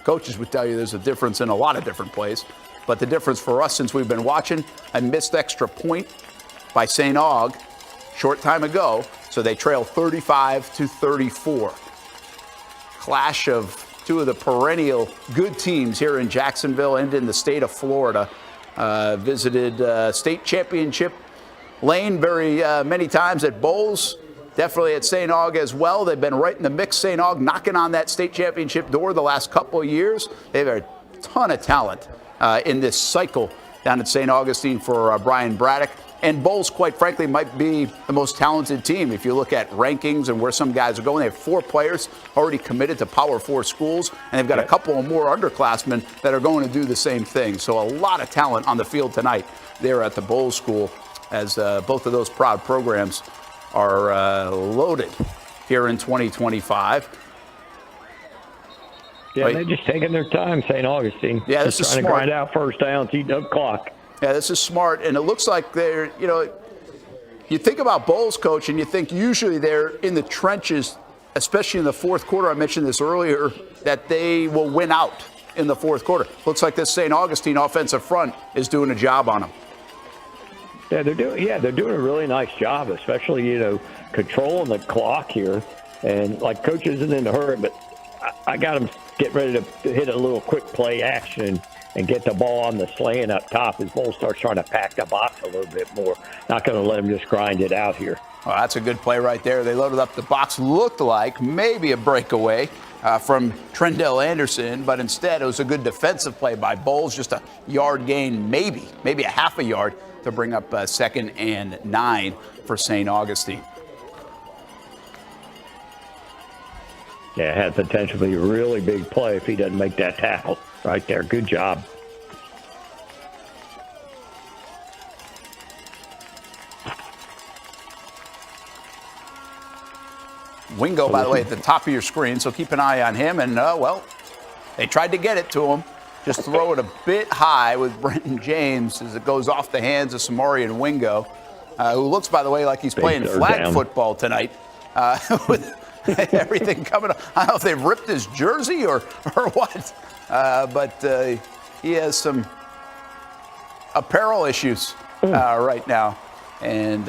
coaches would tell you there's a difference in a lot of different plays. But the difference for us since we've been watching, a missed extra point by St. Aug short time ago. So they trail 35-34. Clash of two of the perennial good teams here in Jacksonville and in the state of Florida. Visited state championship lane very many times at Bolles. Definitely at St. Aug as well. They've been right in the mix. St. Aug knocking on that state championship door the last couple of years. They have a ton of talent in this cycle down at St. Augustine for Brian Braddock. And Bolles, quite frankly, might be the most talented team. If you look at rankings and where some guys are going, they have 4 players already committed to Power 4 schools, and they've got a couple of more underclassmen that are going to do the same thing. So a lot of talent on the field tonight there at the Bolles School as both of those proud programs are loaded here in 2025. Yeah, they're just taking their time, St. Augustine. Yeah, this is trying smart. to grind out first downs, eating up clock. Yeah, this is smart, and it looks like they're, you think about Bolles, Coach, and you think usually they're in the trenches, especially in the fourth quarter. I mentioned this earlier, that they will win out in the fourth quarter. Looks like this St. Augustine offensive front is doing a job on them. Yeah, they're doing a really nice job, especially, controlling the clock here. And like Coach isn't in a hurry, but I got them get ready to hit a little quick play action and get the ball on the slant up top as Bolles starts trying to pack the box a little bit more. Not going to let them just grind it out here. Well, that's a good play right there. They loaded up the box. Looked like maybe a breakaway from Trendell Anderson, but instead it was a good defensive play by Bolles. Just a yard gain, maybe a half a yard to bring up 2nd and 9 for St. Augustine. Yeah, it had potential to be a really big play if he doesn't make that tackle right there. Good job. Wingo, by the way, at the top of your screen, so keep an eye on him. And, they tried to get it to him. Just throw it a bit high with Brenton James as it goes off the hands of Samarian Wingo, who looks, by the way, like he's playing flag football tonight with everything coming up. I don't know if they've ripped his jersey or what, but he has some apparel issues right now. And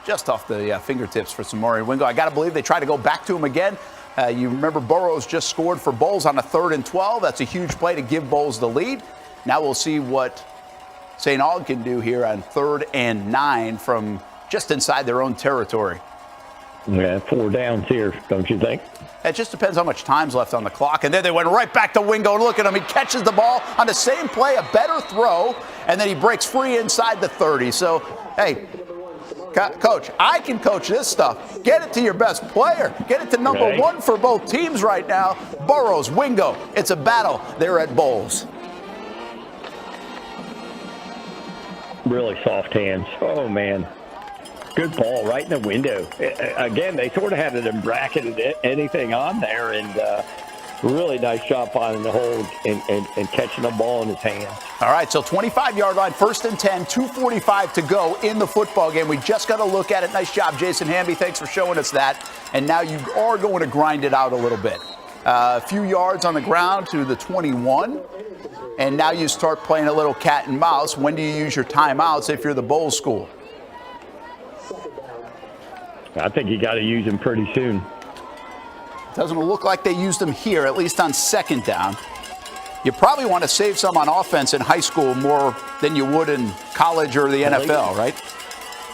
just off the fingertips for Samarian Wingo. I got to believe they try to go back to him again. You remember Burrows just scored for Bolles on a 3rd and 12. That's a huge play to give Bolles the lead. Now we'll see what St. Aug can do here on 3rd and 9 from just inside their own territory. Yeah, 4 downs here, don't you think? It just depends how much time's left on the clock. And then they went right back to Wingo. Look at him. He catches the ball on the same play, a better throw, and then he breaks free inside the 30. So, hey, Coach, I can coach this stuff. Get it to your best player. Get it to number 1 for both teams right now. Burrows, Wingo. It's a battle there at Bolles. Really soft hands. Oh, man. Good ball right in the window. Again, they sort of had it in bracketed anything on there, and really nice job finding the hold and catching the ball in his hands. All right, so 25-yard line, 1st and 10, 2:45 to go in the football game. We just got to look at it. Nice job, Jason Hamby. Thanks for showing us that. And now you are going to grind it out a little bit. A few yards on the ground to the 21. And now you start playing a little cat and mouse. When do you use your timeouts if you're the Bolles school? I think you got to use them pretty soon. Doesn't look like they used them here, at least on 2nd down. You probably want to save some on offense in high school more than you would in college or the NFL, right?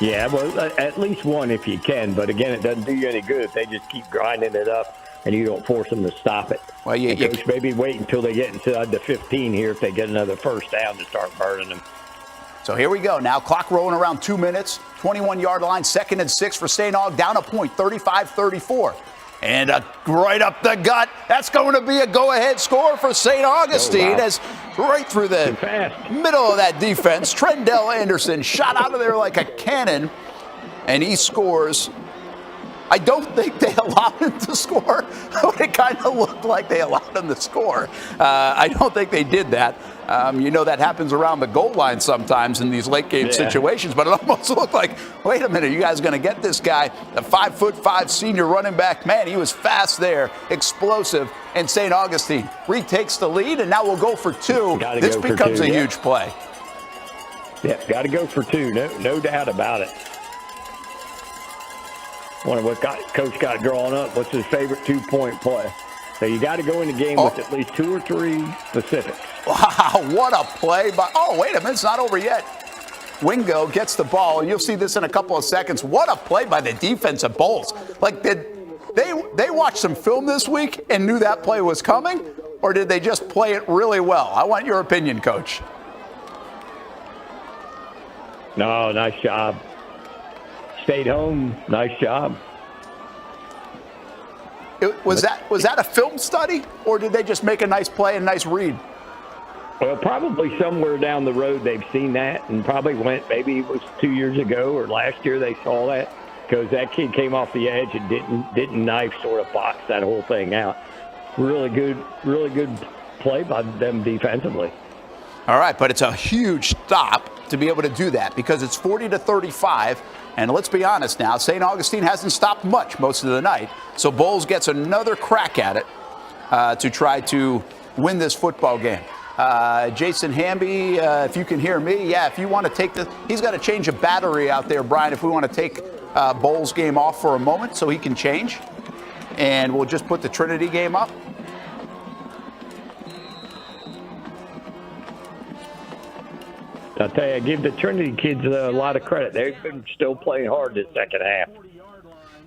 Yeah, well, at least one if you can. But, again, it doesn't do you any good if they just keep grinding it up and you don't force them to stop it. Well, Coach, maybe wait until they get inside the 15 here if they get another 1st down to start burning them. So here we go. Now clock rolling around 2 minutes. 21-yard line, 2nd and 6 for St. Aug. Down a point, 35-34. And right up the gut. That's going to be a go-ahead score for St. Augustine. Oh, wow. As right through the middle of that defense, Trendell Anderson shot out of there like a cannon, and he scores. I don't think they allowed him to score, but it kind of looked like they allowed him to score. I don't think they did that. That happens around the goal line sometimes in these late game situations, but it almost looked like, wait a minute, you guys going to get this guy, a 5'5" senior running back. Man, he was fast there, explosive, and St. Augustine retakes the lead, and now we'll go for 2. This becomes a huge play. Yeah, got to go for 2, no doubt about it. Wonder what Coach got drawn up. What's his favorite 2-point play? So you got to go in the game with at least 2 or 3 specifics. Wow, what a play by, wait a minute, it's not over yet. Wingo gets the ball, and you'll see this in a couple of seconds. What a play by the defense of Bolles. Like, did they watched some film this week and knew that play was coming, or did they just play it really well? I want your opinion, Coach. No, nice job. Stayed home, nice job. Was that a film study, or did they just make a nice play and nice read? Well, probably somewhere down the road they've seen that and probably went, maybe it was 2 years ago or last year they saw that, because that kid came off the edge and didn't knife sort of box that whole thing out. Really good play by them defensively. All right, but it's a huge stop to be able to do that because it's 40-35. And let's be honest now, St. Augustine hasn't stopped much most of the night. So Bolles gets another crack at it to try to win this football game. Jason Hamby, if you can hear me, if you want to take he's got to change a battery out there, Brian, if we want to take Bolles' game off for a moment so he can change. And we'll just put the Trinity game up. I'll tell you, I give the Trinity kids a lot of credit. They've been still playing hard this second half.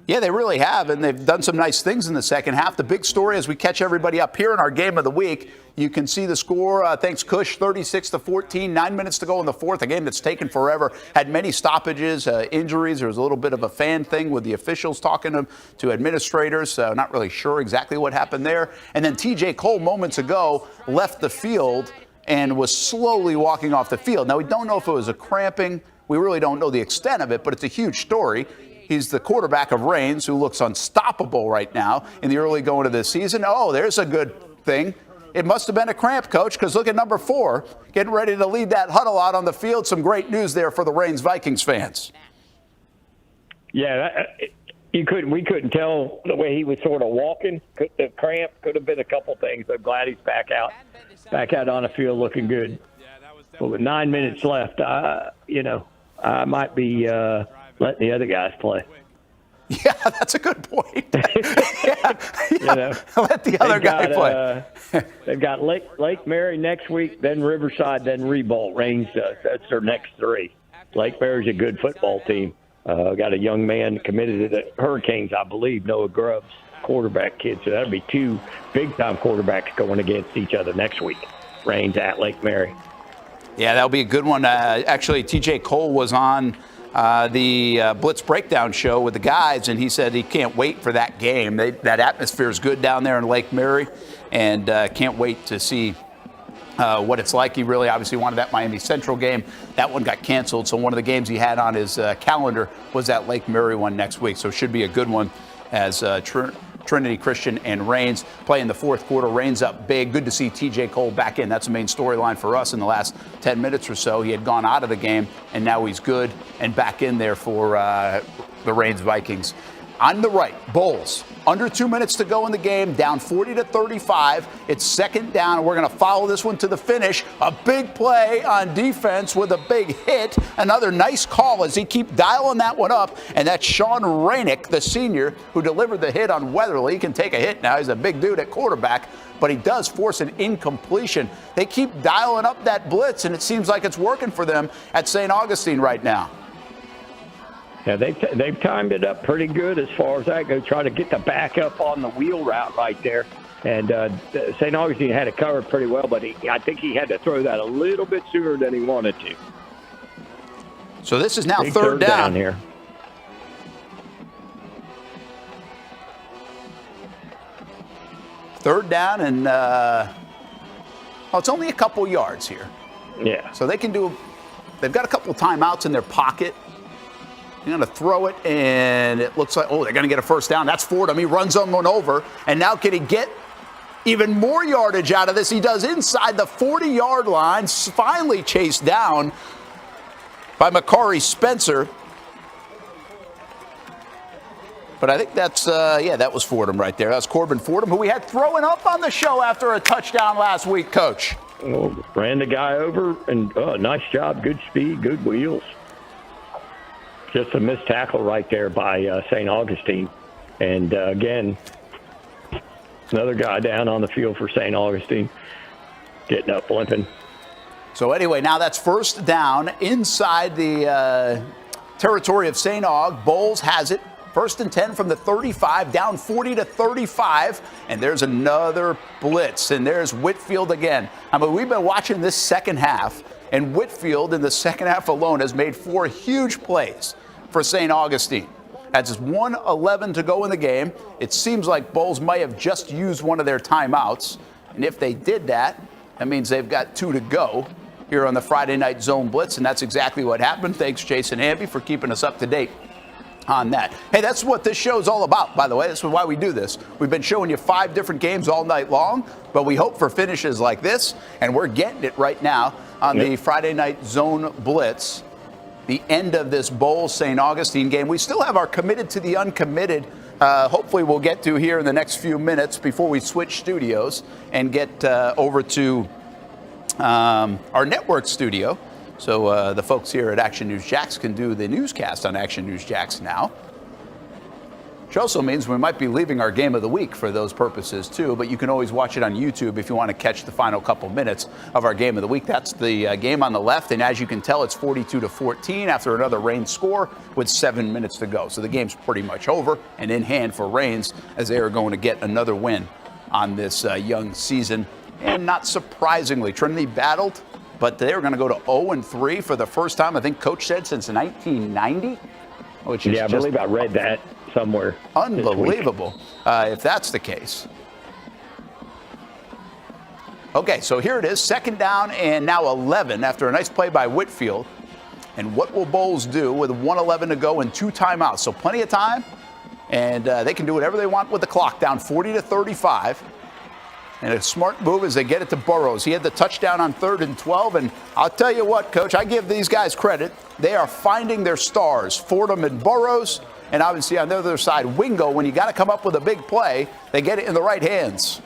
Yeah, they really have, and they've done some nice things in the second half. The big story as we catch everybody up here in our game of the week, you can see the score. Thanks, Cush, 36-14, 9 minutes to go in the fourth. A game that's taken forever, had many stoppages, injuries. There was a little bit of a fan thing with the officials talking to administrators. Not really sure exactly what happened there. And then TJ Cole moments ago left the field and was slowly walking off the field. Now, we don't know if it was a cramping. We really don't know the extent of it, but it's a huge story. He's the quarterback of Reigns, who looks unstoppable right now in the early going of this season. Oh, there's a good thing. It must have been a cramp, Coach, because look at number 4, getting ready to lead that huddle out on the field. Some great news there for the Reigns Vikings fans. Yeah, we couldn't tell the way he was sort of walking. The cramp could have been a couple things. I'm glad he's back out on the field looking good. But with 9 minutes left, I might be letting the other guys play. Yeah, that's a good point. yeah. You know, Let the other guy play. They've got Lake Mary next week, then Riverside, then Rebolt. Range does. That's their next three. Lake Mary's a good football team. Got a young man committed to the Hurricanes, I believe, Noah Grubbs, quarterback kid. So that'll be two big-time quarterbacks going against each other next week. Range at Lake Mary. Yeah, that'll be a good one. Actually, TJ Cole was on the Blitz Breakdown show with the guys, and he said he can't wait for that game. That atmosphere is good down there in Lake Mary, and can't wait to see what it's like. He really obviously wanted that Miami Central game. That one got canceled, so one of the games he had on his calendar was that Lake Mary one next week. So it should be a good one as Trinity Christian and Rains play in the fourth quarter. Rains up big. Good to see TJ Cole back in. That's the main storyline for us in the last 10 minutes or so. He had gone out of the game, and now he's good and back in there for the Rains Vikings. On the right, Bolles. Under 2 minutes to go in the game, down 40-35. It's second down, and we're going to follow this one to the finish. A big play on defense with a big hit. Another nice call as he keep dialing that one up. And that's Sean Rainick, the senior, who delivered the hit on Weatherly. He can take a hit now. He's a big dude at quarterback, but he does force an incompletion. They keep dialing up that blitz, and it seems like it's working for them at St. Augustine right now. Yeah, they've timed it up pretty good as far as that goes, trying to get the back up on the wheel route right there. And St. Augustine had it covered pretty well, but I think he had to throw that a little bit sooner than he wanted to. So this is now Big third down here. Third down, and it's only a couple yards here. Yeah. So they can do. They've got a couple timeouts in their pocket. They're going to throw it, and it looks like, they're going to get a first down. That's Fordham. He runs someone over, and now can he get even more yardage out of this? He does inside the 40-yard line, finally chased down by Makari Spencer. But I think that's, that was Fordham right there. That's Corbin Fordham, who we had throwing up on the show after a touchdown last week, Coach. Well, ran the guy over, and nice job, good speed, good wheels. Just a missed tackle right there by St. Augustine. And, again, another guy down on the field for St. Augustine, getting up, limping. So, anyway, now that's first down inside the territory of St. Aug. Bolles has it. First and 10 from the 35, down 40-35. And there's another blitz. And there's Whitfield again. I mean, we've been watching this second half. And Whitfield in the second half alone has made 4 huge plays for St. Augustine. That's just 1:11 to go in the game. It seems like Bolles might have just used one of their timeouts. And if they did that, that means they've got 2 to go here on the Friday Night Zone Blitz. And that's exactly what happened. Thanks, Jason Hamby, for keeping us up to date on that. Hey, that's what this show's all about, by the way. That's why we do this. We've been showing you 5 different games all night long, but we hope for finishes like this, and we're getting it right now on the Friday Night Zone Blitz, the end of this Bolles St. Augustine game. We still have our committed to the uncommitted. Hopefully we'll get to here in the next few minutes before we switch studios and get over to our network studio. So the folks here at Action News Jax can do the newscast on Action News Jax now. Which also means we might be leaving our game of the week for those purposes too, but you can always watch it on YouTube if you want to catch the final couple minutes of our game of the week. That's the game on the left, and as you can tell, it's 42-14 after another Rains score with 7 minutes to go. So the game's pretty much over and in hand for Rains as they are going to get another win on this young season. And not surprisingly, Trinity battled, but they were going to go to 0-3 for the first time, I think Coach said, since 1990. Which is I believe I read that somewhere. Unbelievable, if that's the case. Okay, so here it is, second down and now 11 after a nice play by Whitfield. And what will Bolles do with 1:11 to go and 2 timeouts? So plenty of time, and they can do whatever they want with the clock, down 40-35. And a smart move as they get it to Burrows. He had the touchdown on 3rd and 12. And I'll tell you what, Coach, I give these guys credit. They are finding their stars, Fordham and Burrows. And obviously on the other side, Wingo, when you got to come up with a big play, they get it in the right hands.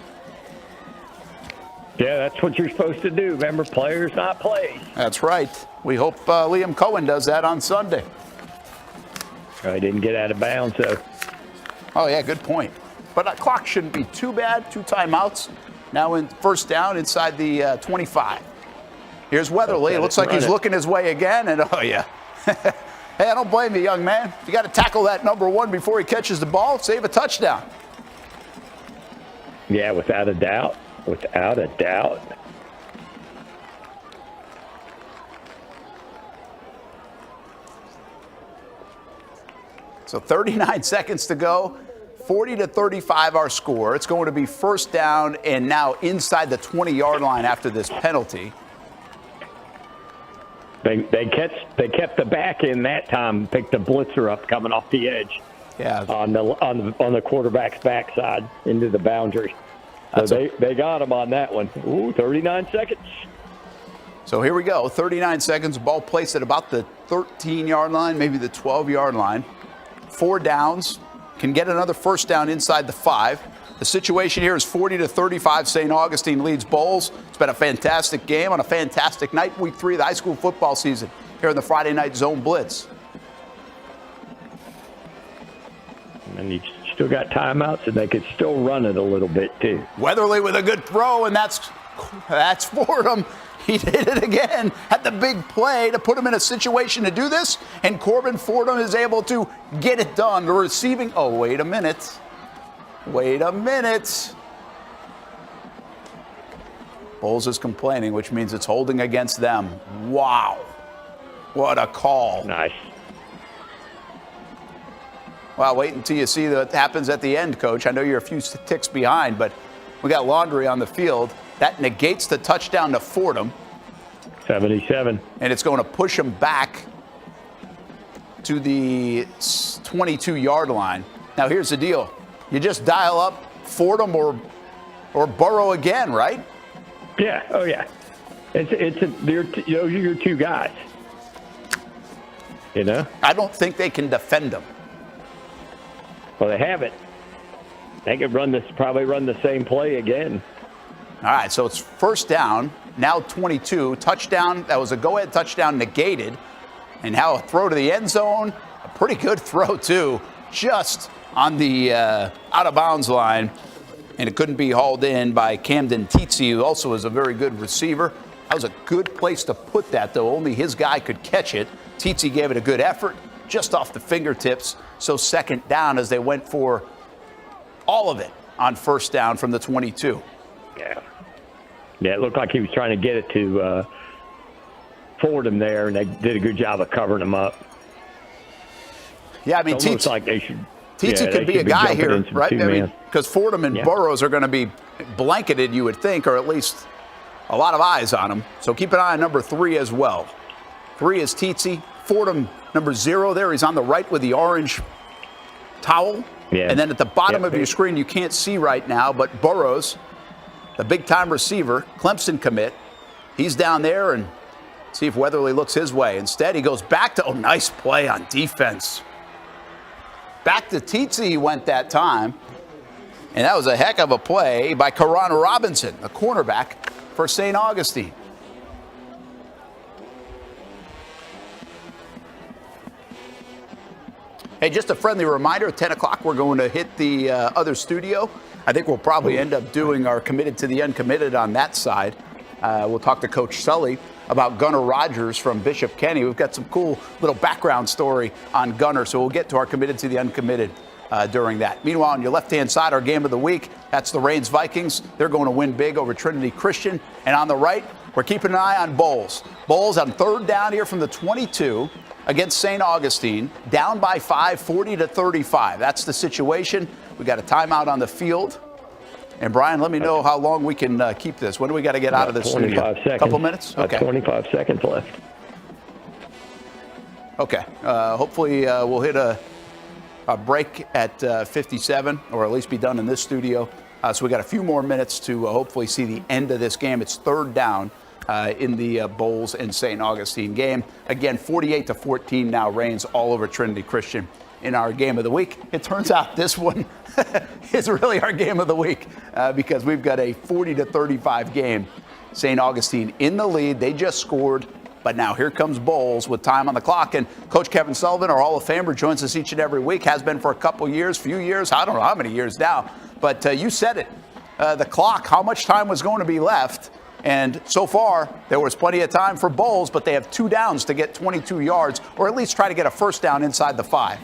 Yeah, that's what you're supposed to do. Remember, players, not plays. That's right. We hope Liam Cohen does that on Sunday. I didn't get out of bounds, though. Oh, yeah, good point. But that clock shouldn't be too bad. 2 timeouts. Now in first down inside the 25. Here's Weatherly. It looks like he's looking his way again. And, oh, yeah. Hey, I don't blame you, young man. You got to tackle that number 1 before he catches the ball. Save a touchdown. Yeah, without a doubt. Without a doubt. So 39 seconds to go. 40-35 our score. It's going to be first down and now inside the 20-yard line after this penalty. They kept the back in that time, picked the blitzer up coming off the edge. Yeah. On the quarterback's backside into the boundary. So they got him on that one. Ooh, 39 seconds. So here we go. 39 seconds. Ball placed at about the 13-yard line, maybe the 12-yard line. 4 downs. Can get another first down inside the 5. The situation here is 40-35. St. Augustine leads Bolles. It's been a fantastic game on a fantastic night, week 3 of the high school football season here in the Friday night zone blitz. And you still got timeouts, and they could still run it a little bit too. Weatherly with a good throw, and that's Fordham. He did it again. Had the big play to put him in a situation to do this, and Corbin Fordham is able to get it done. The receiving. Oh, wait a minute. Wait a minute. Bolles is complaining, which means it's holding against them. Wow. What a call. Nice. Well, wait until you see what happens at the end, Coach. I know you're a few ticks behind, but we got laundry on the field. That negates the touchdown to Fordham. 77. And it's going to push him back to the 22-yard line. Now, here's the deal. You just dial up Fordham or Burrow again, right? Yeah. Oh, yeah. Those are your 2 guys. You know? I don't think they can defend them. Well, they haven't. They could probably run the same play again. All right, so it's first down, now 22. Touchdown, that was a go-ahead touchdown negated. And now a throw to the end zone, a pretty good throw, too, just on the out-of-bounds line. And it couldn't be hauled in by Camden Teetsy, who also is a very good receiver. That was a good place to put that, though. Only his guy could catch it. Teetsy gave it a good effort, just off the fingertips. So second down as they went for all of it on first down from the 22. Yeah, it looked like he was trying to get it to Fordham there, and they did a good job of covering him up. Yeah, I mean, Teetsy like they should. Teetsy could be a guy here, right? I mean, because Fordham and Burrows are going to be blanketed, you would think, or at least a lot of eyes on him. So keep an eye on number 3 as well. 3 is Teetsy. Fordham, number 0 there. He's on the right with the orange towel. Yeah. And then at the bottom of your screen, you can't see right now, but Burrows, the big-time receiver, Clemson commit, he's down there, and see if Weatherly looks his way. Instead, he goes back to, nice play on defense. Back to Teetsy he went that time, and that was a heck of a play by Karan Robinson, the cornerback for St. Augustine. Hey, just a friendly reminder, at 10 o'clock we're going to hit the other studio. I think we'll probably end up doing our committed to the uncommitted on that side. We'll talk to Coach Sully about Gunnar Rogers from Bishop Kenny. We've got some cool little background story on Gunnar, so we'll get to our committed to the uncommitted during that. Meanwhile, on your left-hand side, our game of the week, that's the Reigns Vikings. They're going to win big over Trinity Christian. And on the right, we're keeping an eye on Bolles. Bolles on third down here from the 22 against St. Augustine, down by 5, 40-35. That's the situation. We got a timeout on the field. And Brian, let me know how long we can keep this. When do we got to get out of this? 25 seconds. Couple minutes? Okay. 25 seconds left. Okay. Hopefully we'll hit a break at 57, or at least be done in this studio. So we got a few more minutes to hopefully see the end of this game. It's third down in the Bolles and St. Augustine game. Again, 48-14 now reigns all over Trinity Christian in our game of the week. It turns out this one is really our game of the week because we've got a 40-35 game. St. Augustine in the lead. They just scored But now here comes Bolles with time on the clock. And Coach Kevin Sullivan, our Hall of Famer, joins us each and every week, has been for a couple years, few years, I don't know how many years now. But you said it, the clock, how much time was going to be left. And so far, there was plenty of time for Bolles, but they have 2 downs to get 22 yards, or at least try to get a first down inside the 5.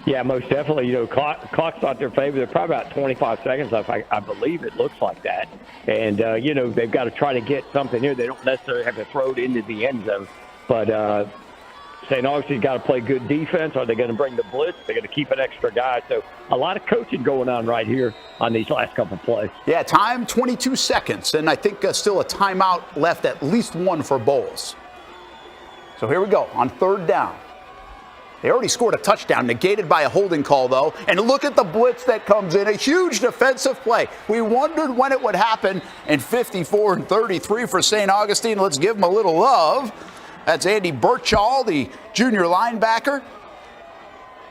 Yeah, most definitely. Clock's not their favor. They're probably about 25 seconds left. I believe it looks like that. And, they've got to try to get something here. They don't necessarily have to throw it into the end zone. But St. Augustine's got to play good defense. Are they going to bring the blitz? They're going to keep an extra guy. So a lot of coaching going on right here on these last couple plays. Yeah, time 22 seconds. And I think still a timeout left, at least one for Bolles. So here we go on 3rd down. They already scored a touchdown, negated by a holding call, though. And look at the blitz that comes in, a huge defensive play. We wondered when it would happen, and 54-33 for St. Augustine. Let's give them a little love. That's Andy Birchall, the junior linebacker.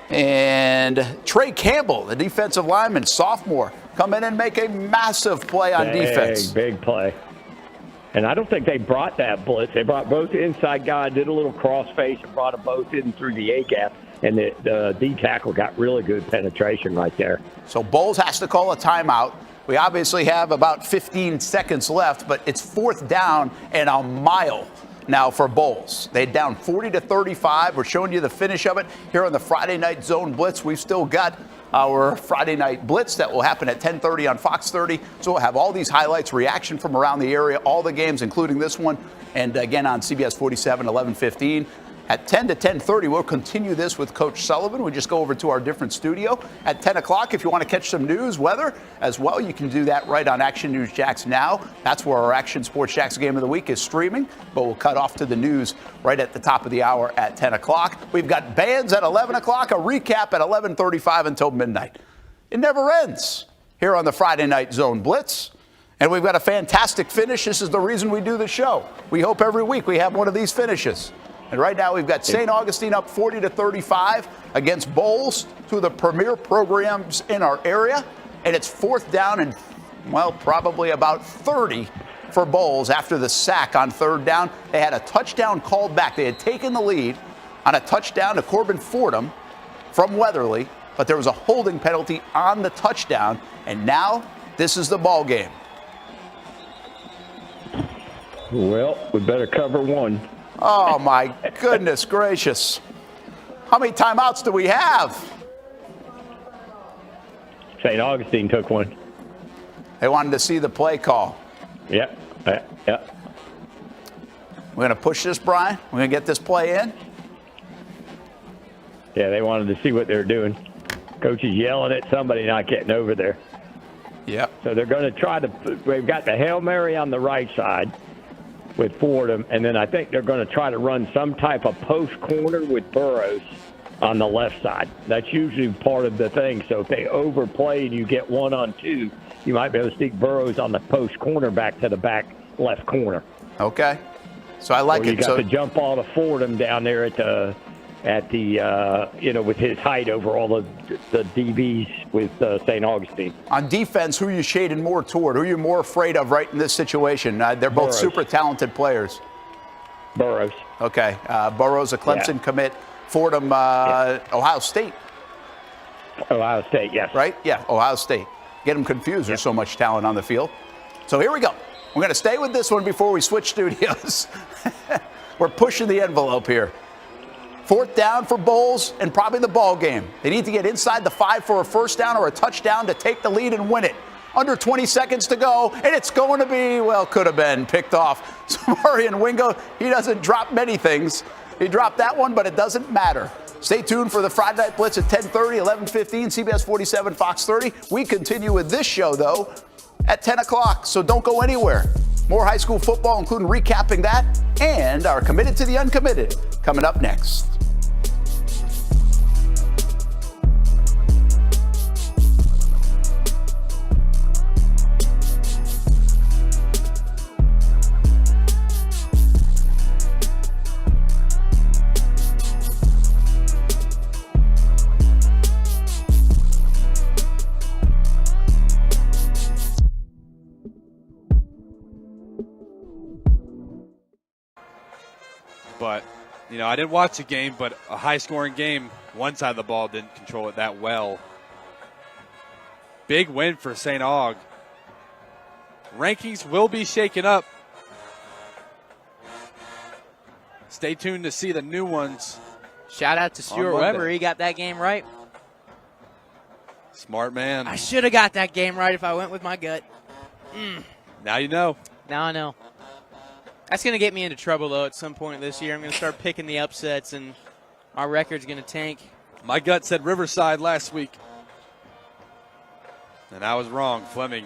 And Trey Campbell, the defensive lineman, sophomore, come in and make a massive play on defense. Big play. And I don't think they brought that blitz. They brought both inside guys, did a little crossface, and brought them both in through the A-gap. And the D tackle got really good penetration right there. So Bolles has to call a timeout. We obviously have about 15 seconds left, but it's 4th down and a mile now for Bolles. They're down 40-35. We're showing you the finish of it here on the Friday Night Zone Blitz. We've still got our Friday Night Blitz that will happen at 10:30 on Fox 30. So we'll have all these highlights, reaction from around the area, all the games, including this one, and again on CBS 47, 11:15. At 10 to 10:30, we'll continue this with Coach Sullivan. We just go over to our different studio. At 10 o'clock, if you want to catch some news, weather as well, you can do that right on Action News Jax Now. That's where our Action Sports Jax Game of the Week is streaming, but we'll cut off to the news right at the top of the hour at 10 o'clock. We've got bands at 11 o'clock, a recap at 11:35 until midnight. It never ends here on the Friday Night Zone Blitz. And we've got a fantastic finish. This is the reason we do the show. We hope every week we have one of these finishes. And right now we've got St. Augustine up 40-35 against Bolles, 2 of the premier programs in our area. And it's 4th down and, well, probably about 30 for Bolles after the sack on 3rd down. They had a touchdown called back. They had taken the lead on a touchdown to Corbin Fordham from Weatherly, but there was a holding penalty on the touchdown. And now this is the ball game. Well, we better cover one. Oh, my goodness gracious. How many timeouts do we have? St. Augustine took one. They wanted to see the play call. Yep. We're going to push this, Brian. We're going to get this play in. Yeah, they wanted to see what they're doing. Coach is yelling at somebody not getting over there. Yep. So they're going to try to – they've got the Hail Mary on the right side with Fordham, and then I think they're going to try to run some type of post corner with Burrows on the left side. That's usually part of the thing. So if they overplay and you get 1-on-2, you might be able to stick Burrows on the post corner back to the back left corner. Okay. So I like it. You got so to jump all to Fordham down there at the with his height over all the DBs with St. Augustine. On defense, who are you shading more toward? Who are you more afraid of right in this situation? They're both Burrows. super talented players. Burrows. Okay. Burrows, a Clemson commit. Fordham, Ohio State. Ohio State, yes. Right? Yeah, Ohio State. Get them confused. There's so much talent on the field. So here we go. We're going to stay with this one before we switch studios. We're pushing the envelope here. 4th down for Bolles and probably the ball game. They need to get inside the 5 for a first down or a touchdown to take the lead and win it. Under 20 seconds to go, and it's going to be, well, could have been picked off. So Marion Wingo, he doesn't drop many things. He dropped that one, but it doesn't matter. Stay tuned for the Friday Night Blitz at 10:30, 11:15, CBS 47, Fox 30. We continue with this show, though, at 10 o'clock, so don't go anywhere. More high school football, including recapping that, and our Committed to the Uncommitted, coming up next. but, I didn't watch the game, but a high-scoring game, one side of the ball didn't control it that well. Big win for St. Aug. Rankings will be shaken up. Stay tuned to see the new ones. Shout out to Stuart Weber. He got that game right. Smart man. I should have got that game right if I went with my gut. Now you know. Now I know. That's going to get me into trouble, though, at some point this year. I'm going to start picking the upsets, and our record's going to tank. My gut said Riverside last week, and I was wrong. Fleming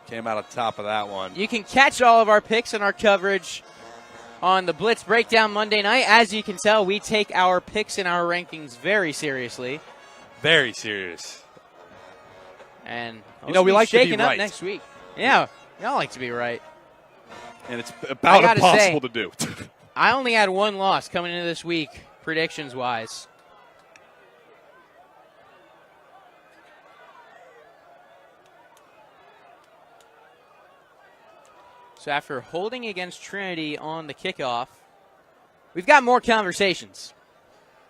came out on top of that one. You can catch all of our picks and our coverage on the Blitz Breakdown Monday night. As you can tell, we take our picks and our rankings very seriously. Very serious. And we like to be shaking up right next week. Yeah, we all like to be right. And it's about impossible to do. I only had one loss coming into this week, predictions-wise. So after holding against Trinity on the kickoff, we've got more conversations.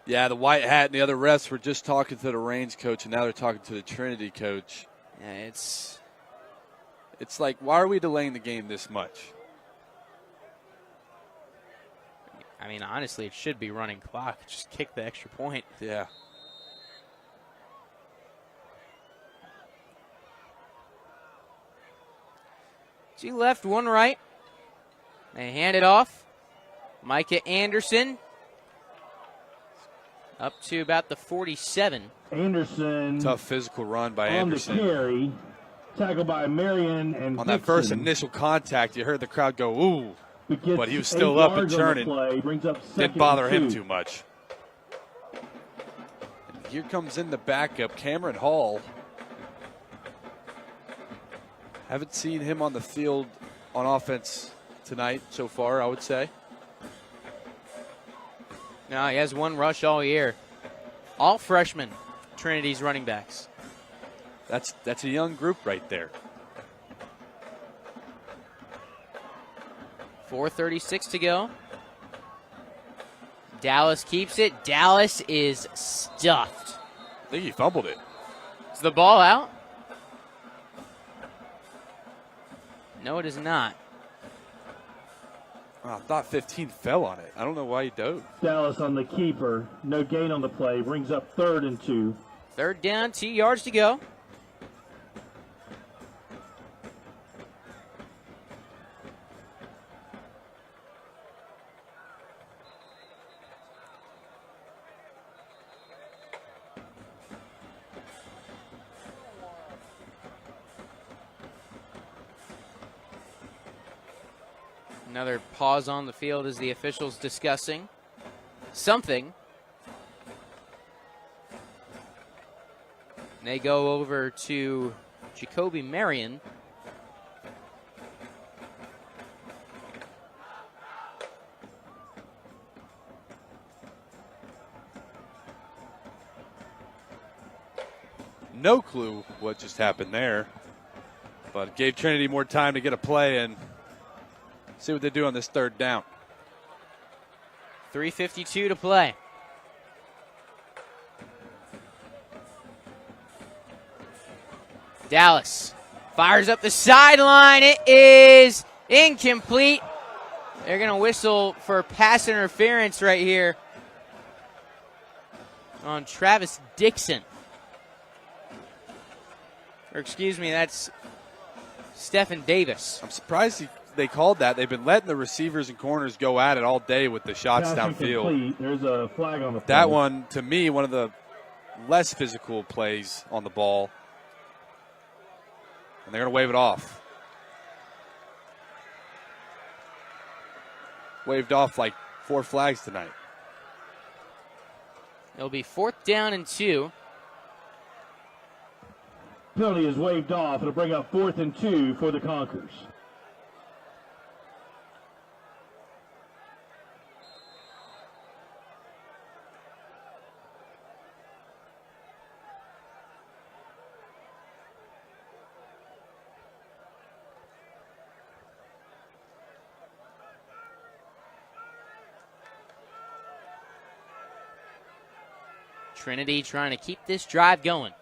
Yeah, the white hat and the other refs were just talking to the Reigns coach, and now they're talking to the Trinity coach. Yeah, it's like, why are we delaying the game this much? I mean, honestly, it should be running clock. Just kick the extra point. Yeah. Two left, one right. They hand it off. Micah Anderson up to about the 47. Anderson. Tough physical run by on Anderson. The carry. Tackled by Marion and on Dixon. That first initial contact, you heard the crowd go, ooh. But he was still up and churning. Didn't bother him too much. And here comes in the backup, Cameron Hall. Haven't seen him on the field on offense tonight so far, I would say. No, he has one rush all year. All freshmen, Trinity's running backs. That's a young group right there. 4:36 to go. Dallas keeps it. Dallas is stuffed. I think he fumbled it. Is the ball out? No, it is not. Oh, I thought 15 fell on it. I don't know why he dove. Dallas on the keeper. No gain on the play. Brings up 3rd and 2. Third down, 2 yards to go. Another pause on the field as the officials discussing something. They go over to Jacoby Marion. No clue what just happened there, but it gave Trinity more time to get a play and see what they do on this 3rd down. 3:52 to play. Dallas fires up the sideline. It is incomplete. They're going to whistle for pass interference right here on Travis Dixon. Or excuse me, that's Stephen Davis. I'm surprised they called that. They've been letting the receivers and corners go at it all day with the shots downfield. There's a flag on the That play. one, to me, one of the less physical plays on the ball. And they're going to wave it off. Waved off like 4 flags tonight. It'll be 4th down and 2. Penalty is waved off. It'll bring up 4th and 2 for the Conquers. Trinity trying to keep this drive going.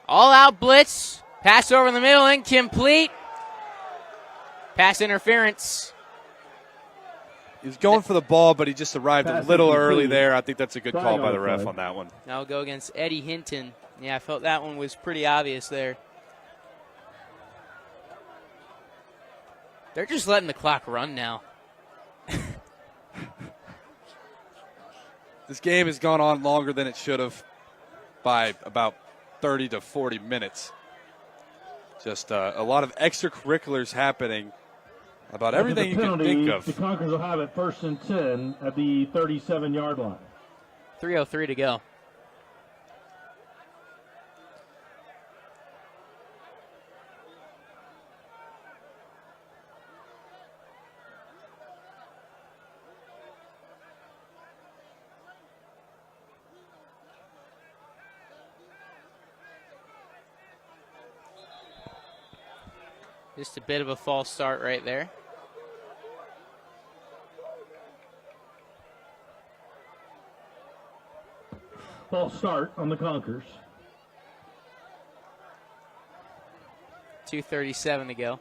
All out blitz. Pass over the middle, incomplete. Pass interference. He was going for the ball, but he just arrived a little early there. I think that's a good call by the ref on that one. Now we'll go against Eddie Hinton. Yeah, I felt that one was pretty obvious there. They're just letting the clock run now. This game has gone on longer than it should have by about 30 to 40 minutes. Just a lot of extracurriculars happening about everything you can think of. The Conquerors will have it 1st and 10 at the 37-yard line. 3:03 to go. Just a bit of a false start right there. False start on the Conquerors. 2:37 to go.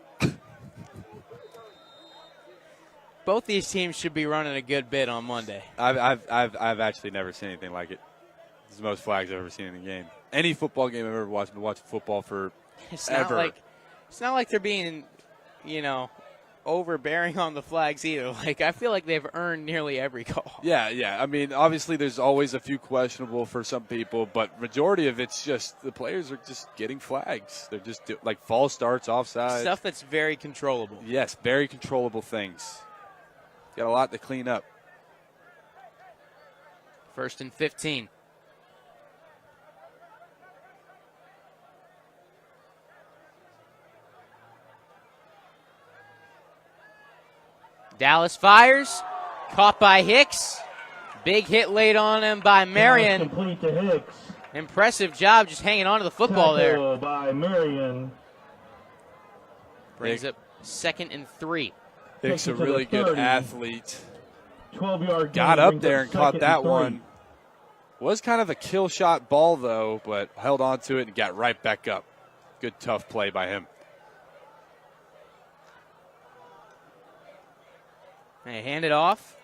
Both these teams should be running a good bit on Monday. I've actually never seen anything like it. This is the most flags I've ever seen in a game. Any football game I've ever watched. I've been watching football for ever. It's not like they're being, overbearing on the flags either. Like, I feel like they've earned nearly every call. Yeah. I mean, obviously there's always a few questionable for some people, but majority of it's just the players are just getting flags. They're just like false starts, offside. Stuff that's very controllable. Yes, very controllable things. Got a lot to clean up. 1st and 15. Dallas fires, caught by Hicks. Big hit laid on him by Marion. Complete to Hicks. Impressive job just hanging on to the football there. By Marion. Brings up 2nd and 3. Hicks a really good athlete. 12-yard got up there and caught that one. Was kind of a kill shot ball, though, but held on to it and got right back up. Good, tough play by him. They hand it off.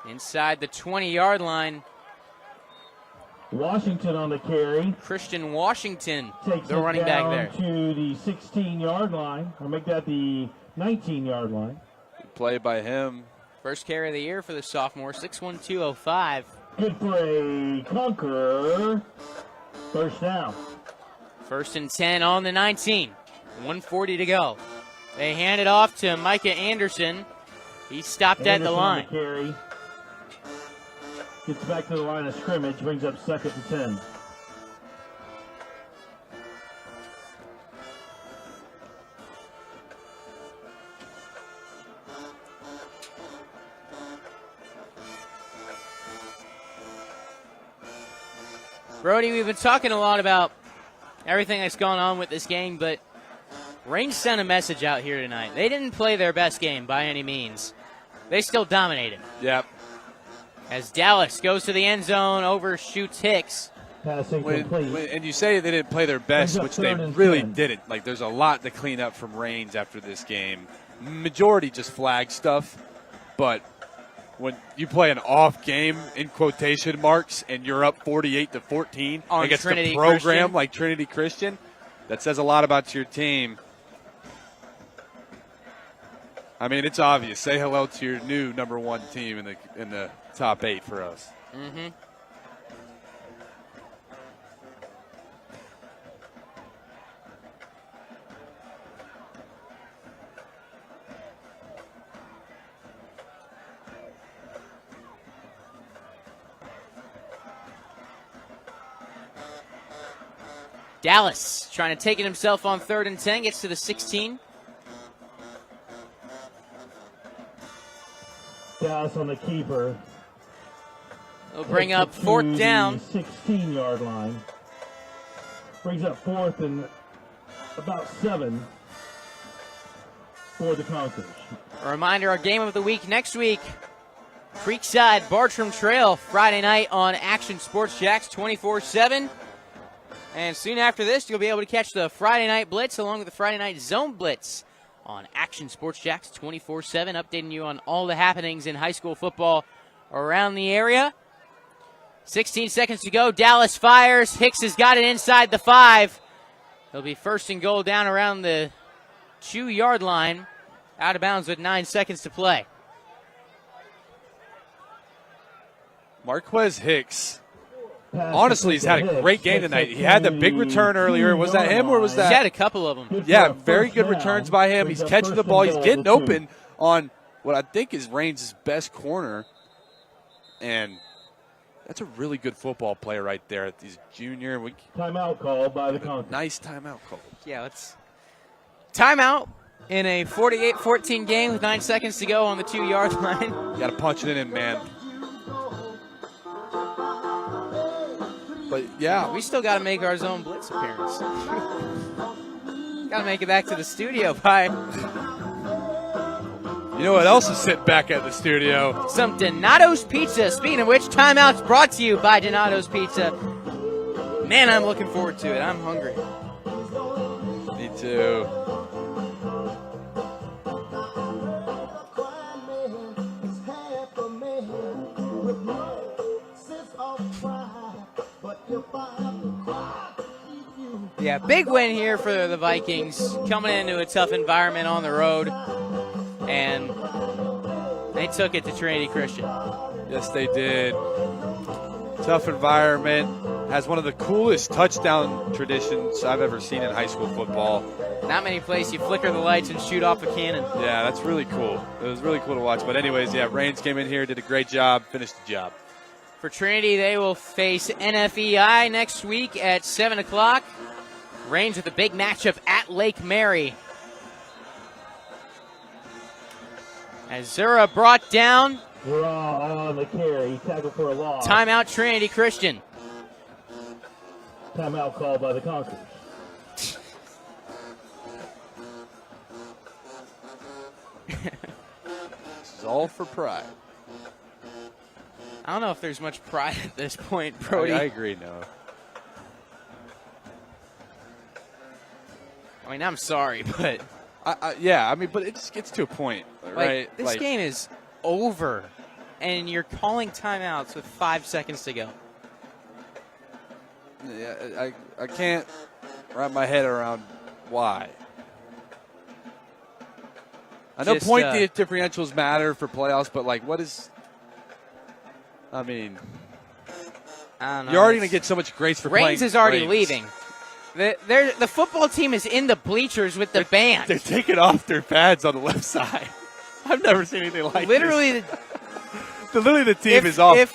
Inside the 20-yard line. Washington on the carry. Christian Washington, takes the running back there. To the 16-yard line. Or make that the 19-yard line. Good play by him. First carry of the year for the sophomore, 6'1", 205. Good for a Conqueror. First down. 1st and 10 on the 19. 1:40 to go. They hand it off to Micah Anderson. He stopped at the line. Carry. Gets back to the line of scrimmage, brings up 2nd and 10. Brody, we've been talking a lot about everything that's gone on with this game, but Range sent a message out here tonight. They didn't play their best game by any means. They still dominated. Yep. As Dallas goes to the end zone, overshoots Hicks. And you say they didn't play their best, which they really didn't. Like, there's a lot to clean up from Range after this game. Majority just flag stuff, but when you play an off game in quotation marks and you're up 48-14 against Trinity a program Christian. like Trinity Christian, that says a lot about your team. I mean, it's obvious. Say hello to your new number 1 team in the top 8 for us. Mm-hmm. Dallas trying to take it himself on 3rd and 10, gets to the 16. Dallas on the keeper. They'll bring up 4th down. 16-yard line. Brings up 4th and about 7 for the Conquerors. A reminder, our game of the week next week, Creekside Bartram Trail, Friday night on Action Sports Jacks 24/7. And soon after this, you'll be able to catch the Friday Night Blitz along with the Friday Night Zone Blitz on Action Sports Jacks 24/7, updating you on all the happenings in high school football around the area. 16 seconds to go. Dallas fires. Hicks has got it inside the 5. He'll be first and goal down around the 2-yard line. Out of bounds with 9 seconds to play. Marquez Hicks. Honestly, he's had a great game tonight. He had the big return earlier. Was that him or was that? He's had a couple of them. Yeah, very good returns by him. He's catching the ball. He's getting open on what I think is Reigns' best corner. And that's a really good football player right there. He's a junior. Timeout call by the Conquerors. Nice timeout call. Yeah, let's timeout in a 48-14 game with 9 seconds to go on the 2-yard line. Got to punch it in, man. But, yeah. We still got to make our zone blitz appearance. Got to make it back to the studio by... You know what else is sitting back at the studio? Some Donato's Pizza. Speaking of which, timeout's brought to you by Donato's Pizza. Man, I'm looking forward to it. I'm hungry. Me too. Yeah, big win here for the Vikings, coming into a tough environment on the road, and they took it to Trinity Christian. Yes, they did. Tough environment. Has one of the coolest touchdown traditions I've ever seen in high school football. Not many places you flicker the lights and shoot off a cannon. Yeah, that's really cool. It was really cool to watch. But anyways, yeah, Reigns came in here, did a great job, finished the job. For Trinity, they will face NFEI next week at 7 o'clock. Reigns with a big matchup at Lake Mary. As Zura brought down. Zura on the carry. Tackle for a loss. Timeout Trinity Christian. Timeout called by the Conquerors. This is all for pride. I don't know if there's much pride at this point, Brody. I agree, no. I mean, I'm sorry, but... yeah, I mean, but it just gets to a point, right? This game is over, and you're calling timeouts with 5 seconds to go. Yeah, I can't wrap my head around why. I know point differentials matter for playoffs, but, like, what is... I mean... I don't know. You're already going to get so much grace for playing. Reigns is already leaving. The football team is in the bleachers with the band. They're taking off their pads on the left side. I've never seen anything like literally this. Literally the team is off. If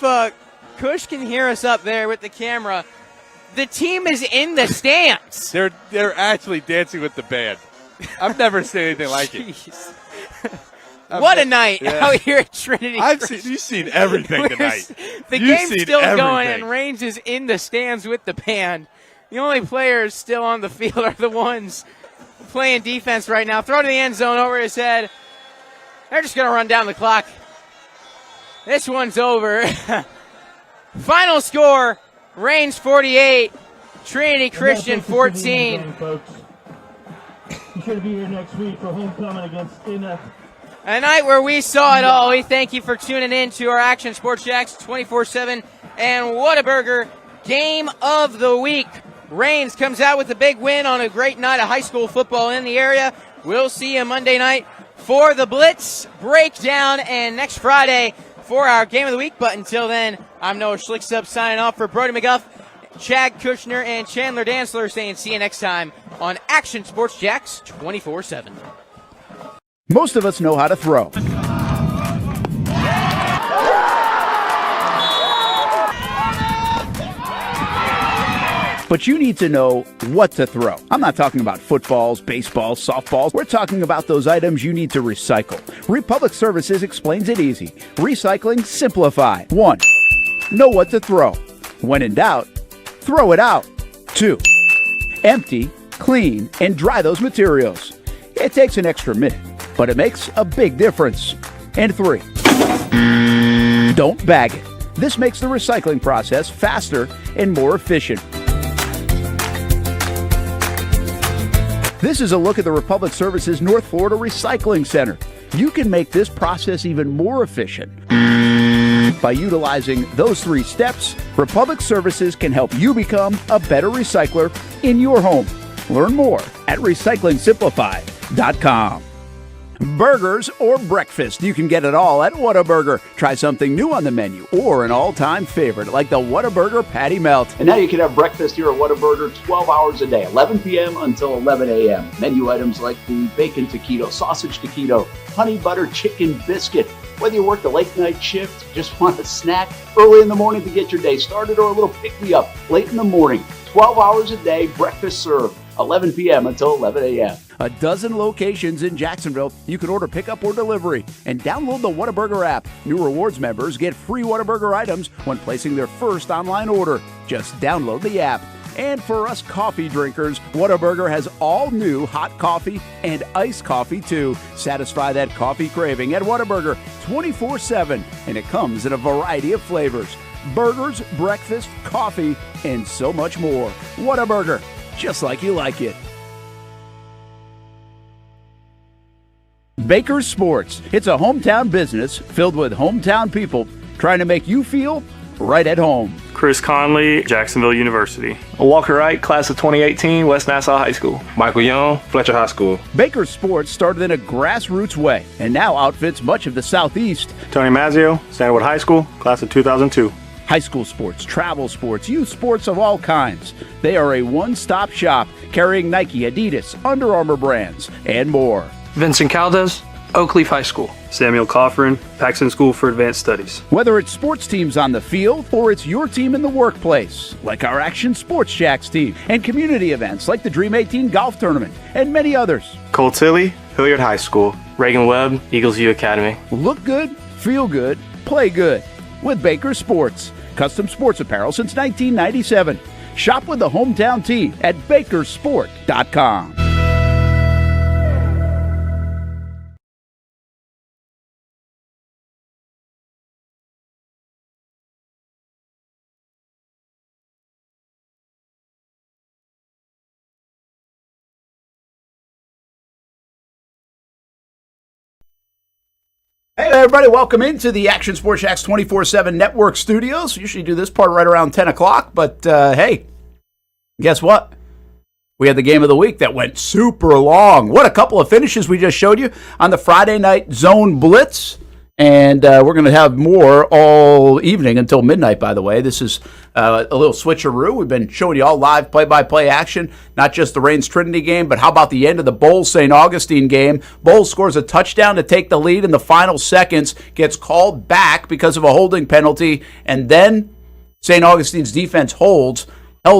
Kush can hear us up there with the camera, the team is in the stands. They're actually dancing with the band. I've never seen anything like it. What a night out here at Trinity. You've seen everything tonight. The game's still going, and Reigns is in the stands with the band. The only players still on the field are the ones playing defense right now. Throw to the end zone over his head. They're just going to run down the clock. This one's over. Final score, Reigns 48, Trinity Christian 14. You should be here next week for homecoming against NF. A night where we saw it all. We thank you for tuning in to our Action Sports Jacks 24/7 and Whataburger Game of the Week. Reigns comes out with a big win on a great night of high school football in the area. We'll see you Monday night for the Blitz breakdown and next Friday for our Game of the Week. But until then, I'm Noah Schlickstup signing off for Brody McGuff, Chad Kushner, and Chandler Dantzler saying see you next time on Action Sports Jacks 24/7. Most of us know how to throw. But you need to know what to throw. I'm not talking about footballs, baseballs, softballs. We're talking about those items you need to recycle. Republic Services explains it easy. Recycling simplified. 1. Know what to throw. When in doubt, throw it out. 2. Empty, clean, and dry those materials. It takes an extra minute, but it makes a big difference. And 3, don't bag it. This makes the recycling process faster and more efficient. This is a look at the Republic Services North Florida Recycling Center. You can make this process even more efficient. By utilizing those 3 steps, Republic Services can help you become a better recycler in your home. Learn more at recyclingsimplified.com. Burgers or breakfast, you can get it all at Whataburger. Try something new on the menu or an all-time favorite like the Whataburger Patty Melt. And now you can have breakfast here at Whataburger 12 hours a day, 11 p.m. until 11 a.m. Menu items like the bacon taquito, sausage taquito, honey butter chicken biscuit. Whether you work the late night shift, just want a snack early in the morning to get your day started, or a little pick-me-up late in the morning, 12 hours a day, breakfast served, 11 p.m. until 11 a.m. A dozen locations in Jacksonville. You can order pickup or delivery and download the Whataburger app. New rewards members get free Whataburger items when placing their first online order. Just download the app. And for us coffee drinkers, Whataburger has all new hot coffee and iced coffee too. Satisfy that coffee craving at Whataburger 24/7, and it comes in a variety of flavors. Burgers, breakfast, coffee, and so much more. Whataburger, just like you like it. Baker's Sports. It's a hometown business filled with hometown people trying to make you feel right at home. Chris Conley, Jacksonville University. Walker Wright, class of 2018, West Nassau High School. Michael Young, Fletcher High School. Baker's Sports started in a grassroots way and now outfits much of the Southeast. Tony Mazzio, Stanwood High School, class of 2002. High school sports, travel sports, youth sports of all kinds. They are a one-stop shop carrying Nike, Adidas, Under Armour brands, and more. Vincent Caldes, Oakleaf High School. Samuel Coffrin, Paxton School for Advanced Studies. Whether it's sports teams on the field or it's your team in the workplace, like our Action Sports Shacks team, and community events like the Dream 18 Golf Tournament, and many others. Cole Tilley, Hilliard High School. Reagan Webb, Eagles View Academy. Look good, feel good, play good with Baker Sports. Custom sports apparel since 1997. Shop with the hometown team at bakersport.com. Hey everybody, welcome into the Action Sports Shacks 24/7 Network Studios. We usually do this part right around 10 o'clock, but hey, guess what? We had the game of the week that went super long. What a couple of finishes we just showed you on the Friday night zone blitz. And we're going to have more all evening until midnight, by the way. This is a little switcheroo. We've been showing you all live play-by-play action, not just the Reigns Trinity game, but how about the end of the Bolles St. Augustine game? Bolles scores a touchdown to take the lead in the final seconds, gets called back because of a holding penalty, and then St. Augustine's defense held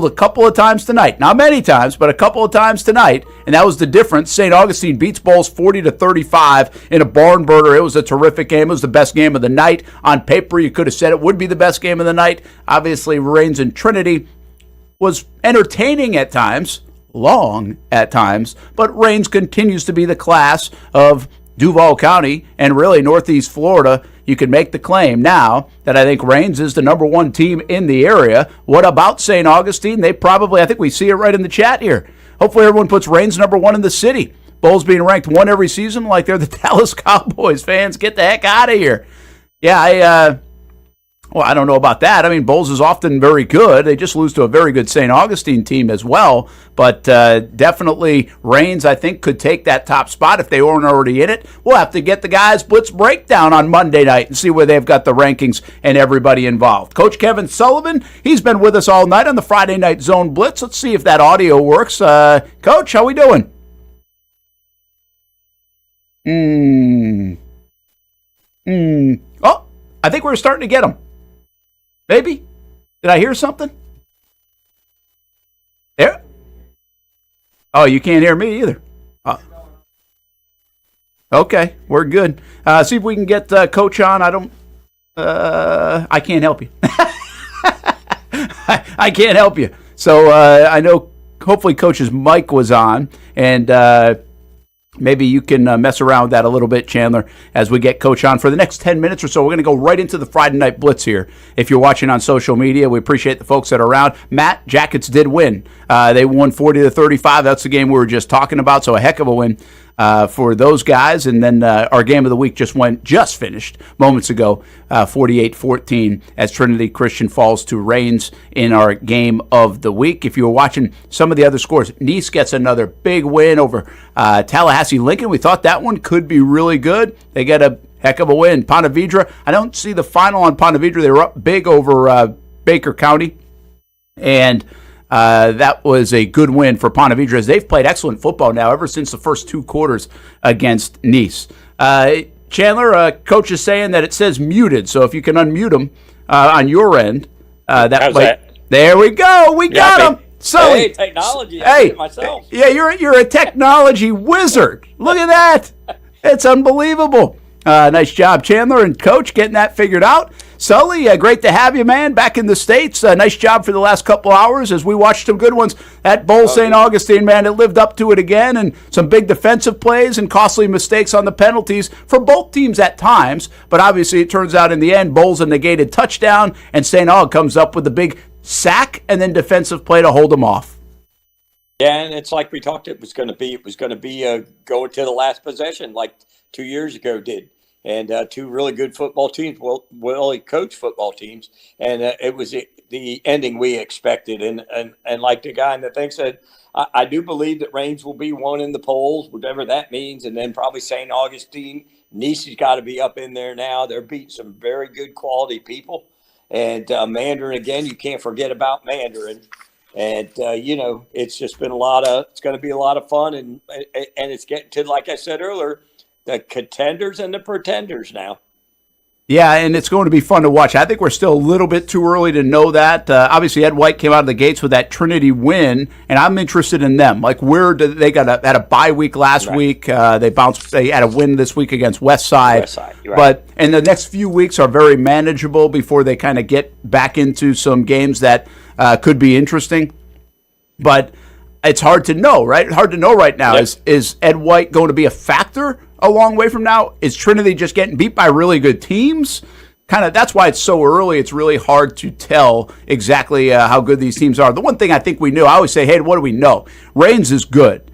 a couple of times tonight. Not many times, but a couple of times tonight. And that was the difference. St. Augustine beats Bolles 40-35 in a barn burner. It was a terrific game. It was the best game of the night. On paper, you could have said it would be the best game of the night. Obviously, Reigns and Trinity was entertaining at times, long at times, but Reigns continues to be the class of Duval County and really Northeast Florida. You can make the claim now that I think Reigns is the number one team in the area. What about St. Augustine? They probably, I think we see it right in the chat here. Hopefully everyone puts Reigns number one in the city. Bolles being ranked one every season like they're the Dallas Cowboys. Fans, get the heck out of here. Yeah, I don't know about that. I mean, Bolles is often very good. They just lose to a very good St. Augustine team as well. But definitely Reigns, I think, could take that top spot if they weren't already in it. We'll have to get the guys' Blitz breakdown on Monday night and see where they've got the rankings and everybody involved. Coach Kevin Sullivan, he's been with us all night on the Friday Night Zone Blitz. Let's see if that audio works. Coach, how we doing? Oh, I think we're starting to get them. Maybe? Did I hear something? There? Oh, you can't hear me either. Okay, we're good. See if we can get Coach on. I can't help you. I can't help you. So I know hopefully Coach's mic was on, and maybe you can mess around with that a little bit, Chandler, as we get Coach on. For the next 10 minutes or so, we're going to go right into the Friday Night Blitz here. If you're watching on social media, we appreciate the folks that are around. Matt, Jackets did win. They won 40-35. That's the game we were just talking about, so a heck of a win for those guys. And then our game of the week just finished moments ago, 48-14, as Trinity Christian falls to Reigns in our game of the week. If you were watching some of the other scores, Nease gets another big win over Tallahassee Lincoln. We thought that one could be really good. They get a heck of a win. Ponte Vedra, I don't see the final on Ponte Vedra. They were up big over Baker County, and that was a good win for Ponte Vedra, as they've played excellent football now ever since the first 2 quarters against Nease. Chandler, Coach is saying that it says muted, so if you can unmute him on your end, that. There we go. We got him. So, hey, technology. I did it myself. Yeah, you're a technology wizard. Look at that. It's unbelievable. Nice job, Chandler and Coach, getting that figured out. Sully, great to have you, man, back in the States. Nice job for the last couple hours as we watched some good ones at Bolles St. Augustine, man. It lived up to it again, and some big defensive plays and costly mistakes on the penalties for both teams at times. But obviously, it turns out in the end, Bolles a negated touchdown, and St. Aug comes up with a big sack and then defensive play to hold them off. Yeah, and it's like we talked it was going to be. It was going to be going to the last possession like 2 years ago did. And 2 really good football teams, well coached football teams, and it was the ending we expected. And like the guy in the thing said, I do believe that Reigns will be one in the polls, whatever that means, and then probably St. Augustine. Nease has got to be up in there now. They're beating some very good quality people, and Mandarin again. You can't forget about Mandarin. And it's just been it's going to be a lot of fun, and it's getting to, like I said earlier, the contenders and the pretenders now. Yeah, and it's going to be fun to watch. I think we're still a little bit too early to know that. Obviously, Ed White came out of the gates with that Trinity win, and I'm interested in them. Like, where did they had a bye week last week? They had a win this week against Westside. Right. But and the next few weeks are very manageable before they kind of get back into some games that could be interesting. But it's hard to know, right? Hard to know right now. Yep. Is Ed White going to be a factor a long way from now? Is Trinity just getting beat by really good teams? That's why it's so early. It's really hard to tell exactly how good these teams are. The one thing I think we knew, I always say, hey, what do we know? Reigns is good.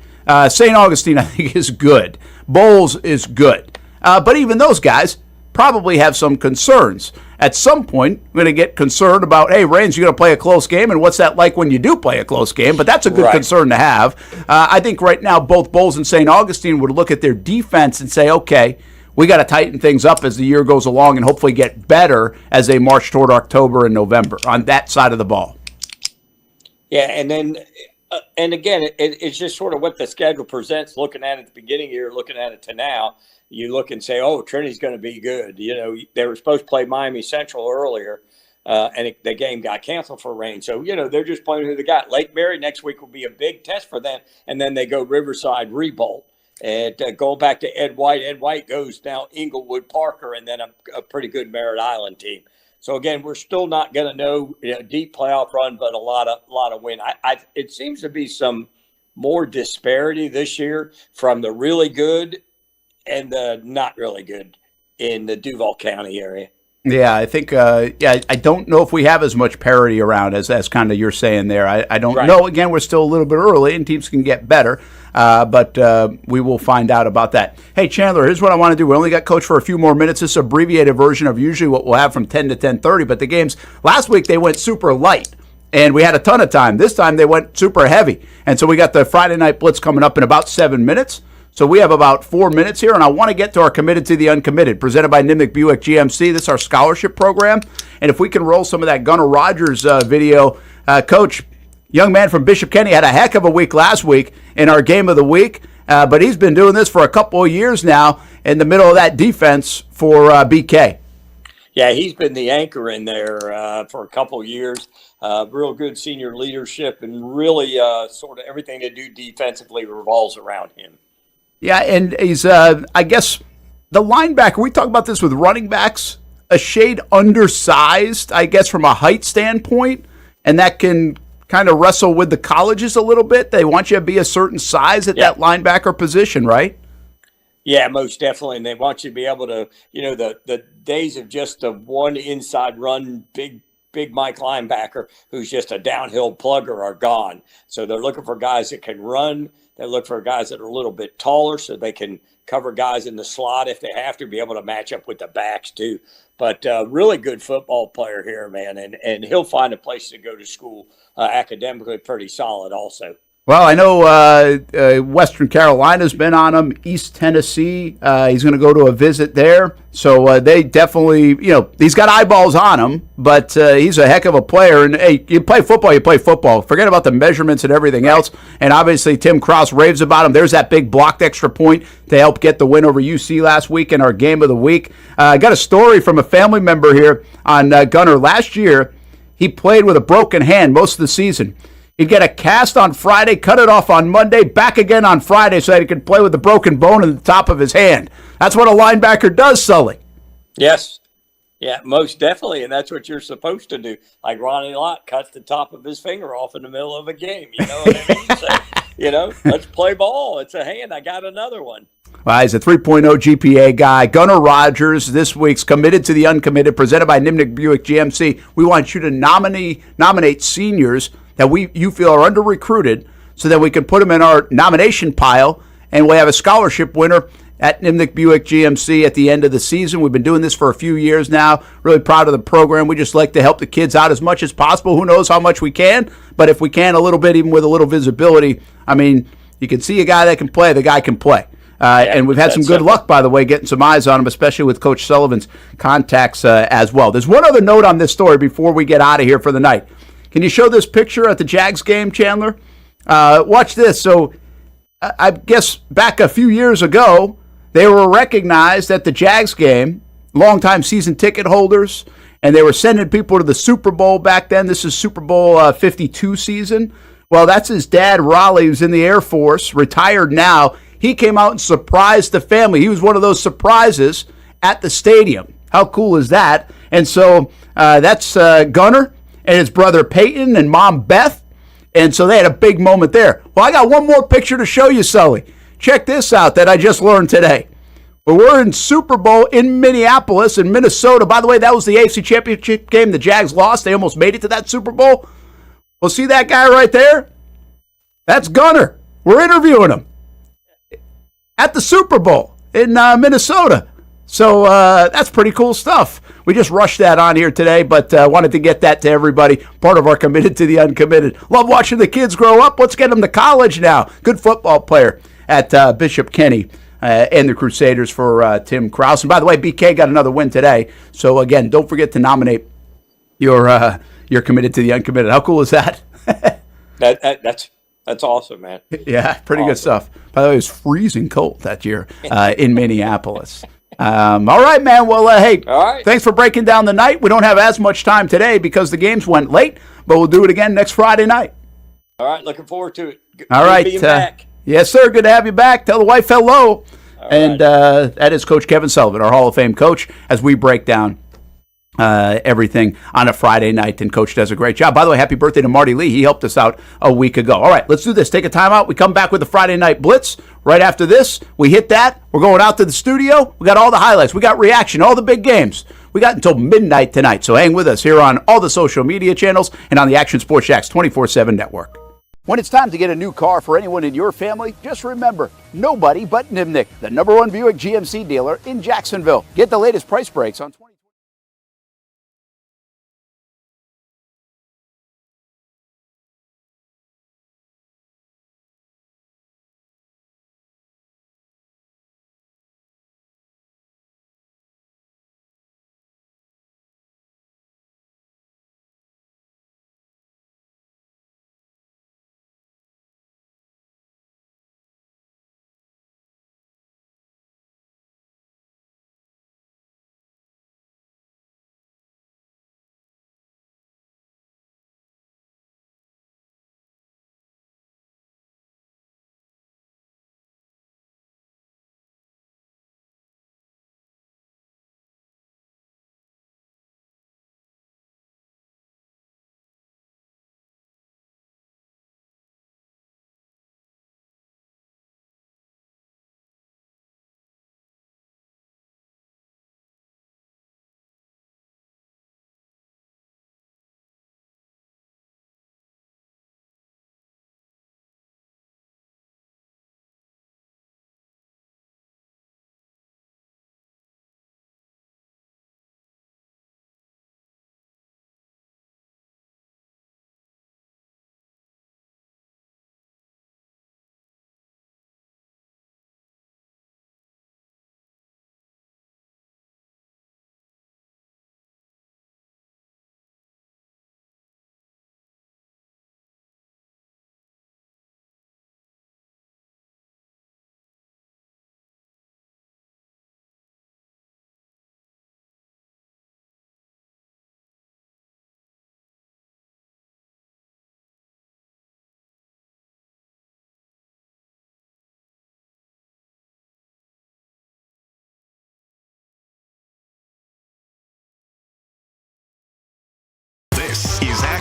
St. Augustine, I think, is good. Bolles is good. But even those guys probably have some concerns. At some point, we're going to get concerned about, hey, Reigns, you're going to play a close game, and what's that like when you do play a close game? But that's a good concern to have. I think right now both Bolles and St. Augustine would look at their defense and say, okay, we got to tighten things up as the year goes along and hopefully get better as they march toward October and November on that side of the ball. Yeah, and then, and again, it's just sort of what the schedule presents, looking at it at the beginning of the year, looking at it to now. You look and say, oh, Trinity's going to be good. They were supposed to play Miami Central earlier, and the game got canceled for rain. So, they're just playing who they got. Lake Mary next week will be a big test for them, and then they go Riverside Rebolt. And going back to Ed White goes now Inglewood Parker, and then a pretty good Merritt Island team. So, again, we're still not going to know deep playoff run, but a lot of win. It seems to be some more disparity this year from the really good and the not really good in the Duval County area. Yeah, I think, I don't know if we have as much parity around as kind of you're saying there. I don't know. Again, we're still a little bit early, and teams can get better, but we will find out about that. Hey, Chandler, here's what I want to do. We only got Coach for a few more minutes. This is an abbreviated version of usually what we'll have from 10 to 10:30, but the games last week, they went super light, and we had a ton of time. This time, they went super heavy, and so we got the Friday Night Blitz coming up in about 7 minutes. So we have about 4 minutes here, and I want to get to our Committed to the Uncommitted, presented by Nimick Buick GMC. This is our scholarship program, and if we can roll some of that Gunnar Rogers video. Coach, young man from Bishop Kenny had a heck of a week last week in our game of the week, but he's been doing this for a couple of years now in the middle of that defense for BK. Yeah, he's been the anchor in there for a couple of years. Real good senior leadership, and really sort of everything they do defensively revolves around him. Yeah, and he's, I guess, the linebacker, we talk about this with running backs, a shade undersized, I guess, from a height standpoint, and that can kind of wrestle with the colleges a little bit? They want you to be a certain size at that linebacker position, right? Yeah, most definitely. And they want you to be able to, the days of just the one inside run, big Mike linebacker who's just a downhill plugger are gone. So they're looking for guys that can run. They look for guys that are a little bit taller so they can cover guys in the slot if they have to, be able to match up with the backs too. But really good football player here, man. And he'll find a place to go to school academically pretty solid also. Well, I know Western Carolina's been on him. East Tennessee, he's going to go to a visit there. So they definitely, he's got eyeballs on him, but he's a heck of a player. And, hey, you play football. Forget about the measurements and everything else. And obviously Tim Krause raves about him. There's that big blocked extra point to help get the win over UC last week in our game of the week. I got a story from a family member here on Gunner. Last year, he played with a broken hand most of the season. He'd get a cast on Friday, cut it off on Monday, back again on Friday so that he could play with the broken bone in the top of his hand. That's what a linebacker does, Sully. Yes. Yeah, most definitely. And that's what you're supposed to do. Like Ronnie Lott cuts the top of his finger off in the middle of a game. You know what I mean? So, let's play ball. It's a hand. I got another one. Well, he's a 3.0 GPA guy. Gunnar Rogers, this week's Committed to the Uncommitted, presented by Nimnick Buick GMC. We want you to nominate seniors that you feel are under-recruited so that we can put them in our nomination pile, and we'll have a scholarship winner at Nimnick Buick GMC at the end of the season. We've been doing this for a few years now. Really proud of the program. We just like to help the kids out as much as possible. Who knows how much we can, but if we can a little bit, even with a little visibility, I mean, you can see a guy that can play, the guy can play. And we've had some good luck, by the way, getting some eyes on him, especially with Coach Sullivan's contacts as well. There's one other note on this story before we get out of here for the night. Can you show this picture at the Jags game, Chandler? Watch this. So I guess back a few years ago, they were recognized at the Jags game, longtime season ticket holders, and they were sending people to the Super Bowl back then. This is Super Bowl 52 season. Well, that's his dad, Raleigh, who's in the Air Force, retired now. He came out and surprised the family. He was one of those surprises at the stadium. How cool is that? And so that's Gunner and his brother Peyton and mom Beth. And so they had a big moment there. Well, I got one more picture to show you, Sully. Check this out that I just learned today. Well, we're in Super Bowl in Minneapolis, in Minnesota. By the way, that was the AFC Championship game the Jags lost. They almost made it to that Super Bowl. Well, see that guy right there? That's Gunner. We're interviewing him at the Super Bowl in Minnesota. So that's pretty cool stuff. We just rushed that on here today, but wanted to get that to everybody. Part of our Committed to the Uncommitted. Love watching the kids grow up. Let's get them to college now. Good football player at Bishop Kenny and the Crusaders for Tim Krause. And by the way, BK got another win today. So again, don't forget to nominate your Committed to the Uncommitted. How cool is that? That's awesome, man. Yeah, pretty good stuff. By the way, it was freezing cold that year in Minneapolis. All right, man. Well, hey, thanks for breaking down the night. We don't have as much time today because the games went late, but we'll do it again next Friday night. All right, looking forward to it. All right. Being back. Yes, sir. Good to have you back. Tell the wife hello. And that is Coach Kevin Sullivan, our Hall of Fame coach, as we break down everything on a Friday night, and Coach does a great job. By the way, happy birthday to Marty Lee. He helped us out a week ago. All right, let's do this. Take a timeout. We come back with the Friday Night Blitz. Right after this, we hit that. We're going out to the studio. We got all the highlights. We got reaction, all the big games. We got until midnight tonight, so hang with us here on all the social media channels and on the Action Sports Jax 24/7 network. When it's time to get a new car for anyone in your family, just remember, nobody but Nimnick, the #1 Buick GMC dealer in Jacksonville. Get the latest price breaks on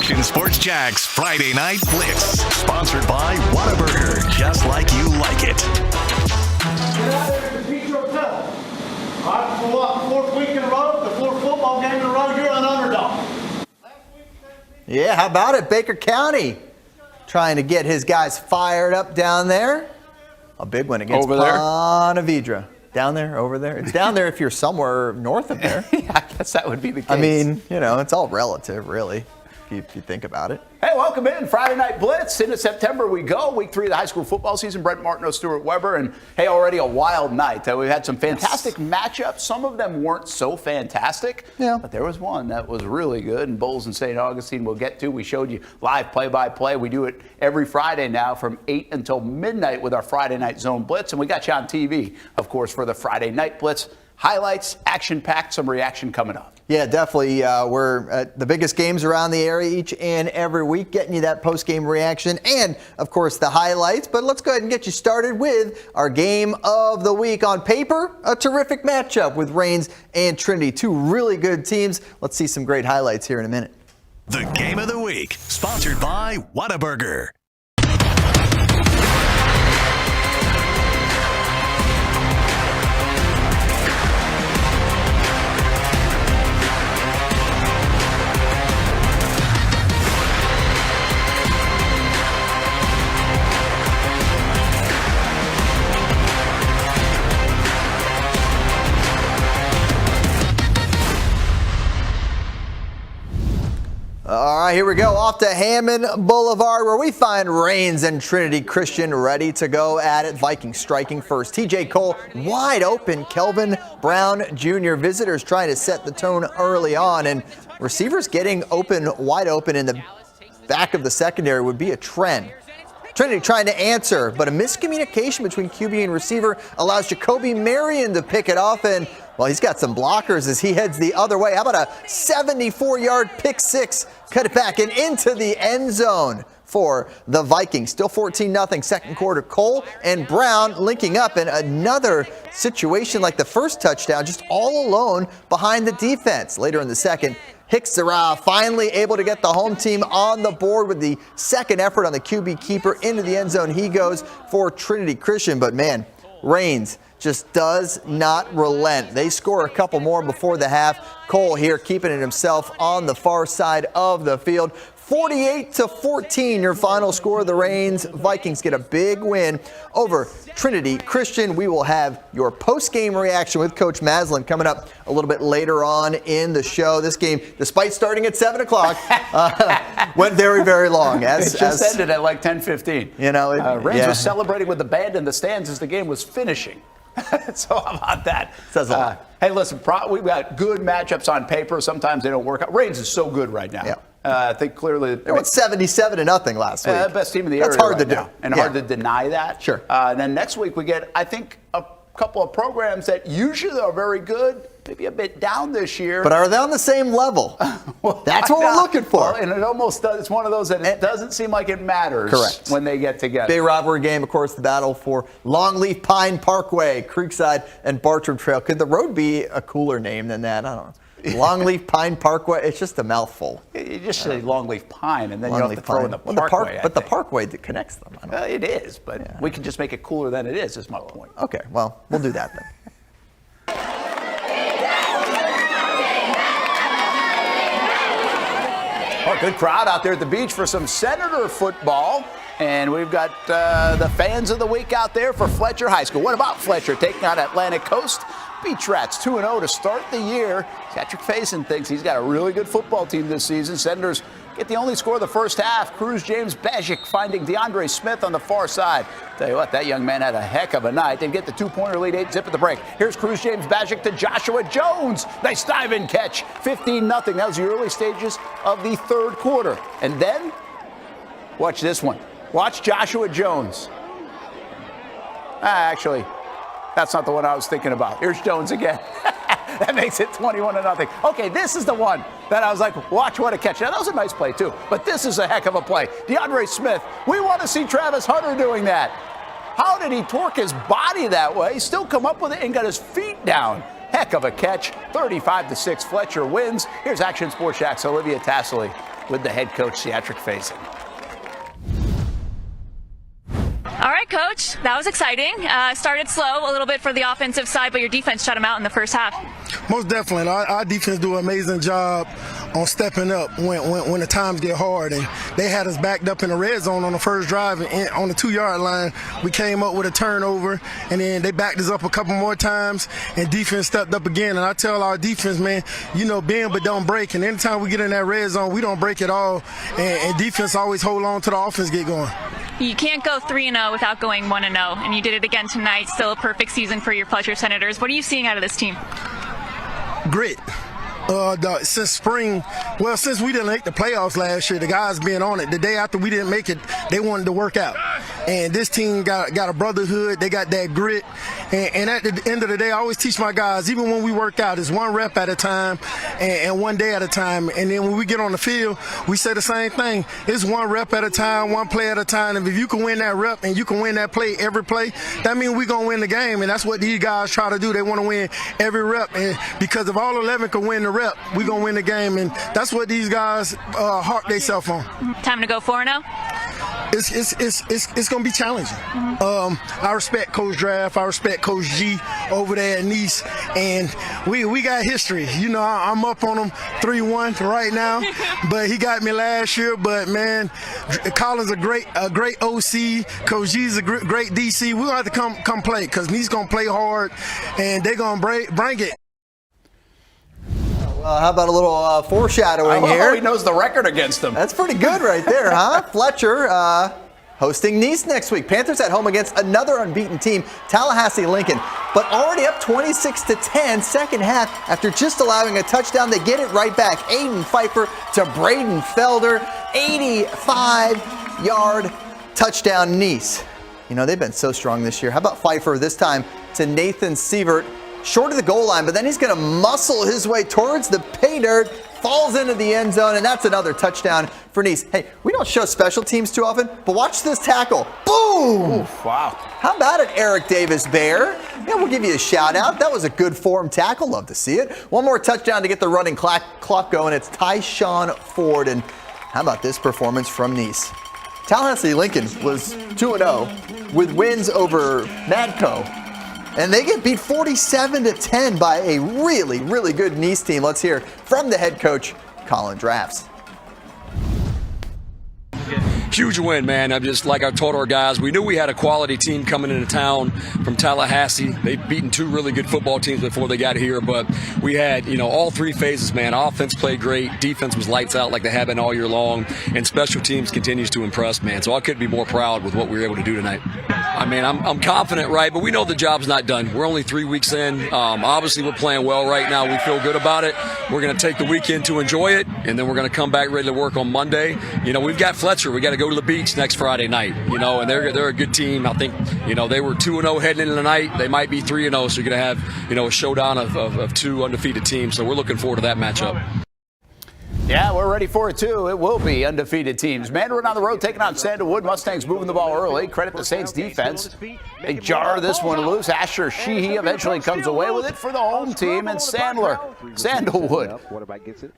Action Sports Jax Friday Night Blitz. Sponsored by Whataburger, just like you like it. Get out there and compete yourself. All right, for what? Fourth week in a row, the fourth football game in a row, you're an underdog. Yeah, how about it? Baker County trying to get his guys fired up down there. A big one against Ponte Vedra. Down there, over there. It's down there if you're somewhere north of there. Yeah, I guess that would be the case. I mean, it's all relative, really, if you think about it. Hey, welcome in. Friday Night Blitz. Into September we go. Week 3 of the high school football season. Brent Martineau, Stuart Weber. And, hey, already a wild night. We've had some fantastic matchups. Some of them weren't so fantastic. Yeah. But there was one that was really good. And Bolles and St. Augustine we'll get to. We showed you live play-by-play. We do it every Friday now from 8 until midnight with our Friday Night Zone Blitz. And we got you on TV, of course, for the Friday Night Blitz. Highlights, action-packed, some reaction coming up. Yeah, definitely. We're at the biggest games around the area each and every week, getting you that post-game reaction and, of course, the highlights. But let's go ahead and get you started with our game of the week. On paper, a terrific matchup with Raines and Trinity, two really good teams. Let's see some great highlights here in a minute. The game of the week, sponsored by Whataburger. All right, here we go. Off to Hammond Boulevard, where we find Raines and Trinity Christian ready to go at it. Vikings striking first. TJ Cole wide open. Kelvin Brown Jr. Visitors trying to set the tone early on. And receivers getting wide open in the back of the secondary would be a trend. Trinity trying to answer, but a miscommunication between QB and receiver allows Jacoby Marion to pick it off, and, well, he's got some blockers as he heads the other way. How about a 74-yard pick six? Cut it back and into the end zone for the Vikings. Still 14-0, second quarter. Cole and Brown linking up in another situation like the first touchdown, just all alone behind the defense. Later in the second, Hicksara finally able to get the home team on the board with the second effort on the QB keeper into the end zone. He goes for Trinity Christian, but man, Raines just does not relent. They score a couple more before the half. Cole here keeping it himself on the far side of the field. 48-14, your final score. The Raines Vikings get a big win over Trinity Christian. We will have your post-game reaction with Coach Maslin coming up a little bit later on in the show. This game, despite starting at 7 o'clock, went very, very long. It just ended at like 10:15. Raines was celebrating with the band in the stands as the game was finishing. So how about that? Says a lot. Hey, listen, we've got good matchups on paper. Sometimes they don't work out. Raines is so good right now. Yeah. I think clearly they went 77-0 last week. Best team in the area. That's hard to do, and hard to deny that. Sure. And then next week we get, I think, a couple of programs that usually are very good, maybe a bit down this year. But are they on the same level? Well, that's what we're looking for. Well, and it almost does. It's one of those that it doesn't seem like it matters. Correct. When they get together. Big rivalry game, of course, the battle for Longleaf Pine Parkway, Creekside, and Bartram Trail. Could the road be a cooler name than that? I don't know. Longleaf Pine Parkway, it's just a mouthful. You just say Longleaf Pine, and then you don't have to throw in the Well, parkway. but the parkway that connects them. I don't know. It is, but we can just make it cooler than it is my point. Okay, well, we'll do that then. Oh, good crowd out there at the beach for some Senator football. And we've got the fans of the week out there for Fletcher High School. What about Fletcher taking on Atlantic Coast? Beach Rats 2-0 to start the year. Patrick Faison thinks he's got a really good football team this season. Senators get the only score of the first half. Cruz James Bajic finding DeAndre Smith on the far side. Tell you what, that young man had a heck of a night. They get the two-pointer lead, 8-zip at the break. Here's Cruz James Bajic to Joshua Jones. Nice dive-in catch, 15-0. That was the early stages of the third quarter. And then, watch this one. Watch Joshua Jones. Actually, that's not the one I was thinking about. Here's Jones again. That makes it 21-0. Okay, this is the one that I was like, watch what a catch. Now, that was a nice play, too. But this is a heck of a play. DeAndre Smith, we want to see Travis Hunter doing that. How did he torque his body that way? Still come up with it and got his feet down. Heck of a catch. 35-6, Fletcher wins. Here's Action Sports Jax, Olivia Tassily. with the head coach, Theatric Facing. All right, Coach, that was exciting. Started slow a little bit for the offensive side, but your defense shut them out in the first half. Most definitely. Our defense do an amazing job on stepping up when the times get hard. And they had us backed up in the red zone on the first drive. And on the 2-yard line, we came up with a turnover, and then they backed us up a couple more times, and defense stepped up again. And I tell our defense, man, bend but don't break. And anytime we get in that red zone, we don't break at all. And defense always hold on to the offense get going. You can't go 3-0 without going 1-0, and you did it again tonight. Still a perfect season for your Fletcher Senators. What are you seeing out of this team? Grit. Since spring, since we didn't make the playoffs last year, the guys been on it. The day after we didn't make it, they wanted to work out. And this team got a brotherhood. They got that grit. And at the end of the day, I always teach my guys, even when we work out, it's one rep at a time and one day at a time. And then when we get on the field, we say the same thing. It's one rep at a time, one play at a time. And if you can win that rep and you can win that play every play, that means we're going to win the game. And that's what these guys try to do. They want to win every rep. And because if all 11 can win the rep, we're going to win the game. And that's what these guys harp themselves on. Time to go 4-0? It's going to be challenging. I respect Coach Draft. I respect Coach G over there at Nease. And we got history. I'm up on him 3-1 right now. But he got me last year. But, man, Colin's a great OC. Coach G's a great DC. We're going to have to come play because Nease going to play hard. And they're going to bring it. How about a little foreshadowing here? He knows the record against them. That's pretty good right there, huh? Fletcher hosting Nease next week. Panthers at home against another unbeaten team, Tallahassee Lincoln. But already up 26-10 second half after just allowing a touchdown. They get it right back. Aiden Pfeiffer to Braden Felder. 85-yard touchdown Nease. They've been so strong this year. How about Pfeiffer this time to Nathan Sievert? Short of the goal line, but then he's going to muscle his way towards the pay dirt, falls into the end zone, and that's another touchdown for Nease. Hey, we don't show special teams too often, but watch this tackle. Boom! Oof, wow. How about it, Eric Davis-Bear? Yeah, we'll give you a shout out. That was a good form tackle. Love to see it. One more touchdown to get the running clock going. It's Tyshawn Ford. And how about this performance from Nease? Tallahassee Lincoln was 2-0 with wins over Madco. And they get beat 47-10 by a really, really good Nease team. Let's hear from the head coach, Colin Drafts. Huge win, man. I'm just like I told our guys, we knew we had a quality team coming into town from Tallahassee. They've beaten 2 really good football teams before they got here, but we had, all 3 phases, man. Offense played great, defense was lights out like they have been all year long, and special teams continues to impress, man. So I couldn't be more proud with what we were able to do tonight. I'm confident, right? But we know the job's not done. We're only 3 weeks in. Obviously, we're playing well right now. We feel good about it. We're going to take the weekend to enjoy it, and then we're going to come back ready to work on Monday. We've got Fletcher. We got to go to the beach next Friday night, and they're a good team. I think, they were 2-0 heading into the night. They might be 3-0, so you're going to have, a showdown of 2 undefeated teams. So we're looking forward to that matchup. Yeah, we're ready for it, too. It will be undefeated teams. Mandarin on the road taking on Sandalwood. Mustangs moving the ball early. Credit the Saints defense. They jar this one loose. Asher Sheehy eventually comes away with it for the home team and Sandalwood.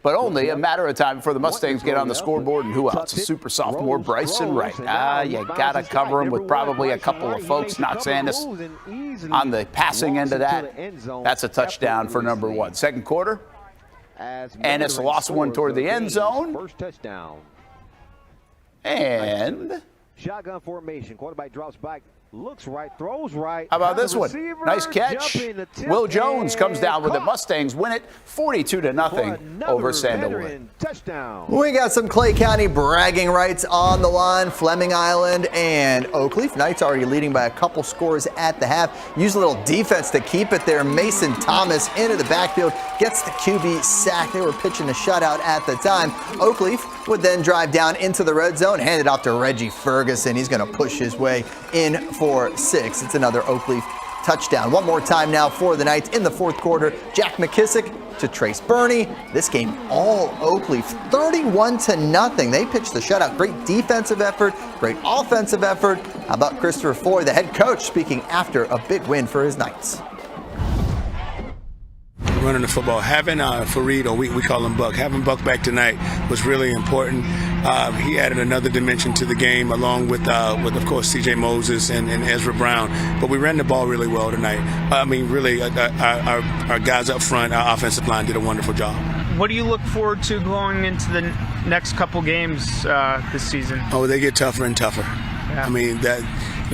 But only a matter of time before the Mustangs get on the scoreboard. And who else? A super sophomore, Bryson Wright. You got to cover him with probably a couple of folks. Knox Andis on the passing end of that. That's a touchdown for number 1. Second quarter. And it's lost one toward the end zone. First touchdown. And shotgun formation. Quarterback drops back. Looks right, throws right. How about this one? Nice catch. Will Jones comes down with it. Mustangs win it 42-0 over Sandalwood. Touchdown. We got some Clay County bragging rights on the line. Fleming Island and Oakleaf. Knights already leading by a couple scores at the half. Use a little defense to keep it there. Mason Thomas into the backfield. Gets the QB sack. They were pitching a shutout at the time. Oakleaf would then drive down into the red zone. Hand it off to Reggie Ferguson. He's going to push his way in for 6. It's another Oakleaf touchdown. One more time now for the Knights in the fourth quarter. Jack McKissick to Trace Burney. This game all Oakleaf, 31-0. They pitched the shutout. Great defensive effort, great offensive effort. How about Christopher Floyd, the head coach, speaking after a big win for his Knights. running the football. Having Fareed, or we call him Buck, having Buck back tonight was really important. He added another dimension to the game, along with of course, C.J. Moses and Ezra Brown. But we ran the ball really well tonight. I mean, really, our guys up front, our offensive line did a wonderful job. What do you look forward to going into the next couple games this season? Oh, they get tougher and tougher. Yeah. I mean,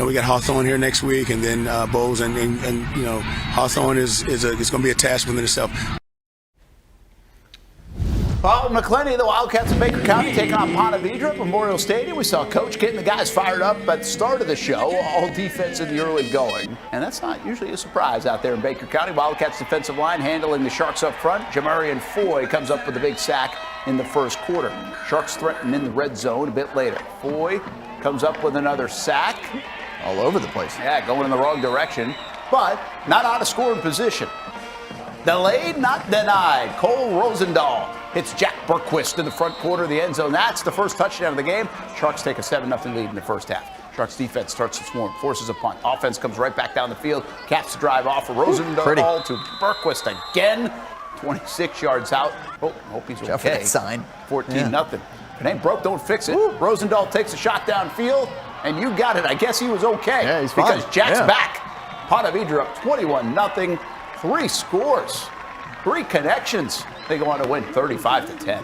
we got Hawthorne here next week, and then Bolles, and Hawthorne is going to be a task within itself. Well, McClenny, the Wildcats of Baker County taking on Ponte Vedra at Memorial Stadium. We saw Coach getting the guys fired up at the start of the show, all defense in the early going. And that's not usually a surprise out there in Baker County. Wildcats defensive line handling the Sharks up front. Jamarian Foy comes up with a big sack in the first quarter. Sharks threaten in the red zone a bit later. Foy comes up with another sack. All over the place. Yeah, going in the wrong direction, but not out of scoring position. Delayed, not denied. Cole Rosendahl hits Jack Berquist in the front quarter of the end zone. That's the first touchdown of the game. Sharks take a 7-0 lead in the first half. Sharks defense starts to swarm, forces a punt. Offense comes right back down the field, caps the drive off of Rosendahl to Berquist again. 26 yards out. Oh, hope he's Jeff, okay. that sign. 14-0. If it ain't broke, don't fix it. Rosendahl takes a shot downfield, and you got it. I guess he was okay. Yeah, he's fine. Because Jack's back. Ponte Vedra up 21-0. 3 scores, 3 connections. They go on to win 35-10.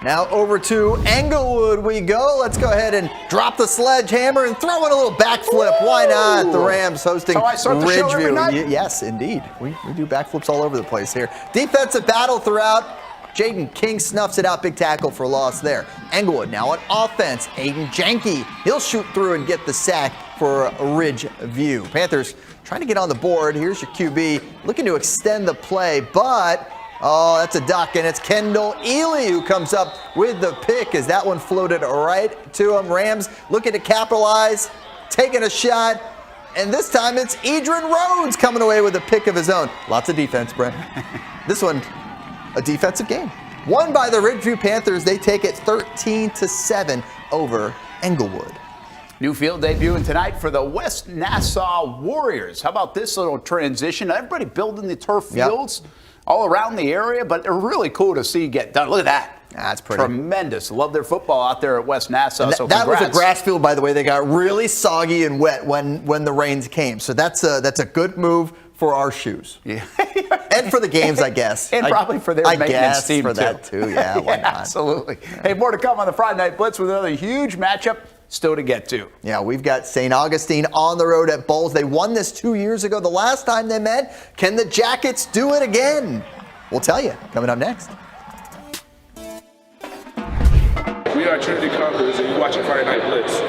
Now over to Englewood we go. Let's go ahead and drop the sledgehammer and throw in a little backflip. Why not? The Rams hosting Ridgeview. Yes, indeed. We do backflips all over the place here. Defensive battle throughout. Jaden King snuffs it out. Big tackle for loss there. Englewood now on offense. Aiden Janke. He'll shoot through and get the sack for Ridgeview. Panthers trying to get on the board. Here's your QB looking to extend the play, but that's a duck, and it's Kendall Ely who comes up with the pick as that one floated right to him. Rams looking to capitalize, taking a shot, and this time it's Edrin Rhodes coming away with a pick of his own. Lots of defense, Brent. This one, a defensive game. Won by the Ridgeview Panthers. They take it 13-7 over Englewood. New field debuting tonight for the West Nassau Warriors. How about this little transition? Everybody building the turf fields all around the area, but they're really cool to see get done. Look at that. That's pretty. Tremendous. Love their football out there at West Nassau. So that was a grass field, by the way. They got really soggy and wet when the rains came. So that's a good move for our shoes. Yeah. And for the games, I guess. And probably for their maintenance team, for that too. Yeah, why not? Absolutely. Yeah. Hey, more to come on the Friday Night Blitz with another huge matchup still to get to. Yeah, we've got St. Augustine on the road at Bolles. They won this 2 years ago, the last time they met. Can the Jackets do it again? We'll tell you coming up next. We are Trinity Conquerors, and you're watching Friday Night Blitz.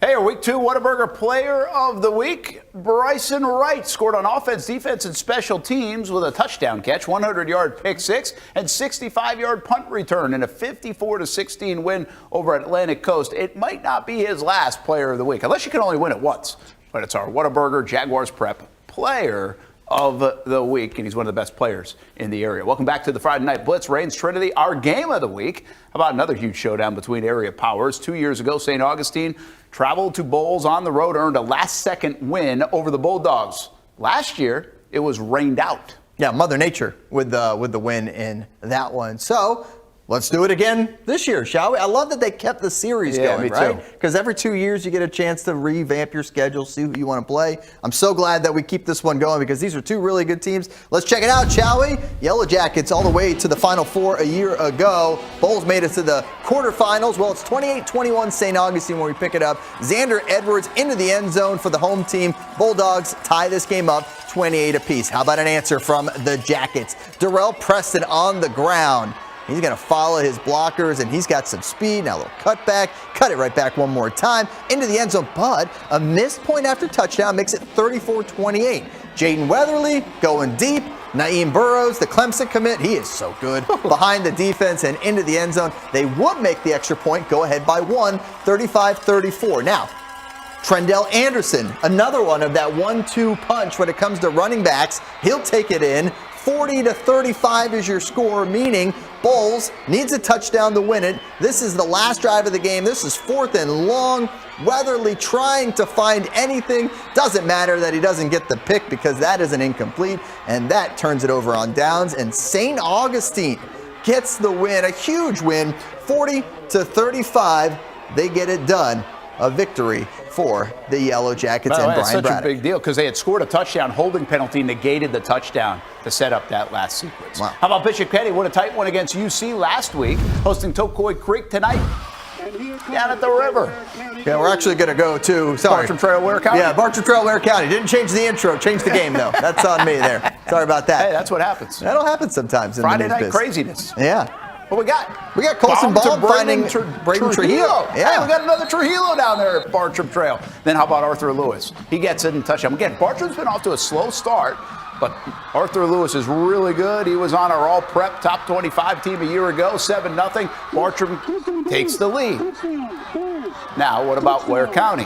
Hey, our Week 2 Whataburger Player of the Week, Bryson Wright, scored on offense, defense, and special teams with a touchdown catch, 100-yard pick six, and 65-yard punt return in a 54-16 win over Atlantic Coast. It might not be his last Player of the Week, unless you can only win it once. But it's our Whataburger Jaguars Prep Player of the Week, and he's one of the best players in the area. Welcome back to the Friday Night Blitz. Reigns Trinity, our game of the week. How about another huge showdown between area powers? 2 years ago, St. Augustine traveled to Bolles on the road, earned a last-second win over the Bulldogs. Last year, it was rained out. Yeah, Mother Nature with the win in that one. So let's do it again this year, shall we? I love that they kept the series going, right? Because every 2 years you get a chance to revamp your schedule, see who you want to play. I'm so glad that we keep this one going because these are two really good teams. Let's check it out, shall we? Yellow Jackets all the way to the Final Four a year ago. Bolles made it to the quarterfinals. Well, it's 28-21 St. Augustine where we pick it up. Xander Edwards into the end zone for the home team. Bulldogs tie this game up 28 apiece. How about an answer from the Jackets? Darrell Preston on the ground. He's going to follow his blockers, and he's got some speed. Now a little cutback. Cut it right back one more time. Into the end zone, but a missed point after touchdown makes it 34-28. Jaden Weatherly going deep. Naeem Burrows, the Clemson commit, he is so good. Behind the defense and into the end zone. They would make the extra point, go ahead by one, 35-34. Now, Trendell Anderson, another one of that 1-2 punch when it comes to running backs. He'll take it in. 40-35 is your score, meaning Bolles needs a touchdown to win it. This is the last drive of the game. This is 4th and long. Weatherly trying to find anything. Doesn't matter that he doesn't get the pick because that is an incomplete, and that turns it over on downs. And St. Augustine gets the win, a huge win, 40-35. They get it done. A victory for the Yellow Jackets and Brian Braddock. That's such a big deal because they had scored a touchdown. Holding penalty negated the touchdown to set up that last sequence. Wow. How about Bishop Kenny? What a tight one against UC last week, hosting Tocoy Creek tonight down at the river. Yeah, we're actually going to go to Bartram Trail, Ware County. Yeah, Bartram Trail, Ware County. Didn't change the intro, changed the game though. That's on me there. Sorry about that. Hey, that's what happens. That'll happen sometimes in Friday the night craziness. Yeah. What we got? We got Colson Baum finding Braden Trujillo. Yeah, hey, we got another Trujillo down there at Bartram Trail. Then how about Arthur Lewis? He gets it in touchdown. Again, Bartram's been off to a slow start, but Arthur Lewis is really good. He was on our all-prep top 25 team a year ago, 7-0. Bartram takes the lead. Now, what about Ware County?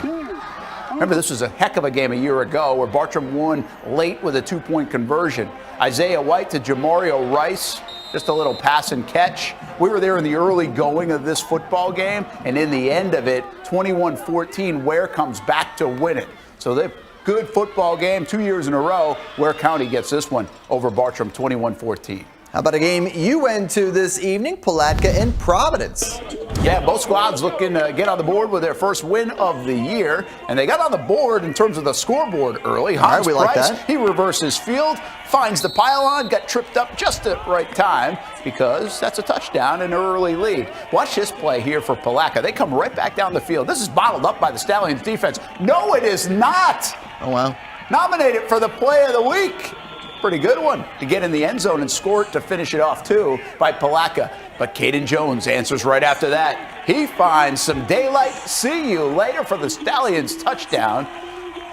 Remember, this was a heck of a game a year ago where Bartram won late with a 2-point conversion. Isaiah White to Jamario Rice. Just a little pass and catch. We were there in the early going of this football game, and in the end of it, 21-14, Ware comes back to win it. So they're good football game 2 years in a row. Ware County gets this one over Bartram, 21-14. How about a game you went to this evening, Palatka and Providence? Yeah, both squads looking to get on the board with their first win of the year. And they got on the board in terms of the scoreboard early. Hans we like Price, that. he reverses field, finds the pylon, got tripped up just at the right time because that's a touchdown and an early lead. Watch this play here for Palatka. They come right back down the field. This is bottled up by the Stallions defense. No, it is not. Oh, wow. Nominated for the play of the week. Pretty good one to get in the end zone and score it to finish it off, too, by Palatka. But Caden Jones answers right after that. He finds some daylight. See you later for the Stallions touchdown.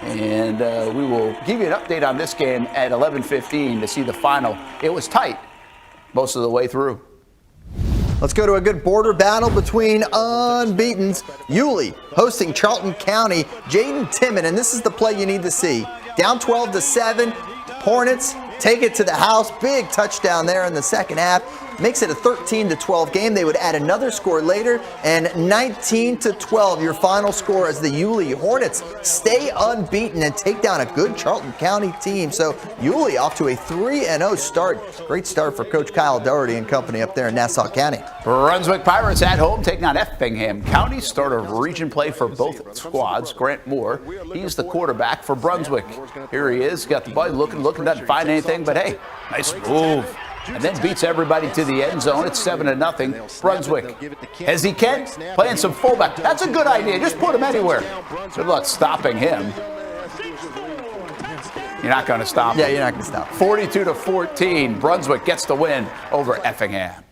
And we will give you an update on this game at 11:15 to see the final. It was tight most of the way through. Let's go to a good border battle between unbeatens. Yulee hosting Charlton County. Jaden Timmon, and this is the play you need to see. Down 12-7. Hornets take it to the house. Big touchdown there in the second half. Makes it a 13-12 game. They would add another score later, and 19-12 your final score as the Yulee Hornets stay unbeaten and take down a good Charlton County team. So Yulee off to a 3-0 start. Great start for Coach Kyle Doherty and company up there in Nassau County. Brunswick Pirates at home taking on Effingham County. Start of region play for both squads. Grant Moore, he's the quarterback for Brunswick. Here he is, got the ball looking, doesn't find anything, but hey, nice move. And then beats everybody to the end zone. It's 7-0. Brunswick, as he can, playing some fullback. That's a good idea. Just put him anywhere. Good luck stopping him. You're not going to stop him. Yeah, you're not going to stop him. 42-14. Brunswick gets the win over Effingham.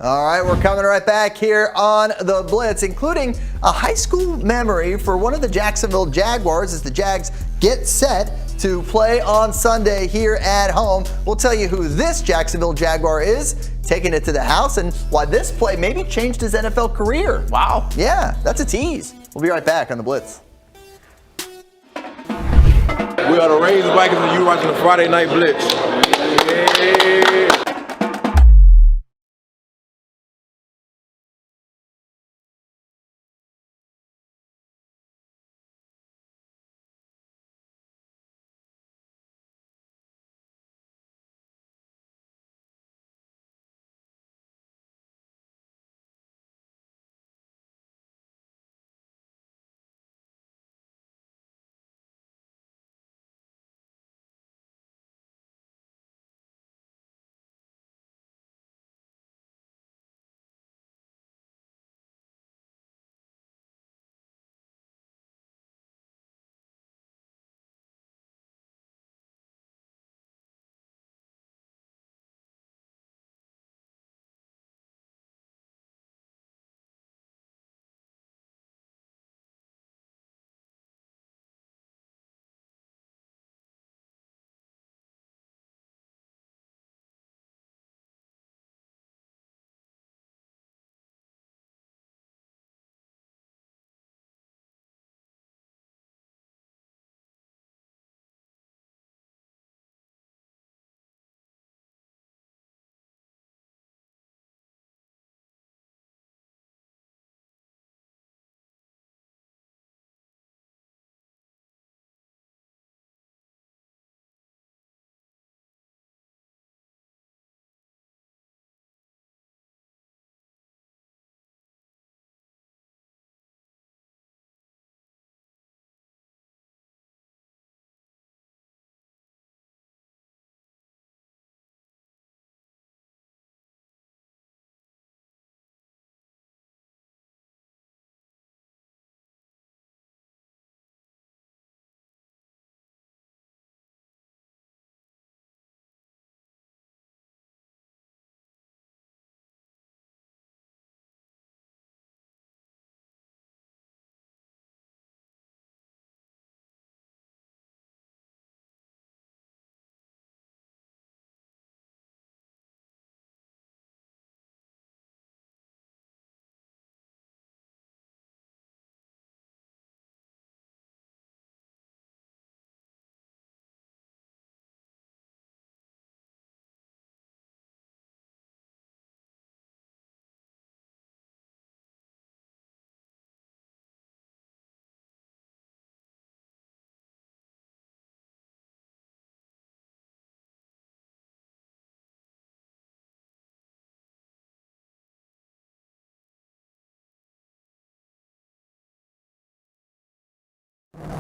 All right, we're coming right back here on the Blitz, including a high school memory for one of the Jacksonville Jaguars as the Jags get set to play on Sunday here at home. We'll tell you who this Jacksonville Jaguar is, taking it to the house, and why this play maybe changed his NFL career. Wow. Yeah, that's a tease. We'll be right back on the Blitz. We are the Razorbacks, and you're watching the Friday Night Blitz. Yeah.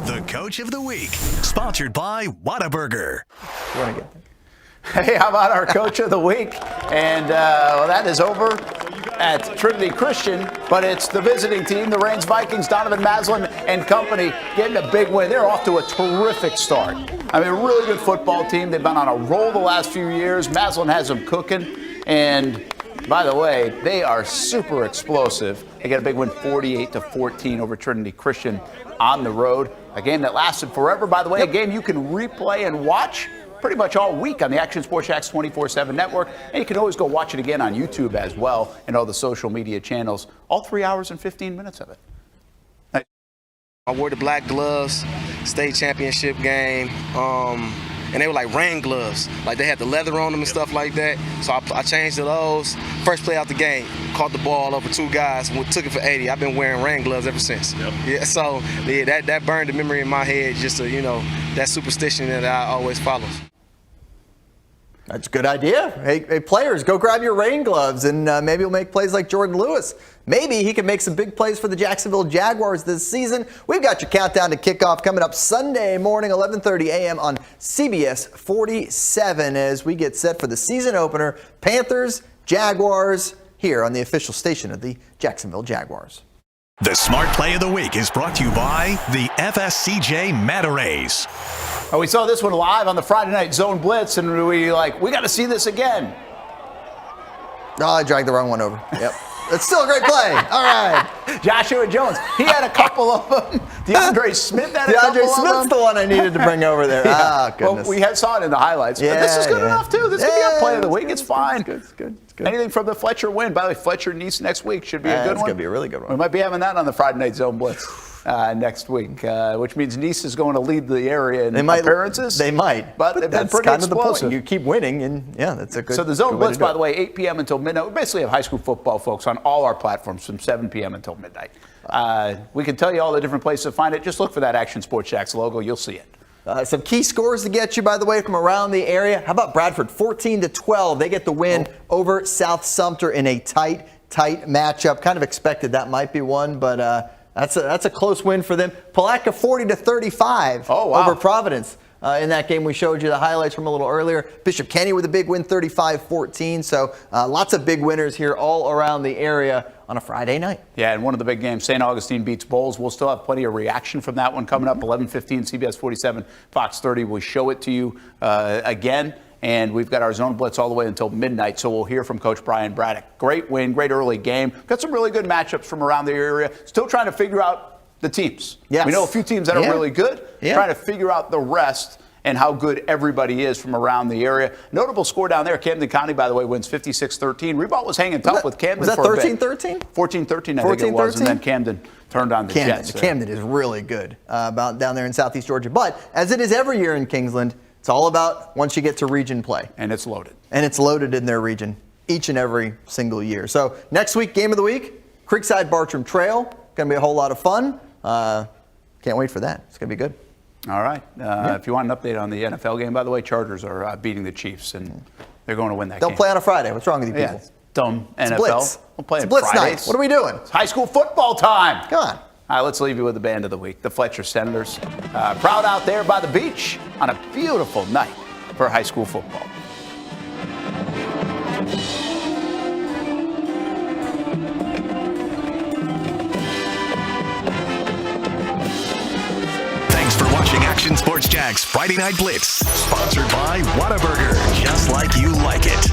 The Coach of the Week, sponsored by Whataburger. Hey, how about our Coach of the Week? And well, that is over at Trinity Christian, but it's the visiting team, the Reigns Vikings, Donovan Maslin and company, getting a big win. They're off to a terrific start. I mean, a really good football team. They've been on a roll the last few years. Maslin has them cooking. And by the way, they are super explosive. They got a big win, 48-14 over Trinity Christian on the road. A game that lasted forever, by the way, a game you can replay and watch pretty much all week on the Action Sports Jax 24/7 network. And you can always go watch it again on YouTube as well and all the social media channels. All 3 hours and 15 minutes of it. I wore the black gloves, state championship game, and they were like rain gloves. Like they had the leather on them and stuff like that. So I changed to those. First play out the game, caught the ball over two guys, took it for 80. I've been wearing rain gloves ever since. Yep. Yeah, so yeah, that burned the memory in my head, just to, that superstition that I always follow. That's a good idea. Hey, players, go grab your rain gloves and maybe you'll make plays like Jordan Lewis. Maybe he can make some big plays for the Jacksonville Jaguars this season. We've got your countdown to kickoff coming up Sunday morning, 11:30 a.m. on CBS 47 as we get set for the season opener, Panthers, Jaguars, here on the official station of the Jacksonville Jaguars. The Smart Play of the Week is brought to you by the FSCJ Manta Rays. Oh, we saw this one live on the Friday Night Zone Blitz, and we got to see this again. Oh, I dragged the wrong one over. Yep. It's still a great play. All right. Joshua Jones. He had a couple of them. DeAndre Smith had a couple of them. DeAndre Smith's the one I needed to bring over there. Yeah. Ah, goodness. Well, we saw it in the highlights. Yeah, But this is good enough, too. This could be our play of the week. It's fine. It's good. Anything from the Fletcher win. By the way, Fletcher Nease next week should be a good one. It's going to be a really good one. We might be having that on the Friday Night Zone Blitz next week, which means Nease is going to lead the area in appearances. They might. But they've been that's pretty kind of the explosive. point. You keep winning, and that's a good. So the Zone good way Blitz, to do by it. the way, 8 p.m. until midnight. We basically have high school football folks on all our platforms from 7 p.m. until midnight. We can tell you all the different places to find it. Just look for that Action Sports Jacks logo. You'll see it. Some key scores to get you, by the way, from around the area. How about Bradford? 14-12. They get the win over South Sumter in a tight matchup. Kind of expected that might be one, but that's a close win for them. Palatka 40-35 over Providence. In that game, we showed you the highlights from a little earlier. Bishop Kenny with a big win, 35-14. So lots of big winners here all around the area on a Friday night. Yeah, and one of the big games, St. Augustine beats Bolles. We'll still have plenty of reaction from that one coming up, 11:15, CBS 47, Fox 30. We'll show it to you again. And we've got our Zone Blitz all the way until midnight, so we'll hear from Coach Brian Braddock. Great win, great early game. Got some really good matchups from around the area. Still trying to figure out the teams. Yes. We know a few teams that are really good. Trying to figure out the rest and how good everybody is from around the area. Notable score down there. Camden County, by the way, wins 56-13. Ribault was hanging tough with Camden for a bit. Was that 13-13? 14-13, I think it was. And then Camden turned on the Jets. Camden is really good about down there in Southeast Georgia. But as it is every year in Kingsland, it's all about once you get to region play. And it's loaded. And it's loaded in their region each and every single year. So next week, game of the week, Creekside Bartram Trail. Going to be a whole lot of fun. Can't wait for that. It's going to be good. All right. If you want an update on the NFL game, by the way, Chargers are beating the Chiefs, and they're going to win that game. Don't play on a Friday. What's wrong with you people? Yeah, dumb it's NFL. Blitz. We'll play it's on Blitz Fridays. night. What are we doing? It's high school football time. Come on. All right, let's leave you with the band of the week, the Fletcher Senators. Proud out there by the beach on a beautiful night for high school football. Thanks for watching Action Sports Jacks Friday Night Blitz, sponsored by Whataburger, just like you like it.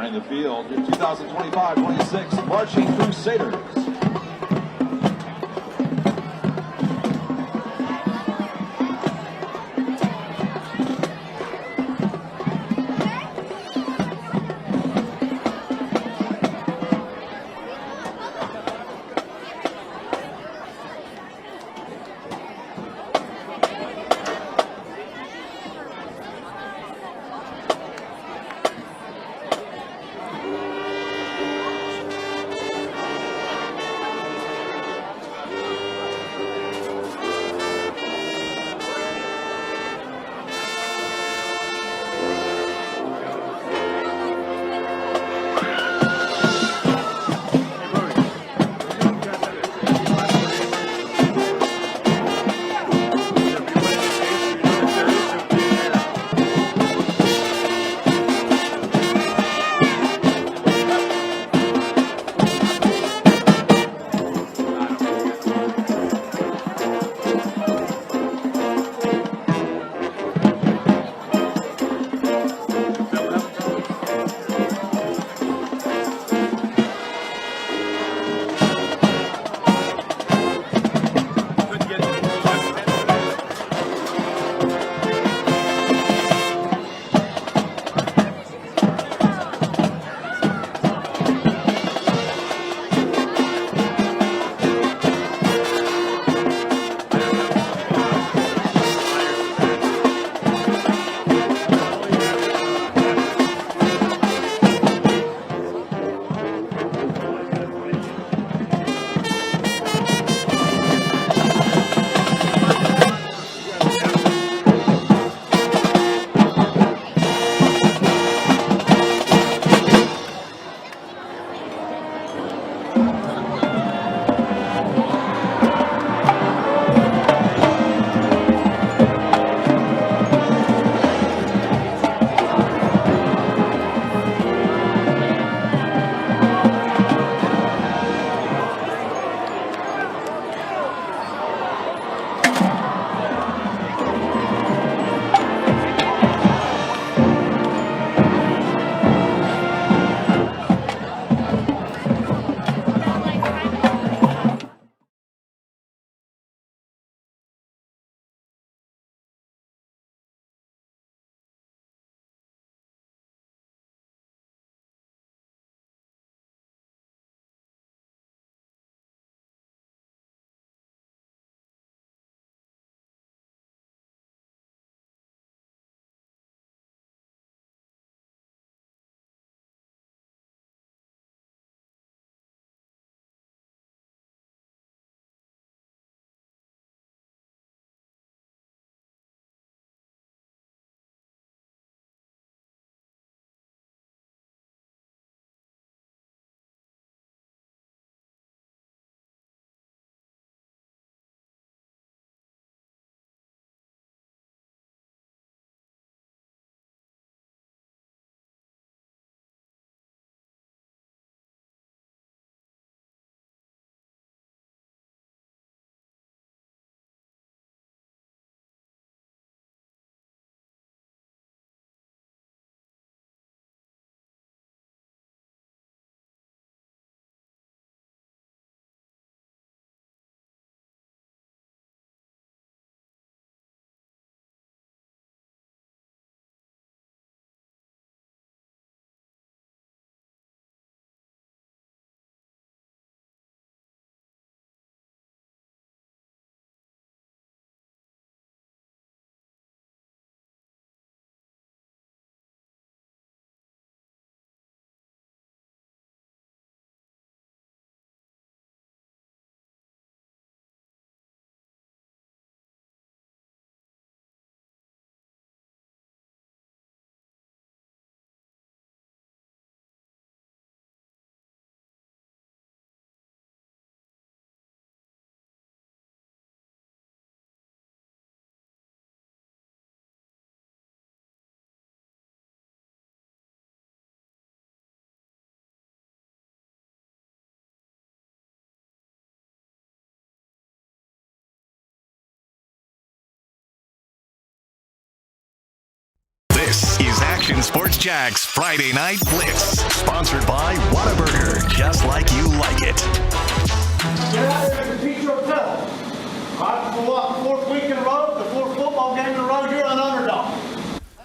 behind the field. 2025-26 Marching Crusaders. Action Sports Jax Friday Night Blitz. Sponsored by Whataburger, just like you like it. Get out there and compete yourself. For what? Fourth week in a row, the fourth football game in a row, you're an underdog.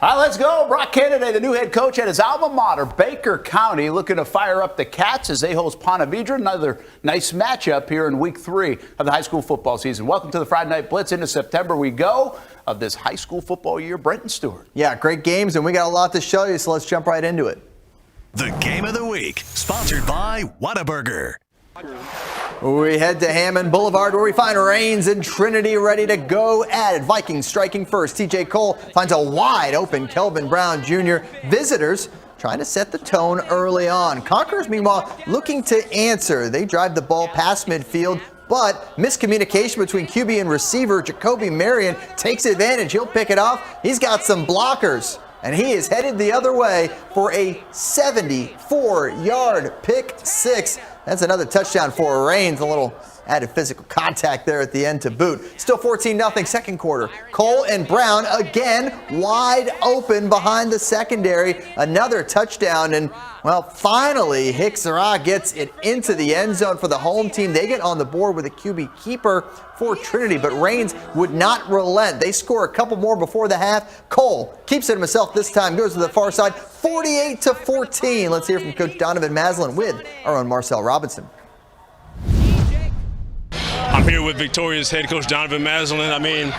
All right, let's go. Brock Kennedy, the new head coach at his alma mater, Baker County, looking to fire up the Cats as they host Ponte Vedra. Another nice matchup here in week 3 of the high school football season. Welcome to the Friday Night Blitz. Into September we go of this high school football year. Brenton Stewart. Yeah, great games, and we got a lot to show you, so let's jump right into it. The Game of the Week, sponsored by Whataburger. We head to Hammond Boulevard where we find Rains and Trinity ready to go at it. Vikings striking first. TJ Cole finds a wide open Kelvin Brown Jr. Visitors trying to set the tone early on. Conquerors, meanwhile, looking to answer. They drive the ball past midfield, but miscommunication between QB and receiver. Jacoby Marion takes advantage. He'll pick it off. He's got some blockers, and he is headed the other way for a 74-yard pick six. That's another touchdown for Rains. A little added physical contact there at the end to boot. Still 14-0 second quarter. Cole and Brown again wide open behind the secondary. Another touchdown, and well, finally Hicksara gets it into the end zone for the home team. They get on the board with a QB keeper for Trinity, but Rains would not relent. They score a couple more before the half. Cole keeps it himself this time, goes to the far side, 48-14. Let's hear from Coach Donovan Maslin with our own Marcel Robinson. I'm here with Victoria's head coach Donovan Maslin. I mean,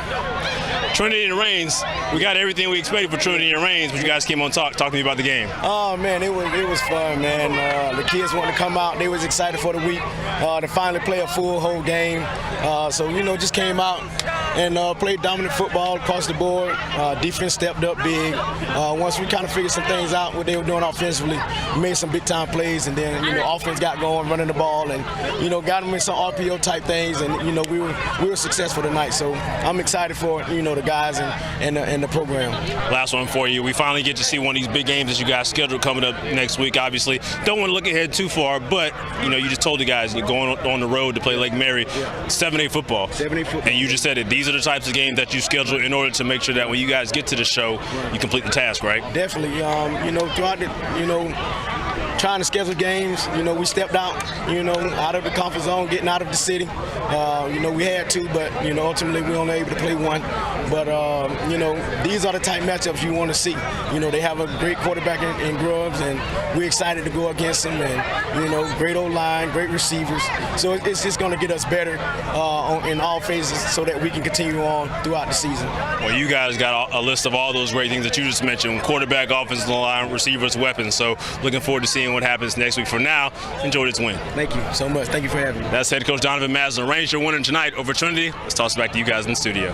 Trinity and Rains, we got everything we expected for Trinity and Rains, but you guys came on talk to me about the game. Oh man, it was fun, man. The kids wanted to come out. They was excited for the week to finally play a full whole game. So just came out and played dominant football across the board. Defense stepped up big. Once we kind of figured some things out, what they were doing offensively, we made some big time plays, and then offense got going, running the ball, and got them in some RPO type things, and we were successful tonight. So I'm excited for the guys and the program. Last one for you. We finally get to see one of these big games that you guys scheduled coming up next week. Obviously, don't want to look ahead too far, but you just told the guys you're going on the road to play Lake Mary, 7A football. 7A football. And you just said it. These are the types of games that you schedule in order to make sure that when you guys get to the show, you complete the task, right? Definitely. Throughout the trying to schedule games, we stepped out, out of the comfort zone, getting out of the city. We had to, but ultimately we only able to play one. But these are the type matchups you want to see. They have a great quarterback in Grubbs, and we're excited to go against them. And great old line, great receivers. So it's just going to get us better in all phases, so that we can continue on throughout the season. Well, you guys got a list of all those great things that you just mentioned: quarterback, offensive line, receivers, weapons. So looking forward to seeing what happens next week. For now, enjoy this win. Thank you so much. Thank you for having me. That's head coach Donovan Maslin. Ranger winning tonight over Trinity. Let's toss it back to you guys in the studio.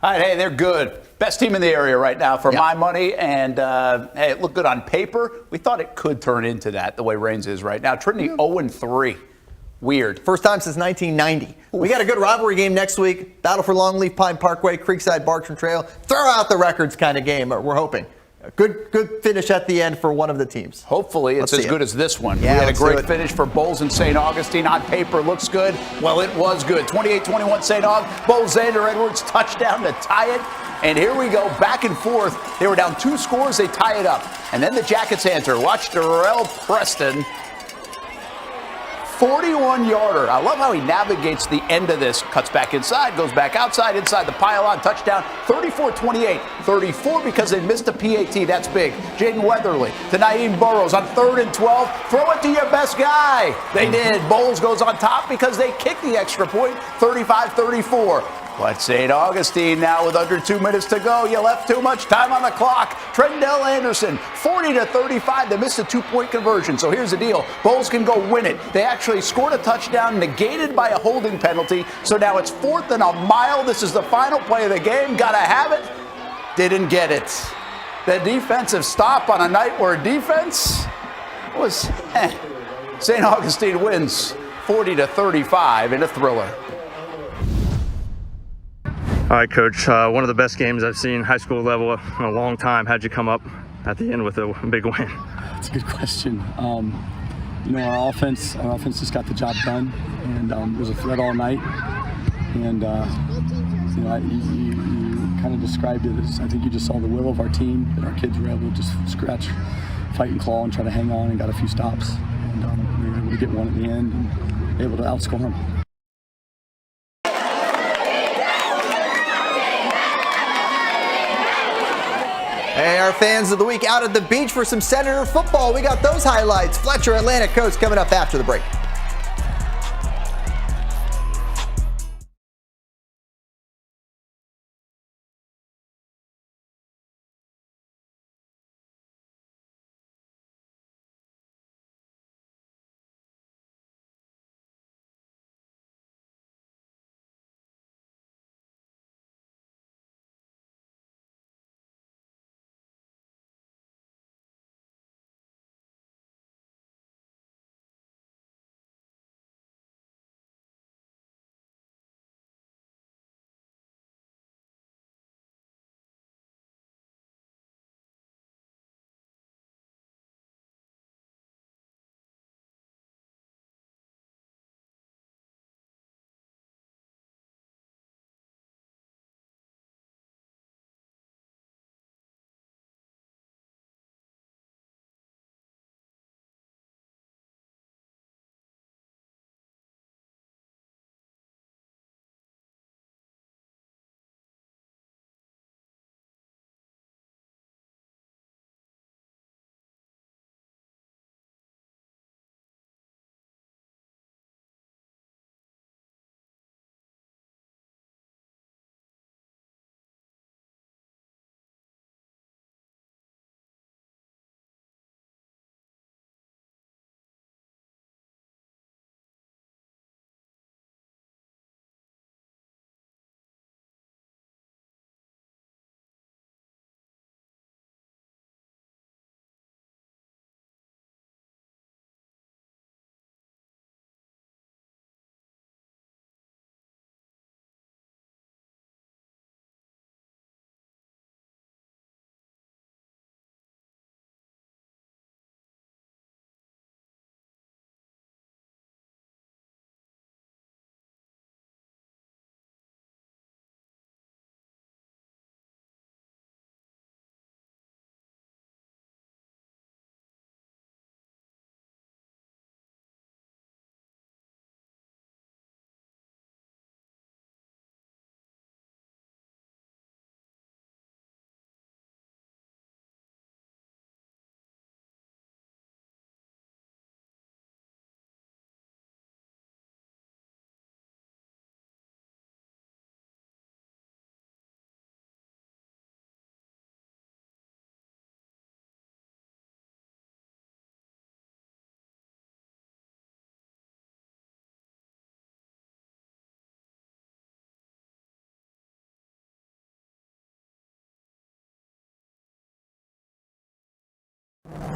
All right, hey, they're good. Best team in the area right now for my money, and hey, it looked good on paper. We thought it could turn into that, the way Rains is right now. Trinity 0-3. Weird. First time since 1990. We got a good rivalry game next week. Battle for Longleaf Pine Parkway, Creekside Bartram Trail. Throw out the records kind of game, we're hoping. A good finish at the end for one of the teams. Hopefully it's as good as this one. Yeah, we had a great finish for Bolles and St. Augustine. On paper, looks good. Well, it was good. 28-21 St. Aug. Bolles Xander Edwards touchdown to tie it. And here we go, back and forth. They were down 2 scores. They tie it up. And then the Jackets answer. Watch Darrell Preston. 41-yarder. I love how he navigates the end of this. Cuts back inside, goes back outside, inside the pylon. Touchdown, 34-28. 34 because they missed a PAT. That's big. Jaden Weatherly to Naeem Burrows on 3rd and 12. Throw it to your best guy. They did. Bolles goes on top because they kicked the extra point, 35-34. But St. Augustine now with under 2 minutes to go. You left too much time on the clock. Trendell Anderson, 40-35. They missed a 2-point conversion. So here's the deal. Bolles can go win it. They actually scored a touchdown negated by a holding penalty. So now it's 4th and a mile. This is the final play of the game. Gotta have it. Didn't get it. The defensive stop on a night where defense was St. Augustine wins 40-35 in a thriller. All right, Coach, one of the best games I've seen high school level in a long time. How'd you come up at the end with a big win? That's a good question. Our offense just got the job done, and it was a threat all night. And you kind of described it as, I think you just saw the will of our team, and our kids were able to just scratch, fight and claw and try to hang on, and got a few stops. And we were able to get one at the end and able to outscore them. Hey, our fans of the week out at the beach for some Senator football. We got those highlights. Fletcher, Atlantic Coast coming up after the break.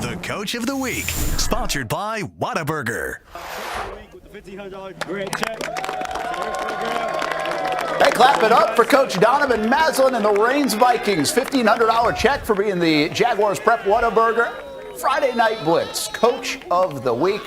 The Coach of the Week, sponsored by Whataburger. Hey, clap it up for Coach Donovan Maslin and the Reigns Vikings. $1,500 check for being the Jaguars Prep Whataburger Friday Night Blitz Coach of the Week.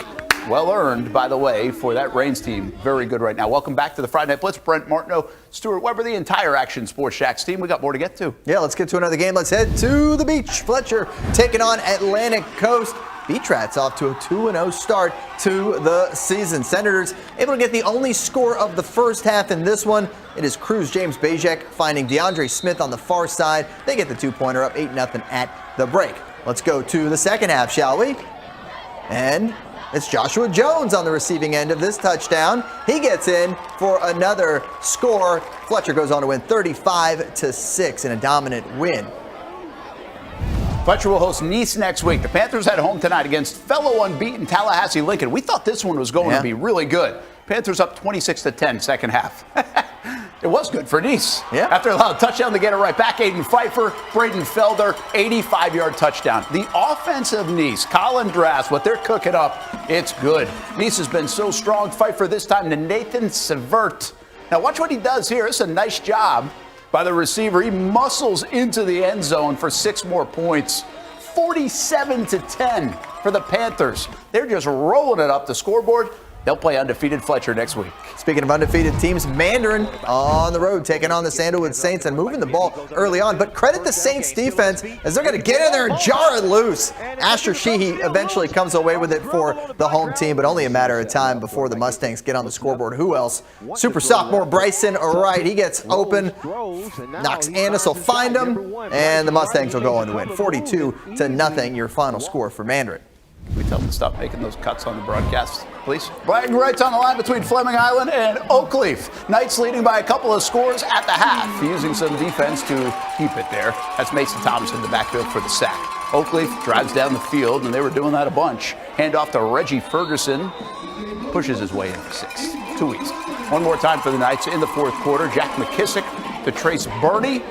Well earned, by the way, for that Reigns team. Very good right now. Welcome back to the Friday Night Blitz. Brent Martineau, Stuart Weber, the entire Action Sports Jacks team. We got more to get to. Yeah, let's get to another game. Let's head to the beach. Fletcher taking on Atlantic Coast. Beach Rats off to a 2-0 start to the season. Senators able to get the only score of the first half in this one. It is Cruz James Bajek finding DeAndre Smith on the far side. They get the two-pointer up 8-0 at the break. Let's go to the second half, shall we? And it's Joshua Jones on the receiving end of this touchdown. He gets in for another score. Fletcher goes on to win 35-6 in a dominant win. Fletcher will host Nease next week. The Panthers at home tonight against fellow unbeaten Tallahassee Lincoln. We thought this one was going to be really good. Panthers up 26-10 second half. It was good for Nease. Yeah. After allowing a touchdown to get it right back, Aiden Pfeiffer, Braden Felder, 85-yard touchdown. The offense of Nease, Colin Drass, what they're cooking up, it's good. Nease has been so strong. Pfeiffer this time to Nathan Severt. Now watch what he does here. It's a nice job by the receiver. He muscles into the end zone for 6 more points. 47-10 for the Panthers. They're just rolling it up the scoreboard. They'll play undefeated Fletcher next week. Speaking of undefeated teams, Mandarin on the road taking on the Sandalwood Saints and moving the ball early on. But credit the Saints defense as they're going to get in there and jar it loose. Asher Sheehy eventually comes away with it for the home team, but only a matter of time before the Mustangs get on the scoreboard. Who else? Super sophomore Bryson Wright. He gets open. Knox Annis will find him, and the Mustangs will go on to win. 42-0, your final score for Mandarin. We tell them to stop making those cuts on the broadcast, please. Bragging rights on the line between Fleming Island and Oakleaf. Knights leading by a couple of scores at the half, using some defense to keep it there. That's Mason Thomas in the backfield for the sack. Oakleaf drives down the field, and they were doing that a bunch. Hand off to Reggie Ferguson. Pushes his way into 6. Too easy. One more time for the Knights in the fourth quarter. Jack McKissick to Trace Burney.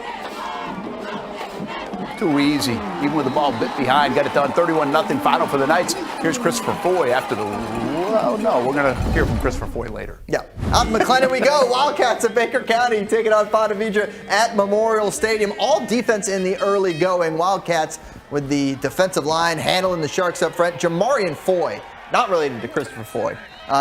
Too easy. Even with the ball bit behind, got it done. 31-0 final for the Knights. Here's Christopher Foy after the... Well, no, we're going to hear from Christopher Foy later. Yeah. Out in McLennan we go. Wildcats of Baker County taking on Ponte Vedra at Memorial Stadium. All defense in the early going. Wildcats with the defensive line handling the Sharks up front. Jamarian Foy, not related to Christopher Foy,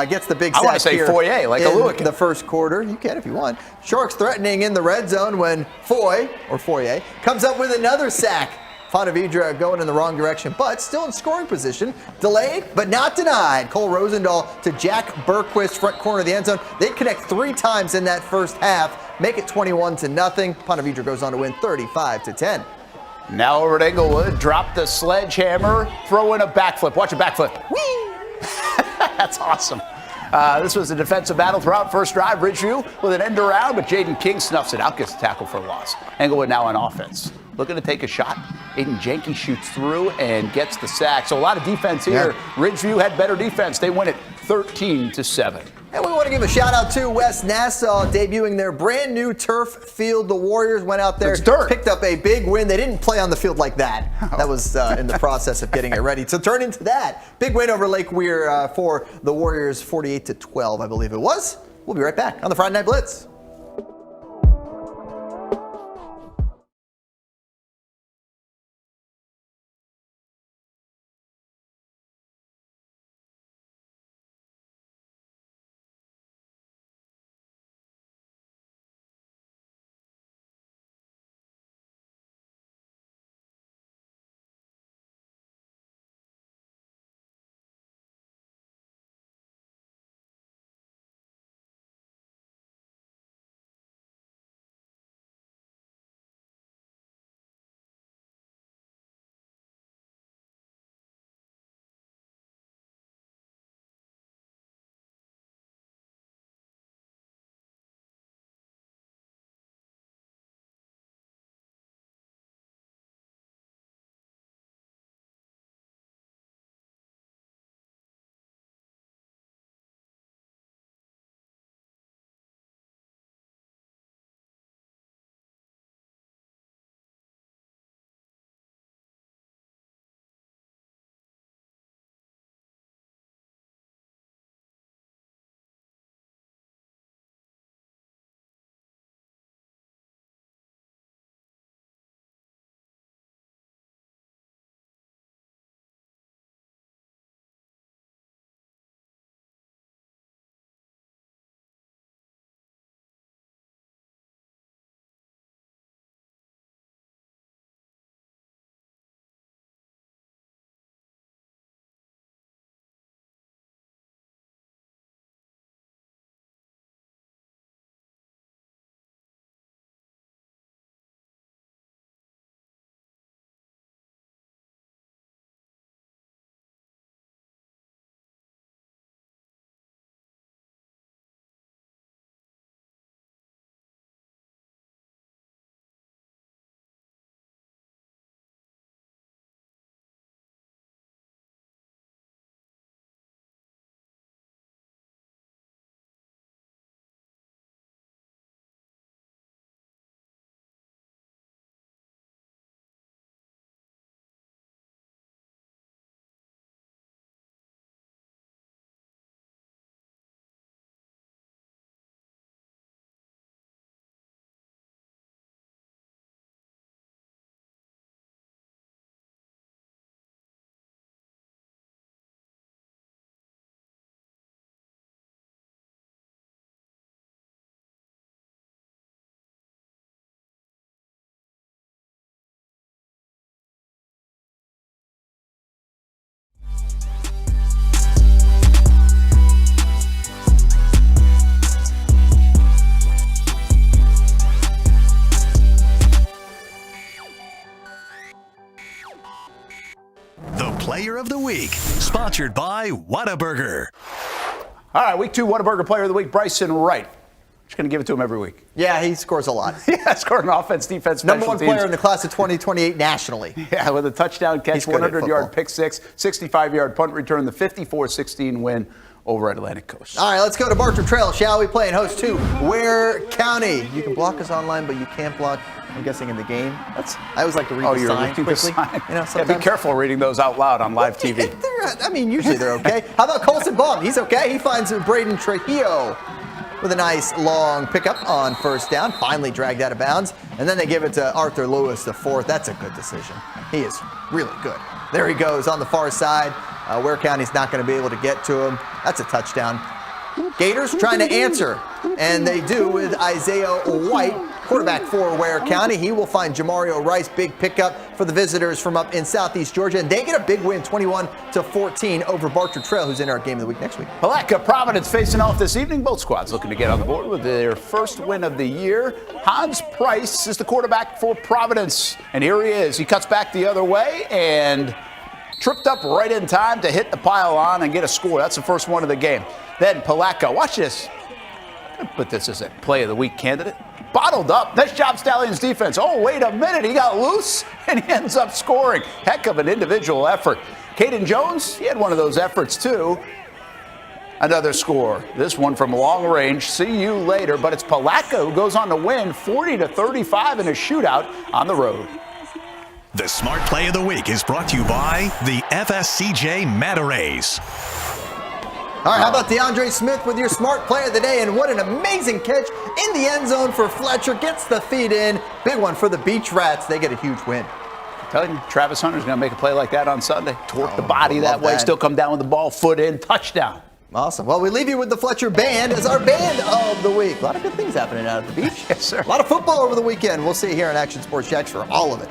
gets the big sack. I want to say Foyer, like a Lewick. The first quarter. You can if you want. Sharks threatening in the red zone when Foy, or Foyer, comes up with another sack. Ponte Vedra going in the wrong direction, but still in scoring position. Delayed, but not denied. Cole Rosendahl to Jack Berquist, front corner of the end zone. They connect 3 times in that first half, make it 21-0. Ponte Vedra goes on to win 35-10. Now over to Englewood, drop the sledgehammer, throw in a backflip. Watch a backflip. Whee! That's awesome. This was a defensive battle throughout first drive. Ridgeview with an end around, but Jaden King snuffs it out, gets a tackle for a loss. Englewood now on offense. Looking to take a shot. Aiden Janke shoots through and gets the sack. So a lot of defense here. Yeah. Ridgeview had better defense. They win it 13-7. And we want to give a shout out to West Nassau debuting their brand new turf field. The Warriors went out there, picked up a big win. They didn't play on the field like that. That was in the process of getting it ready to turn into that. Big win over Lake Weir for the Warriors, 48-12, I believe it was. We'll be right back on the Friday Night Blitz. Player of the Week, sponsored by Whataburger. All right, week 2 Whataburger Player of the Week, Bryson Wright. Just going to give it to him every week. Yeah, he scores a lot. Yeah, scoring offense, defense, special Number 1 teams. player in the class of 2028 nationally. Yeah, with a touchdown catch, 100-yard pick six, 65-yard punt return, the 54-16 win over Atlantic Coast. All right, let's go to Barker Trail, shall we? Playing host to Ware County. You can block us online, but you can't block, I'm guessing, in the game. I always like to read the sign quickly. Sign. You know, yeah, be careful reading those out loud on live TV. Usually they're okay. How about Colson Baum? He's okay. He finds Braden Trujillo with a nice long pickup on first down. Finally dragged out of bounds. And then they give it to Arthur Lewis, the 4th. That's a good decision. He is really good. There he goes on the far side. Ware County's not going to be able to get to him. That's a touchdown. Gators trying to answer, and they do with Isaiah White, quarterback for Ware County. He will find Jamario Rice, big pickup for the visitors from up in Southeast Georgia, and they get a big win, 21-14 over Barker Trail, who's in our game of the week next week. Palatka Providence facing off this evening. Both squads looking to get on the board with their first win of the year. Hans Price is the quarterback for Providence, and here he is. He cuts back the other way and tripped up right in time to hit the pylon and get a score. That's the first one of the game. Then Palatka, watch this. I'm gonna put this as a play of the week candidate. Bottled up. Nice job, Stallions defense. Oh, wait a minute. He got loose and he ends up scoring. Heck of an individual effort. Caden Jones, he had one of those efforts too. Another score. This one from long range. See you later. But it's Palatka who goes on to win 40-35 in a shootout on the road. The Smart Play of the Week is brought to you by the FSCJ Manta Rays. All right, how about DeAndre Smith with your smart play of the day? And what an amazing catch in the end zone for Fletcher. Gets the feed in. Big one for the Beach Rats. They get a huge win. I'm telling you, Travis Hunter's going to make a play like that on Sunday. Torque the body that way, still come down with the ball, foot in, touchdown. Awesome. Well, we leave you with the Fletcher Band as our band of the week. A lot of good things happening out at the beach. Yes, sir. A lot of football over the weekend. We'll see you here on Action Sports Jacks for all of it.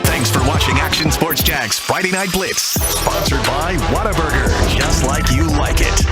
Thanks for watching Action Sports Jacks Friday Night Blitz, sponsored by Whataburger, just like you like it.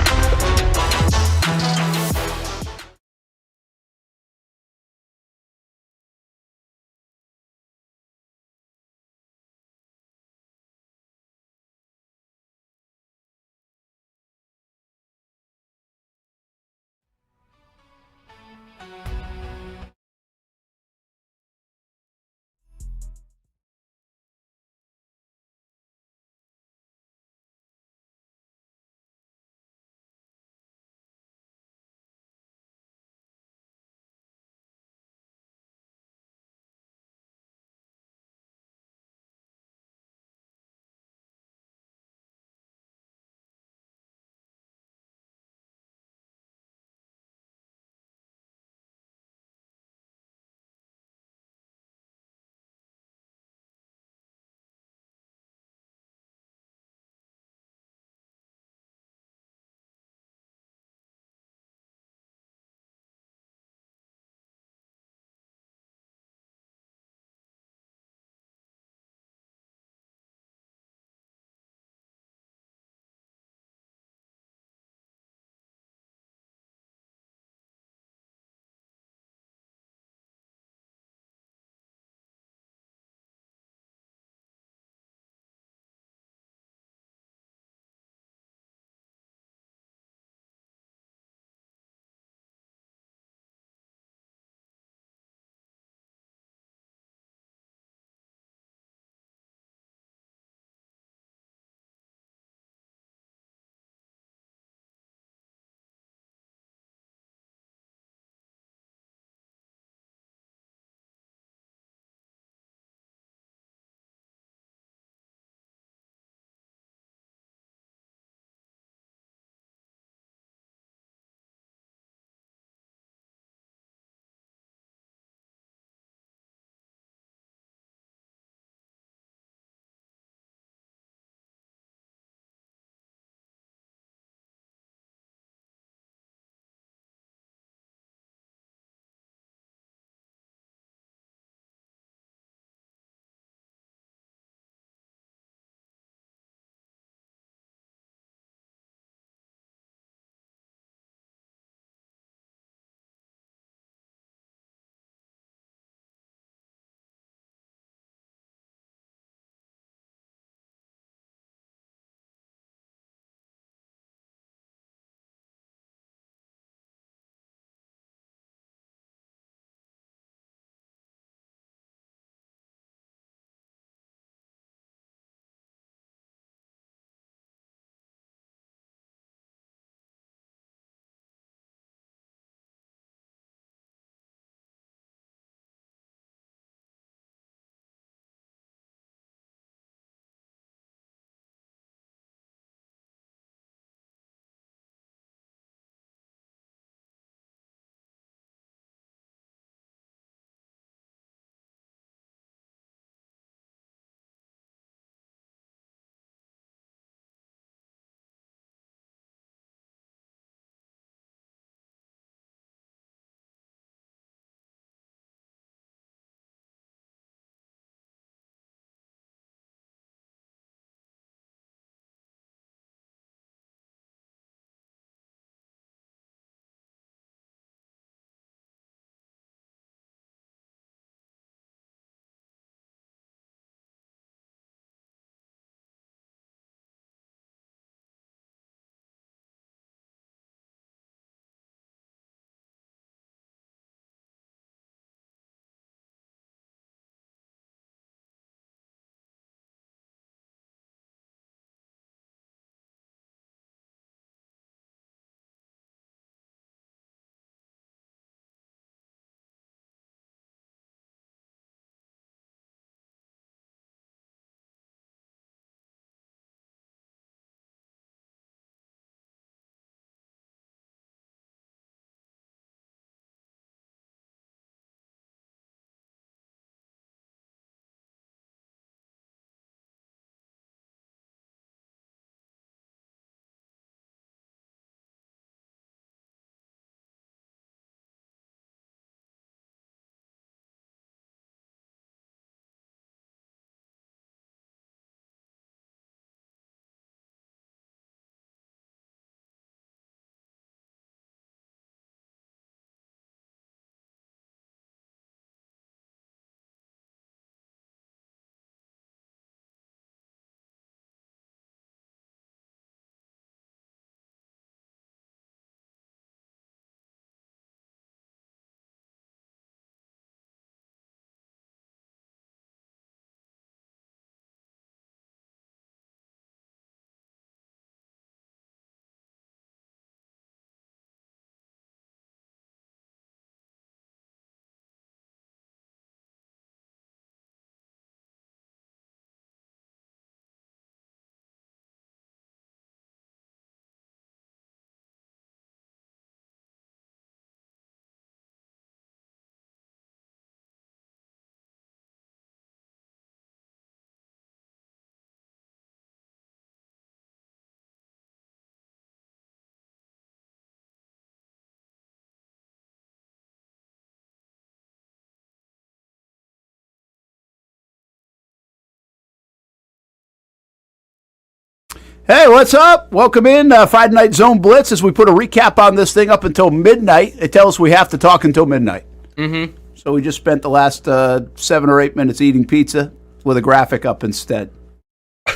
Hey, what's up? Welcome in Friday Night Zone Blitz as we put a recap on this thing up until midnight. They tell us we have to talk until midnight. Mm-hmm. So we just spent the last 7 or 8 minutes eating pizza with a graphic up instead.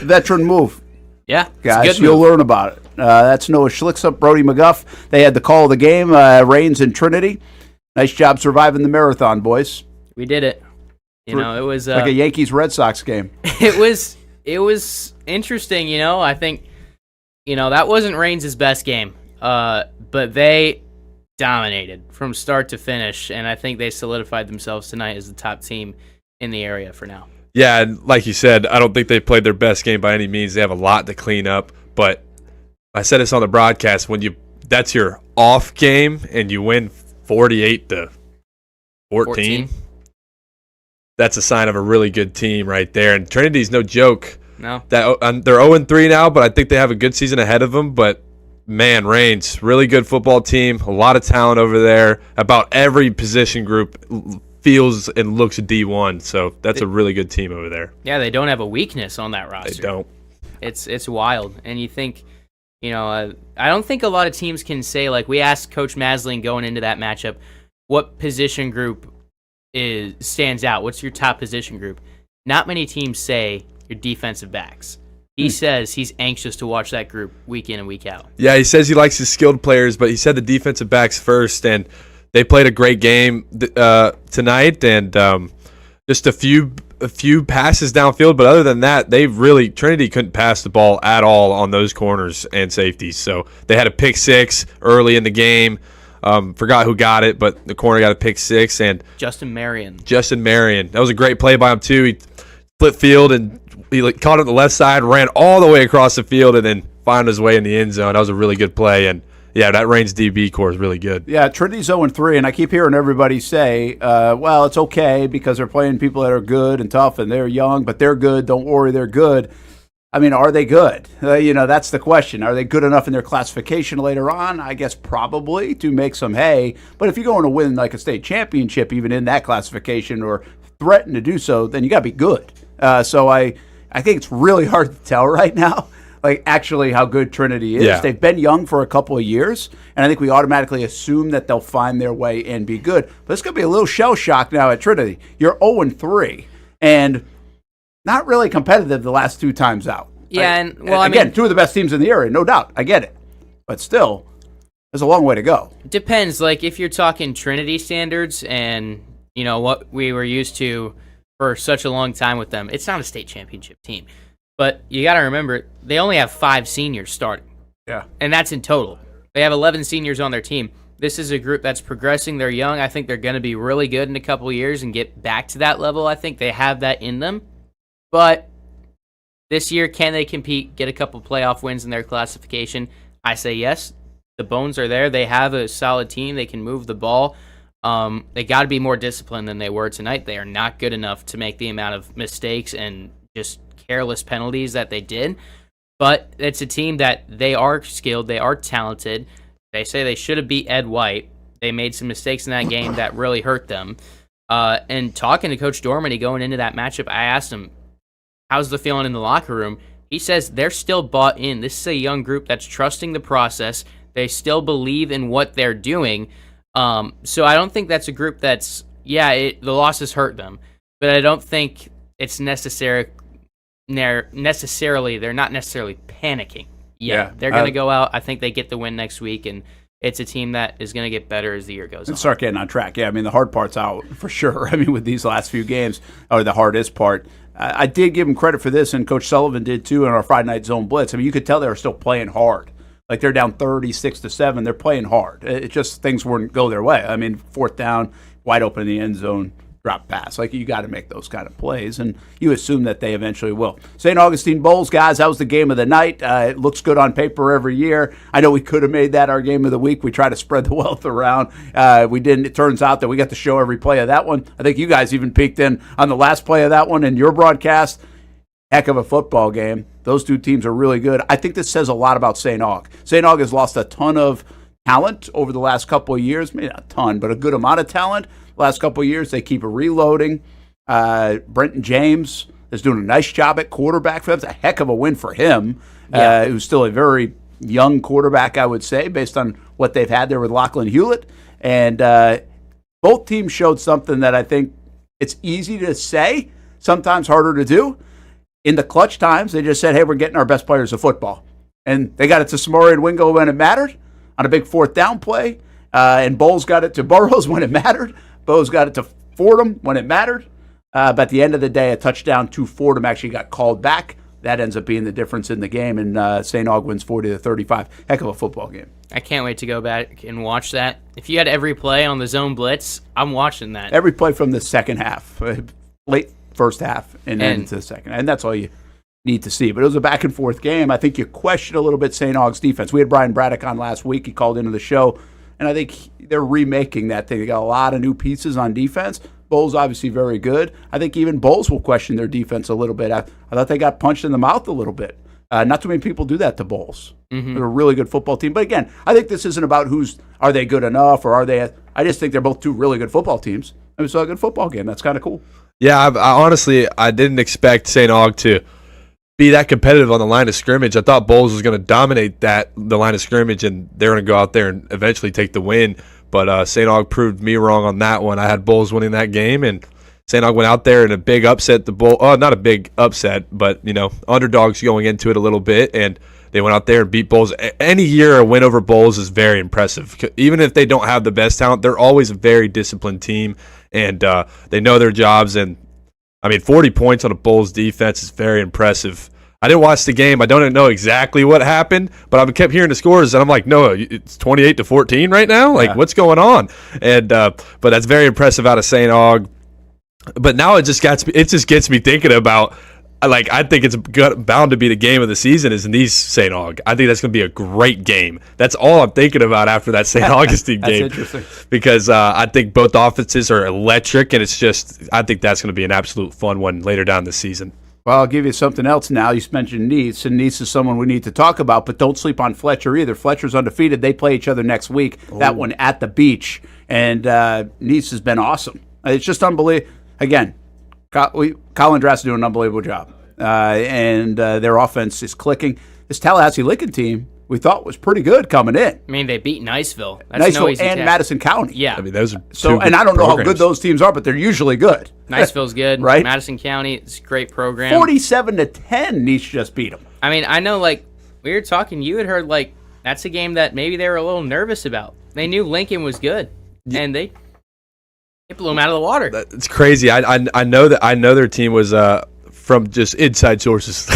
Veteran move. Yeah, guys, you'll learn about it. That's Noah Schlicksup, Brody McGuff. They had the call of the game, Reigns and Trinity. Nice job surviving the marathon, boys. We did it. You know, it was like a Yankees-Red Sox game. It was interesting, you know. I think, you know, that wasn't Reigns' best game, but they dominated from start to finish, and I think they solidified themselves tonight as the top team in the area for now. Yeah, and like you said, I don't think they played their best game by any means. They have a lot to clean up, but I said this on the broadcast, that's your off game and you win 48-14. That's a sign of a really good team right there. And Trinity's no joke. No. They're 0-3 now, but I think they have a good season ahead of them. But, man, Reigns, really good football team. A lot of talent over there. About every position group feels and looks D1. So that's a really good team over there. Yeah, they don't have a weakness on that roster. They don't. It's wild. And you think, you know, I don't think a lot of teams can say, like, we asked Coach Masling going into that matchup, what position group stands out? What's your top position group? Not many teams say your defensive backs. He says he's anxious to watch that group week in and week out. Yeah, he says he likes his skilled players, but he said the defensive backs first, and they played a great game tonight, and just a few passes downfield, but other than that, Trinity couldn't pass the ball at all on those corners and safeties. So they had a pick six early in the game. Forgot who got it, but the corner got a pick six. And Justin Marion. That was a great play by him, too. He split field, and he caught it on the left side, ran all the way across the field, and then found his way in the end zone. That was a really good play. And, yeah, that Reigns DB core is really good. Yeah, Trinity's 0-3, and I keep hearing everybody say, well, it's okay because they're playing people that are good and tough, and they're young, but they're good. Don't worry, they're good. I mean, are they good? You know, that's the question. Are they good enough in their classification later on? I guess probably to make some hay. But if you're going to win like a state championship, even in that classification, or threaten to do so, then you got to be good. So I think it's really hard to tell right now, like actually how good Trinity is. Yeah. They've been young for a couple of years, and I think we automatically assume that they'll find their way and be good. But it's going to be a little shell shock now at Trinity. You're 0-3, and not really competitive the last 2 times out. Yeah, and well, again, 2 of the best teams in the area, no doubt. I get it. But still, there's a long way to go. Depends. Like, if you're talking Trinity standards and, you know, what we were used to for such a long time with them, it's not a state championship team. But you got to remember, they only have 5 seniors starting. Yeah. And that's in total. They have 11 seniors on their team. This is a group that's progressing. They're young. I think they're going to be really good in a couple of years and get back to that level. I think they have that in them. But this year, can they compete, get a couple playoff wins in their classification? I say yes. The bones are there. They have a solid team. They can move the ball. They got to be more disciplined than they were tonight. They are not good enough to make the amount of mistakes and just careless penalties that they did. But it's a team that they are skilled. They are talented. They say they should have beat Ed White. They made some mistakes in that game that really hurt them. And talking to Coach Dormady going into that matchup, I asked him, how's the feeling in the locker room? He says they're still bought in. This is a young group that's trusting the process. They still believe in what they're doing. So I don't think that's a group that's, the losses hurt them. But I don't think it's necessarily, they're not necessarily panicking. Yeah, they're going to go out. I think they get the win next week, and it's a team that is going to get better as the year goes on. Start getting on track. Yeah, I mean, the hard part's out for sure. I mean, with these last few games, or the hardest part. I did give him credit for this, and Coach Sullivan did too in our Friday Night Zone Blitz. I mean, you could tell they were still playing hard. Like, they're down 36-7. They're playing hard. It just, things wouldn't go their way. I mean, 4th down, wide open in the end zone, drop pass. Like, you got to make those kind of plays, and you assume that they eventually will. St. Augustine Bolles, guys, that was the game of the night. It looks good on paper every year. I know we could have made that our game of the week. We try to spread the wealth around. We didn't. It turns out that we got to show every play of that one. I think you guys even peeked in on the last play of that one in your broadcast. Heck of a football game. Those 2 teams are really good. I think this says a lot about St. Aug. St. Aug has lost a ton of talent over the last couple of years. Maybe not a ton, but a good amount of talent. Last couple of years, they keep reloading. Brenton James, is doing a nice job at quarterback for them. It's a heck of a win for him, Yeah. who's still a very young quarterback, I would say, based on what they've had there with Lachlan Hewlett. And both teams showed something that I think it's easy to say, sometimes harder to do. In the clutch times, they just said, hey, we're getting our best players of football. And they got it to Samori and Wingo when it mattered on a big fourth down play. And Bolles got it to Burrows when it mattered. Bolles got it to Fordham when it mattered. But at the end of the day, a touchdown to Fordham actually got called back. That ends up being the difference in the game, and St. Aug wins 40-35. Heck of a football game. I can't wait to go back and watch that. If you had every play on the zone blitz, I'm watching that. Every play from the second half, late first half, and then into the second. And that's all you need to see. But it was a back-and-forth game. I think you question a little bit St. Aug's defense. We had Brian Braddock on last week. He called into the show, and I think they're remaking that thing. They got a lot of new pieces on defense. Bolles obviously very good. I think even Bolles will question their defense a little bit. I thought they got punched in the mouth a little bit. Not too many people do that to Bolles. Mm-hmm. They're a really good football team. But again, I think this isn't about are they good enough or are they. I just think they're both two really good football teams. And we saw a good football game. That's kind of cool. Yeah, I honestly didn't expect St. Aug to be that competitive on the line of scrimmage. I thought Bolles was going to dominate the line of scrimmage, and they're going to go out there and eventually take the win. But St. Aug proved me wrong on that one. I had Bolles winning that game, and St. Aug went out there in a big upset. Not a big upset, but underdogs going into it a little bit, and they went out there and beat Bolles. Any year a win over Bolles is very impressive. Even if they don't have the best talent, they're always a very disciplined team, and they know their jobs. And 40 points on a Bolles defense is very impressive. I didn't watch the game. I don't know exactly what happened, but I kept hearing the scores, and I'm like, no, it's 28-14 right now? Like, what's going on? And but that's very impressive out of St. Aug. But now it just gets me thinking about, I think it's bound to be the game of the season is Nease St. Aug. I think that's going to be a great game. That's all I'm thinking about after that St. Augustine game. That's interesting. Because I think both offenses are electric, and I think that's going to be an absolute fun one later down the season. Well, I'll give you something else now. You mentioned Nease, and Nease is someone we need to talk about, but don't sleep on Fletcher either. Fletcher's undefeated. They play each other next week, that one at the beach, and Nease has been awesome. It's just unbelievable. Again, Colin Drass is doing an unbelievable job, and their offense is clicking. This Tallahassee Lincoln team we thought was pretty good coming in. They beat Niceville. That's no easy and task. Madison County. Yeah. Those are and I don't know how good those teams are, but they're usually good. Niceville's good. Right? Madison County, it's a great program. 47-10, Nease just beat them. I know, we were talking, you had heard, that's a game that maybe they were a little nervous about. They knew Lincoln was good, and they blew them out of the water. It's crazy. I know their team was from just inside sources.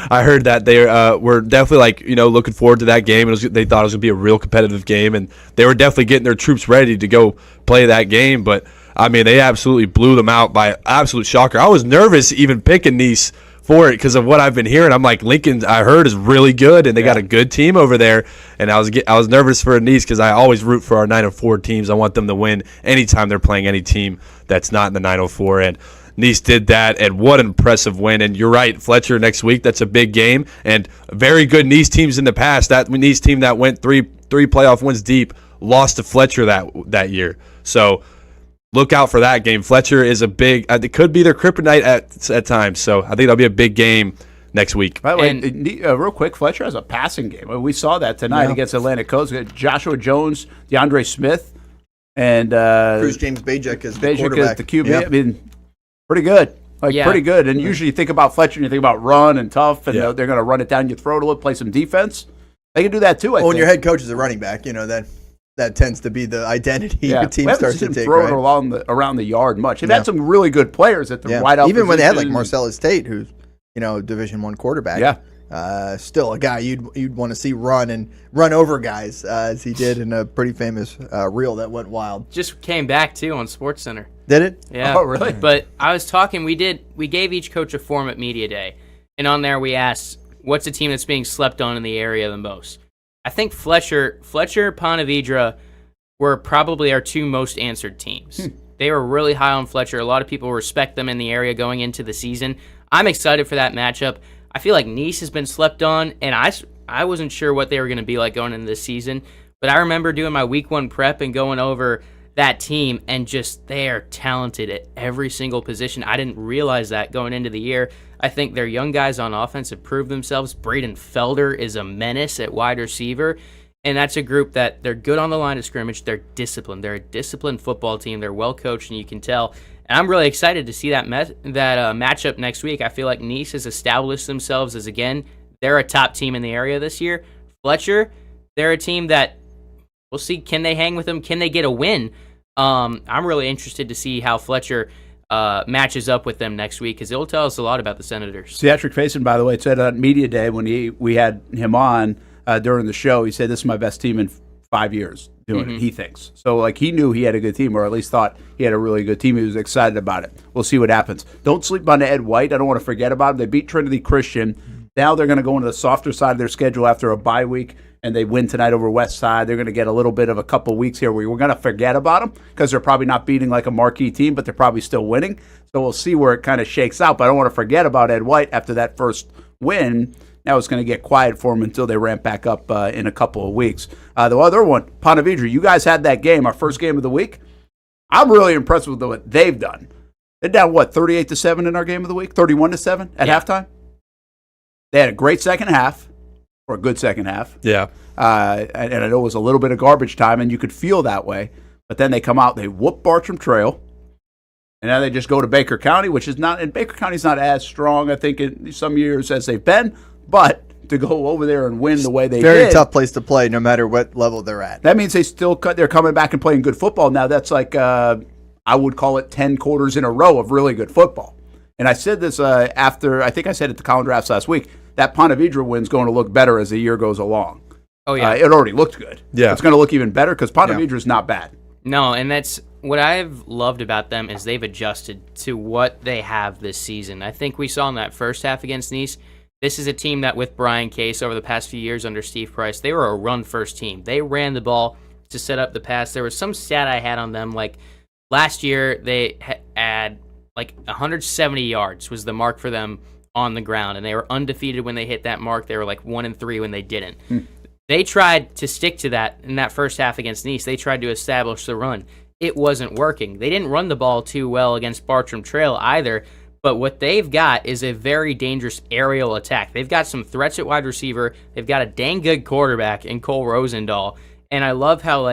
I heard that they were definitely looking forward to that game. They thought it was going to be a real competitive game, and they were definitely getting their troops ready to go play that game. But they absolutely blew them out by absolute shocker. I was nervous even picking Nease for it because of what I've been hearing. I'm like, Lincoln, I heard, is really good, and they got a good team over there. And I was nervous for Nease because I always root for our 904 teams. I want them to win anytime they're playing any team that's not in the 904. And Nease did that, and what an impressive win. And you're right, Fletcher next week, that's a big game. And very good Nease teams in the past. That Nease team that went three playoff wins deep lost to Fletcher that year. So look out for that game. Fletcher is it could be their kryptonite at times. So I think that'll be a big game next week. By the way, real quick, Fletcher has a passing game. We saw that tonight against Atlantic Coast. Joshua Jones, DeAndre Smith, and Cruz James Bajek is the quarterback. Is the QB. Yep. Pretty good. Pretty good. And usually you think about Fletcher and you think about run and tough, and they're going to run it down your throat a little, play some defense. They can do that too, I think. When your head coach is a running back, that tends to be the identity your team starts to take. Throw it around the yard much. They've had some really good players at the wide out even when they had position. Marcellus Tate, who's Division I quarterback. Yeah. Still a guy you'd want to see run over guys as he did in a pretty famous reel that went wild. Just came back too on SportsCenter. Did it? Yeah. Oh, really? But I was talking. We gave each coach a form at Media Day, and on there we asked, "What's a team that's being slept on in the area the most?" I think Fletcher, Ponte Vedra were probably our two most answered teams. They were really high on Fletcher. A lot of people respect them in the area going into the season. I'm excited for that matchup. I feel like Nease has been slept on, and I wasn't sure what they were going to be like going into this season. But I remember doing my week 1 prep and going over that team, and just they are talented at every single position. I didn't realize that going into the year. I think their young guys on offense have proved themselves. Braden Felder is a menace at wide receiver, and that's a group that they're good on the line of scrimmage. They're disciplined. They're a disciplined football team. They're well coached, and you can tell. And I'm really excited to see that matchup next week. I feel like Nease has established themselves as, again, they're a top team in the area this year. Fletcher, they're a team that we'll see. Can they hang with them? Can they get a win? I'm really interested to see how Fletcher matches up with them next week, because it'll tell us a lot about the Senators. Cedric Faison, by the way, said on Media Day when we had him on during the show, he said, this is my best team in 5 years doing it, he thinks. So, like, he knew he had a good team, or at least thought he had a really good team. He was excited about it. We'll see what happens. Don't sleep on Ed White. I don't want to forget about him. They beat Trinity Christian. Now they're going to go into the softer side of their schedule after a bye week, and they win tonight over West Side. They're going to get a little bit of a couple weeks here where we're going to forget about them because they're probably not beating like a marquee team, but they're probably still winning. So we'll see where it kind of shakes out. But I don't want to forget about Ed White after that first win. Now it's going to get quiet for them until they ramp back up in a couple of weeks. The other one, Ponte Vedra, you guys had that game, our first game of the week. I'm really impressed with what they've done. They're down, 38-7 in our game of the week? 31-7 at halftime? They had a great second half, or a good second half. Yeah. And I know it was a little bit of garbage time, and you could feel that way. But then they come out, they whoop Bartram Trail, and now they just go to Baker County, which is not, and Baker County's not as strong, I think, in some years as they've been. But to go over there and win the way they did. Very tough place to play, no matter what level they're at. That means they're coming back and playing good football. Now that's like, I would call it 10 quarters in a row of really good football. And I said this after, I think I said at the Collin Drafts last week, that Ponte Vedra win's going to look better as the year goes along. Oh, yeah. It already looked good. Yeah. It's going to look even better because Ponte Vedra's not bad. No, and that's what I've loved about them is they've adjusted to what they have this season. I think we saw in that first half against Nease, this is a team that with Brian Case over the past few years under Steve Price, they were a run-first team. They ran the ball to set up the pass. There was some stat I had on them, like last year they had like 170 yards was the mark for them on the ground, and they were undefeated when they hit that mark. They were like 1-3 when they didn't. They tried to stick to that in that first half against Nease. They tried to establish the run. It wasn't working. They didn't run the ball too well against Bartram Trail either, but what they've got is a very dangerous aerial attack. They've got some threats at wide receiver. They've got a dang good quarterback in Cole Rosendahl, and I love how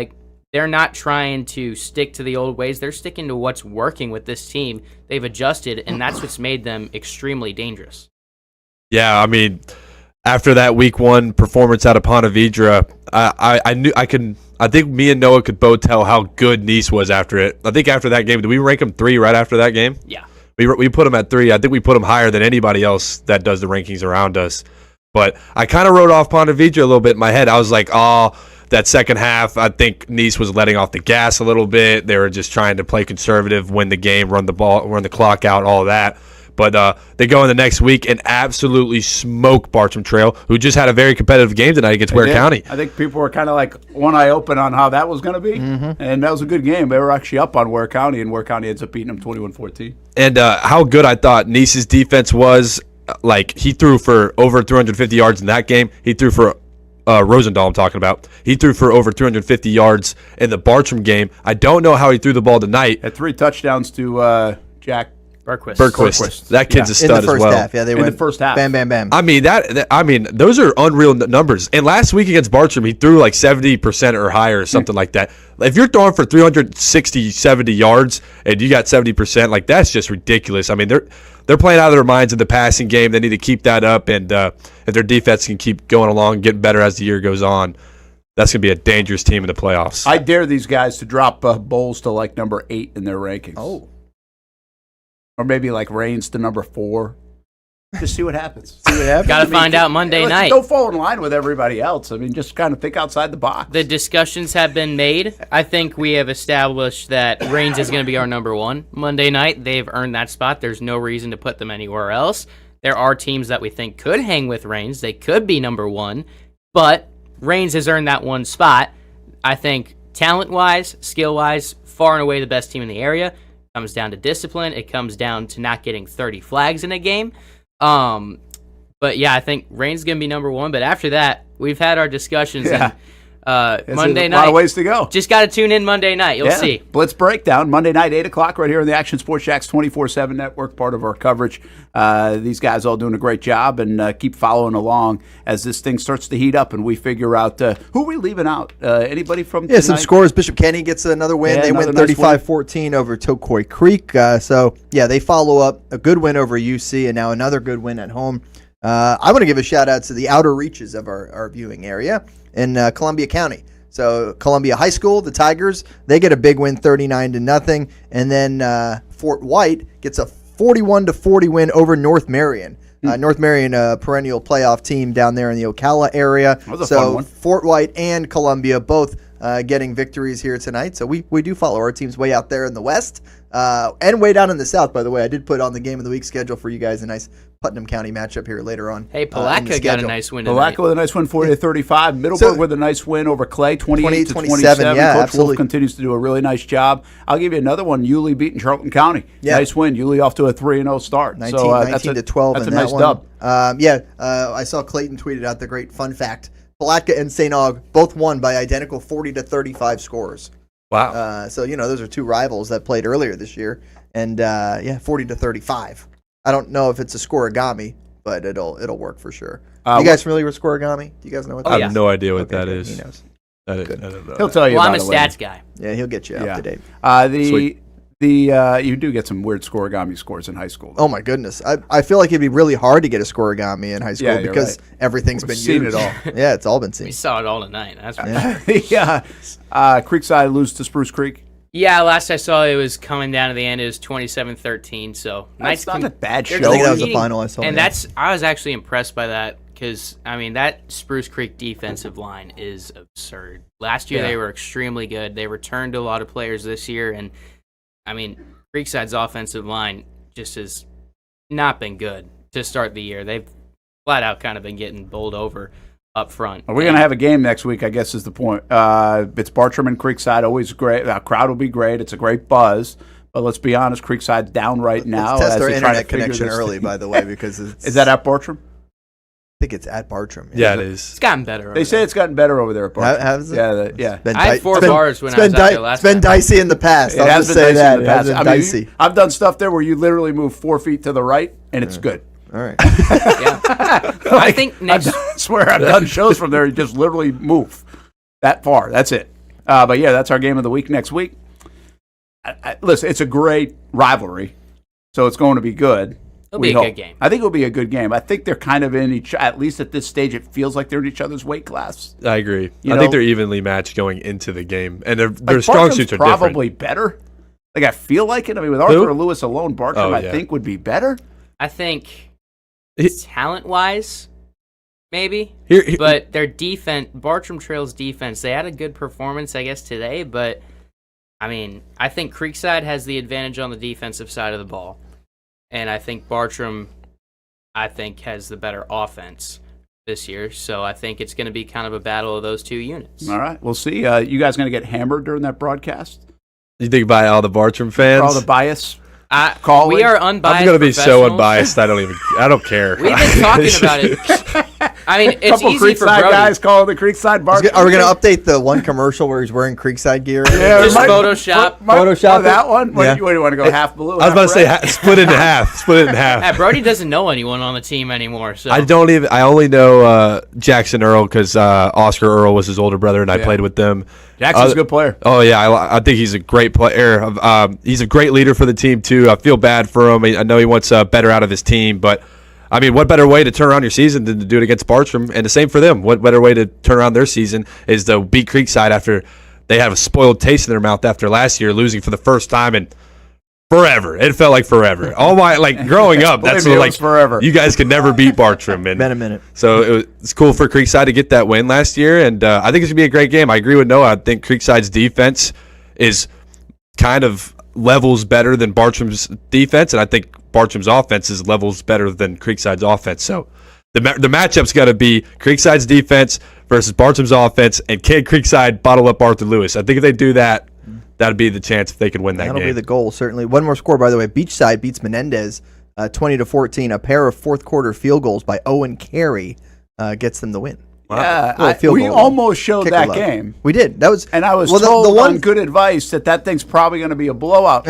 they're not trying to stick to the old ways. They're sticking to what's working with this team. They've adjusted, and that's what's made them extremely dangerous. Yeah, I mean, after that week 1 performance out of Ponte Vedra, I think me and Noah could both tell how good Nease was after it. I think after that game, did we rank them 3 right after that game? Yeah. We put them at 3. I think we put them higher than anybody else that does the rankings around us. But I kind of wrote off Ponte Vedra a little bit in my head. I was like, that second half, I think Nease was letting off the gas a little bit. They were just trying to play conservative, win the game, run the ball, run the clock out, all that. But they go in the next week and absolutely smoke Bartram Trail, who just had a very competitive game tonight against Ware County. I think people were kind of like one eye open on how that was going to be, and that was a good game. They were actually up on Ware County, and Ware County ends up beating them 21-14. And how good I thought Nease's defense was. Like, he threw for over 350 yards in that game. He threw for Rosendahl I'm talking about. He threw for over 350 yards in the Bartram game. I don't know how he threw the ball tonight. Had 3 touchdowns to Jack Berquist. That kid's a stud as well. In the first half, yeah, they went in the first half. Bam, bam, bam. I mean, those are unreal numbers. And last week against Bartram, he threw like 70% or higher, or something like that. If you're throwing for 360, 70 yards and you got 70%, like, that's just ridiculous. I mean, they're playing out of their minds in the passing game. They need to keep that up, and if their defense can keep going along, getting better as the year goes on, that's going to be a dangerous team in the playoffs. I dare these guys to drop Bolles to like number 8 in their rankings. Oh. Or maybe like Reigns to number 4. Just see what happens. Got to find out Monday night. Don't fall in line with everybody else. I mean, just kind of think outside the box. The discussions have been made. I think we have established that Reigns is going to be our number 1 Monday night. They've earned that spot. There's no reason to put them anywhere else. There are teams that we think could hang with Reigns. They could be number 1, but Reigns has earned that 1 spot. I think talent-wise, skill-wise, far and away the best team in the area. It comes down to discipline. It comes down to not getting 30 flags in a game. But yeah, I think Reigns is going to be number 1. But after that, we've had our discussions. Yeah. And Monday night. A lot of ways to go. Just got to tune in Monday night. You'll see. Blitz Breakdown, Monday night, 8 o'clock, right here on the Action Sports Jacks 24/7 network, part of our coverage. These guys all doing a great job, and keep following along as this thing starts to heat up and we figure out who are we leaving out? Anybody from tonight? Some scores. Bishop Kenny gets another win. Yeah, they win nice 35-14 over Tokoi Creek. They follow up a good win over UC and now another good win at home. I want to give a shout out to the outer reaches of our viewing area in Columbia County. So Columbia High School, the Tigers, they get a big win, 39-0, and then Fort White gets a 41-40 win over North Marion. North Marion, a perennial playoff team down there in the Ocala area. That was a fun one. Fort White and Columbia both getting victories here tonight. So we do follow our teams way out there in the West and way down in the South, by the way. I did put on the Game of the Week schedule for you guys, a nice Putnam County matchup here later on. Hey, Palatka got a nice win tonight. Palatka with a nice win, 40-35. Middleburg with a nice win over Clay, 28-27. Yeah, Coach absolutely. Wolf continues to do a really nice job. I'll give you another one. Yulee beating Charlton County. Yeah. Nice win. Yulee off to a 3-0 start. 19-12 that's in a nice that dub. one. I saw Clayton tweeted out the great fun fact. Palatka and St. Aug both won by identical 40-35 scores. Wow. Those are two rivals that played earlier this year. And 40-35. I don't know if it's a scoregami, but it'll work for sure. You guys familiar with scoregami? Do you guys know what that is? I have no idea what that is. He knows. I don't know. He'll tell you Well, I'm about a it later. stats guy. Yeah, he'll get you up to date. Sweet. You do get some weird scoregami scores in high school, though. Oh my goodness! I feel like it'd be really hard to get a scoregami in high school because everything's been seen used. it all. Yeah, it's all been seen. We saw it all tonight. That's for Yeah. sure. Creekside lose to Spruce Creek. Yeah, last I saw it was coming down to the end. It was 27-13. So That's not a bad show. I think that was the final I saw. And yeah. I was actually impressed by that because, that Spruce Creek defensive line is absurd. Last year they were extremely good. They returned a lot of players this year. And, Creekside's offensive line just has not been good to start the year. They've flat out kind of been getting bowled over up front. We're going to have a game next week, I guess is the point. It's Bartram and Creekside, always great. The crowd will be great. It's a great buzz. But let's be honest, Creekside's down right now. Let's test as our they try to internet figure connection this early, thing. by the way, because Is that at Bartram? I think it's at Bartram. Yeah, it is. It's gotten better. They say it's gotten better over there at Bartram. Has it? Yeah. I had 4 bars when I was out there last It's been time. dicey in the past. It I'll has just been say dicey that. in the It has past. been dicey. I've done stuff there where you literally move 4 feet to the right, and it's good. All right. I think next. I swear I've done shows from there. You just literally move that far. That's it. But yeah, that's our game of the week next week. Listen, it's a great rivalry, so it's going to be good. It'll be a good game. I think it'll be a good game. I think they're kind of in each. At least at this stage, it feels like they're in each other's weight class. I agree. You I know? think they're evenly matched going into the game, and their Like, strong Bartram's suits are probably different. better. Like I feel like it. With Arthur Lewis alone, Bartram I think would be better. I think talent-wise, maybe. But their defense, Bartram Trail's defense, they had a good performance, I guess, today. But, I think Creekside has the advantage on the defensive side of the ball. And I think Bartram, has the better offense this year. So I think it's going to be kind of a battle of those two units. All right, we'll see. You guys going to get hammered during that broadcast? You think by all the Bartram fans? For all the bias? We are unbiased. I'm going to be so unbiased. I don't care. We've been talking about it. It's couple easy for Creekside Brody. guys calling the Creekside bar. Are we going to update the one commercial where he's wearing Creekside gear? Yeah, Just Photoshop. Photoshop that one? Yeah. What do you want to go half blue? I was about to say split it in half. Split it in half. Brody doesn't know anyone on the team anymore. So I only know Jackson Earl because Oscar Earl was his older brother, and I played with them. Jackson's a good player. Oh yeah, I think he's a great player. He's a great leader for the team too. I feel bad for him. I know he wants better out of his team, but what better way to turn around your season than to do it against Bartram? And the same for them. What better way to turn around their season is to beat Creekside after they have a spoiled taste in their mouth after last year losing for the first time in forever. It felt like forever. All my growing up, that's Believe me, it was forever. You guys could never beat Bartram. And been a minute. So it's cool for Creekside to get that win last year, and I think it's gonna be a great game. I agree with Noah. I think Creekside's defense is kind of levels better than Bartram's defense, and I think Bartram's offense is levels better than Creekside's offense. So the matchup's got to be Creekside's defense versus Bartram's offense, and can Creekside bottle up Arthur Lewis? I think if they do that, that'd be the chance if they could win that game. That'll be the goal, certainly. One more score, by the way. Beachside beats Menendez 20-14. A pair of fourth quarter field goals by Owen Carey gets them the win. Yeah, field we goal. almost showed Kicker that love. game. We did. That was, and I was well, told the one on good advice that thing's probably going to be a blowout.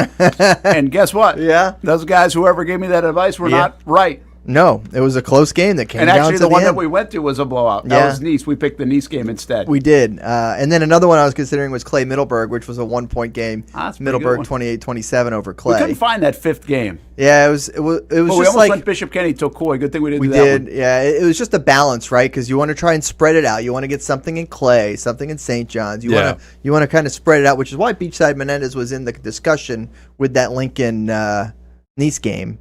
And guess what? Yeah, those guys, whoever gave me that advice, were not right. No, it was a close game that came and down actually, to the one end. that we went to was a blowout. That was Nease. We picked the Nease game instead. We did. And then another one I was considering was Clay Middleburg, which was a 1-point game. Middleburg 28-27 over Clay. We couldn't find that fifth game. Yeah, it was just we almost like went Bishop Kenny to Coy. Good thing we didn't do that did. one. Yeah, it was just a balance, right? Because you want to try and spread it out. You want to get something in Clay, something in St. John's. You want to kind of spread it out, which is why Beachside Menendez was in the discussion with that Lincoln Nease game.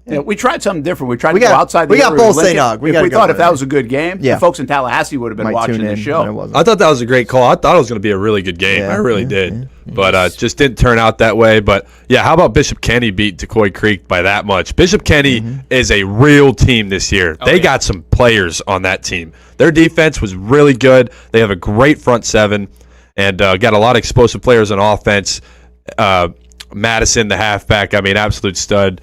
Yeah, we tried something different. We tried to go outside the We got area Bolles of Lincoln. St. Aug. We thought if that was a good game, the folks in Tallahassee would have been watching the show. I thought that was a great call. I thought it was going to be a really good game. I really did. But just didn't turn out that way. But, yeah, how about Bishop Kenny beat Decoy Creek by that much? Bishop Kenny is a real team this year. They got some players on that team. Their defense was really good. They have a great front seven and got a lot of explosive players on offense. Madison, the halfback, absolute stud.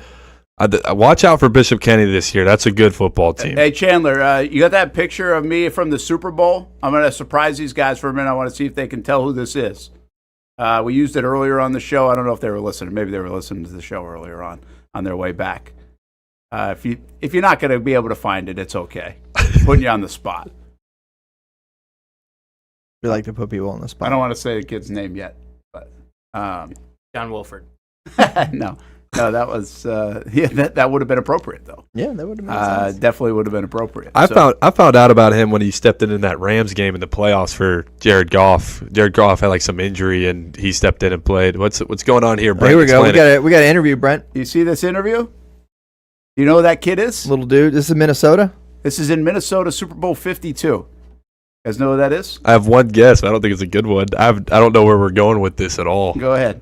Watch out for Bishop Kenny this year. That's a good football team. Hey, Chandler, you got that picture of me from the Super Bowl? I'm going to surprise these guys for a minute. I want to see if they can tell who this is. We used it earlier on the show. I don't know if they were listening. Maybe they were listening to the show earlier on their way back. If you're not going to be able to find it, it's okay. Putting you on the spot. We like to put people on the spot. I don't want to say the kid's name yet, but John Wolford. No, that was that would have been appropriate though. Yeah, that would have been sense. Definitely would have been appropriate. I found out about him when he stepped in that Rams game in the playoffs for Jared Goff. Jared Goff had some injury and he stepped in and played. What's going on here, Brent? Here we go. We got an interview, Brent. You see this interview? You know who that kid is? Little dude. This is Minnesota. This is in Minnesota, Super Bowl 52. You guys know who that is? I have one guess, but I don't think it's a good one. I don't know where we're going with this at all. Go ahead.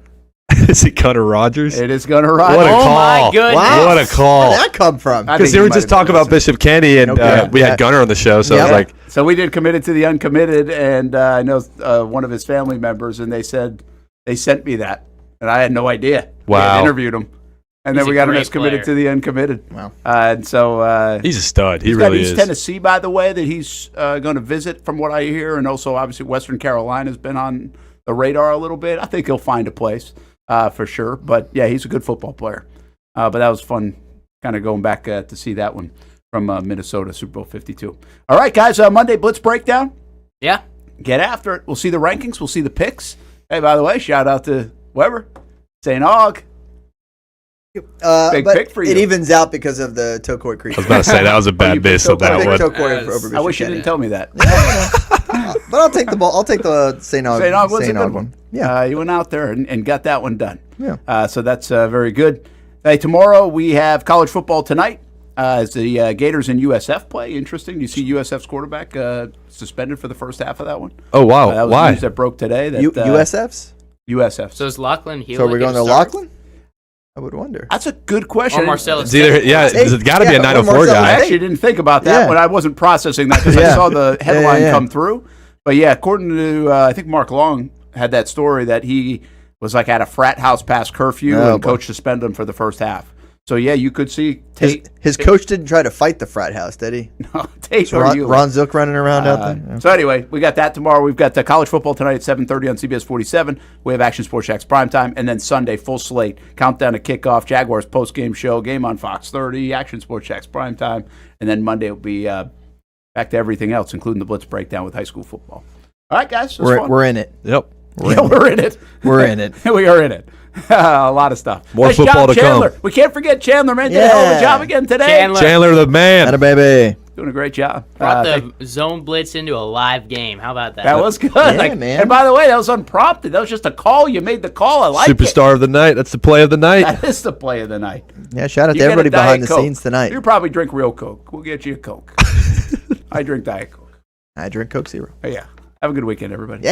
Is it Gunnar Rogers? It is Gunnar Rogers. What a call. My goodness. Wow. What a call. Where did that come from? Because they were just talking about Bishop Kenny, and we had Gunnar on the show, so I was like... So we did Committed to the Uncommitted, and I know one of his family members, and they said they sent me that, and I had no idea. Wow. We had interviewed him. And He's then we a got him great as Committed player. to the Uncommitted. Wow. And so... he's a stud. He he's got really East is. Tennessee, by the way, that he's going to visit, from what I hear, and also, obviously, Western Carolina's been on the radar a little bit. I think he'll find a place. For sure. But, yeah, he's a good football player. But that was fun kind of going back to see that one from Minnesota, Super Bowl 52. All right, guys, Monday Blitz Breakdown. Yeah. Get after it. We'll see the rankings. We'll see the picks. Hey, by the way, shout out to Weber, St. Aug. Big but pick for you. It evens out because of the Tocoy Creek. I was about to say, that was a bad miss on that one. I wish you didn't tell me that. But I'll take the ball. I'll take the St. Aug. St. Aug was a good one. Yeah. You went out there and got that one done. Yeah. So that's very good. Hey, tomorrow we have college football tonight as the Gators and USF play. Interesting. You see USF's quarterback suspended for the first half of that one. Oh, wow. That was Why? news that broke today. That, USF's? USF. So is Lachlan Hewlett So we're going to start? Lachlan? I would wonder. That's a good question. Or Marcellus. It's got to be a 904 guy. I actually didn't think about that when I wasn't processing that because I saw the headline come through. But yeah, according to I think Mark Long had that story that he was like at a frat house past curfew and coach suspended him for the first half. So yeah, you could see Tate. His coach didn't try to fight the frat house, did he? No, Tate so or you. Ron Zook running around out there. Yeah. So anyway, we got that tomorrow. We've got college football tonight at 7:30 on CBS 47. We have Action Sports Jax primetime, and then Sunday full slate countdown to kickoff. Jaguars post game show, game on Fox 30. Action Sports Jax primetime, and then Monday will be back to everything else, including the Blitz breakdown with high school football. All right, guys, we're in it. Yep. We're in it. We're in it. We are in it. A lot of stuff. More nice football job, to Chandler. come. We can't forget Chandler, man. Did a hell of a job again today. Chandler the man. Atta baby. Doing a great job. Brought the zone blitz into a live game. How about that? That was good. Yeah, man. And by the way, that was unprompted. That was just a call. You made the call. I like it. Superstar of the night. That's the play of the night. That is the play of the night. Yeah, shout out You to get a everybody behind Diet the Coke. scenes tonight. You probably drink real Coke. We'll get you a Coke. I drink Diet Coke. I drink Coke Zero. Yeah. Have a good weekend, everybody. Yeah.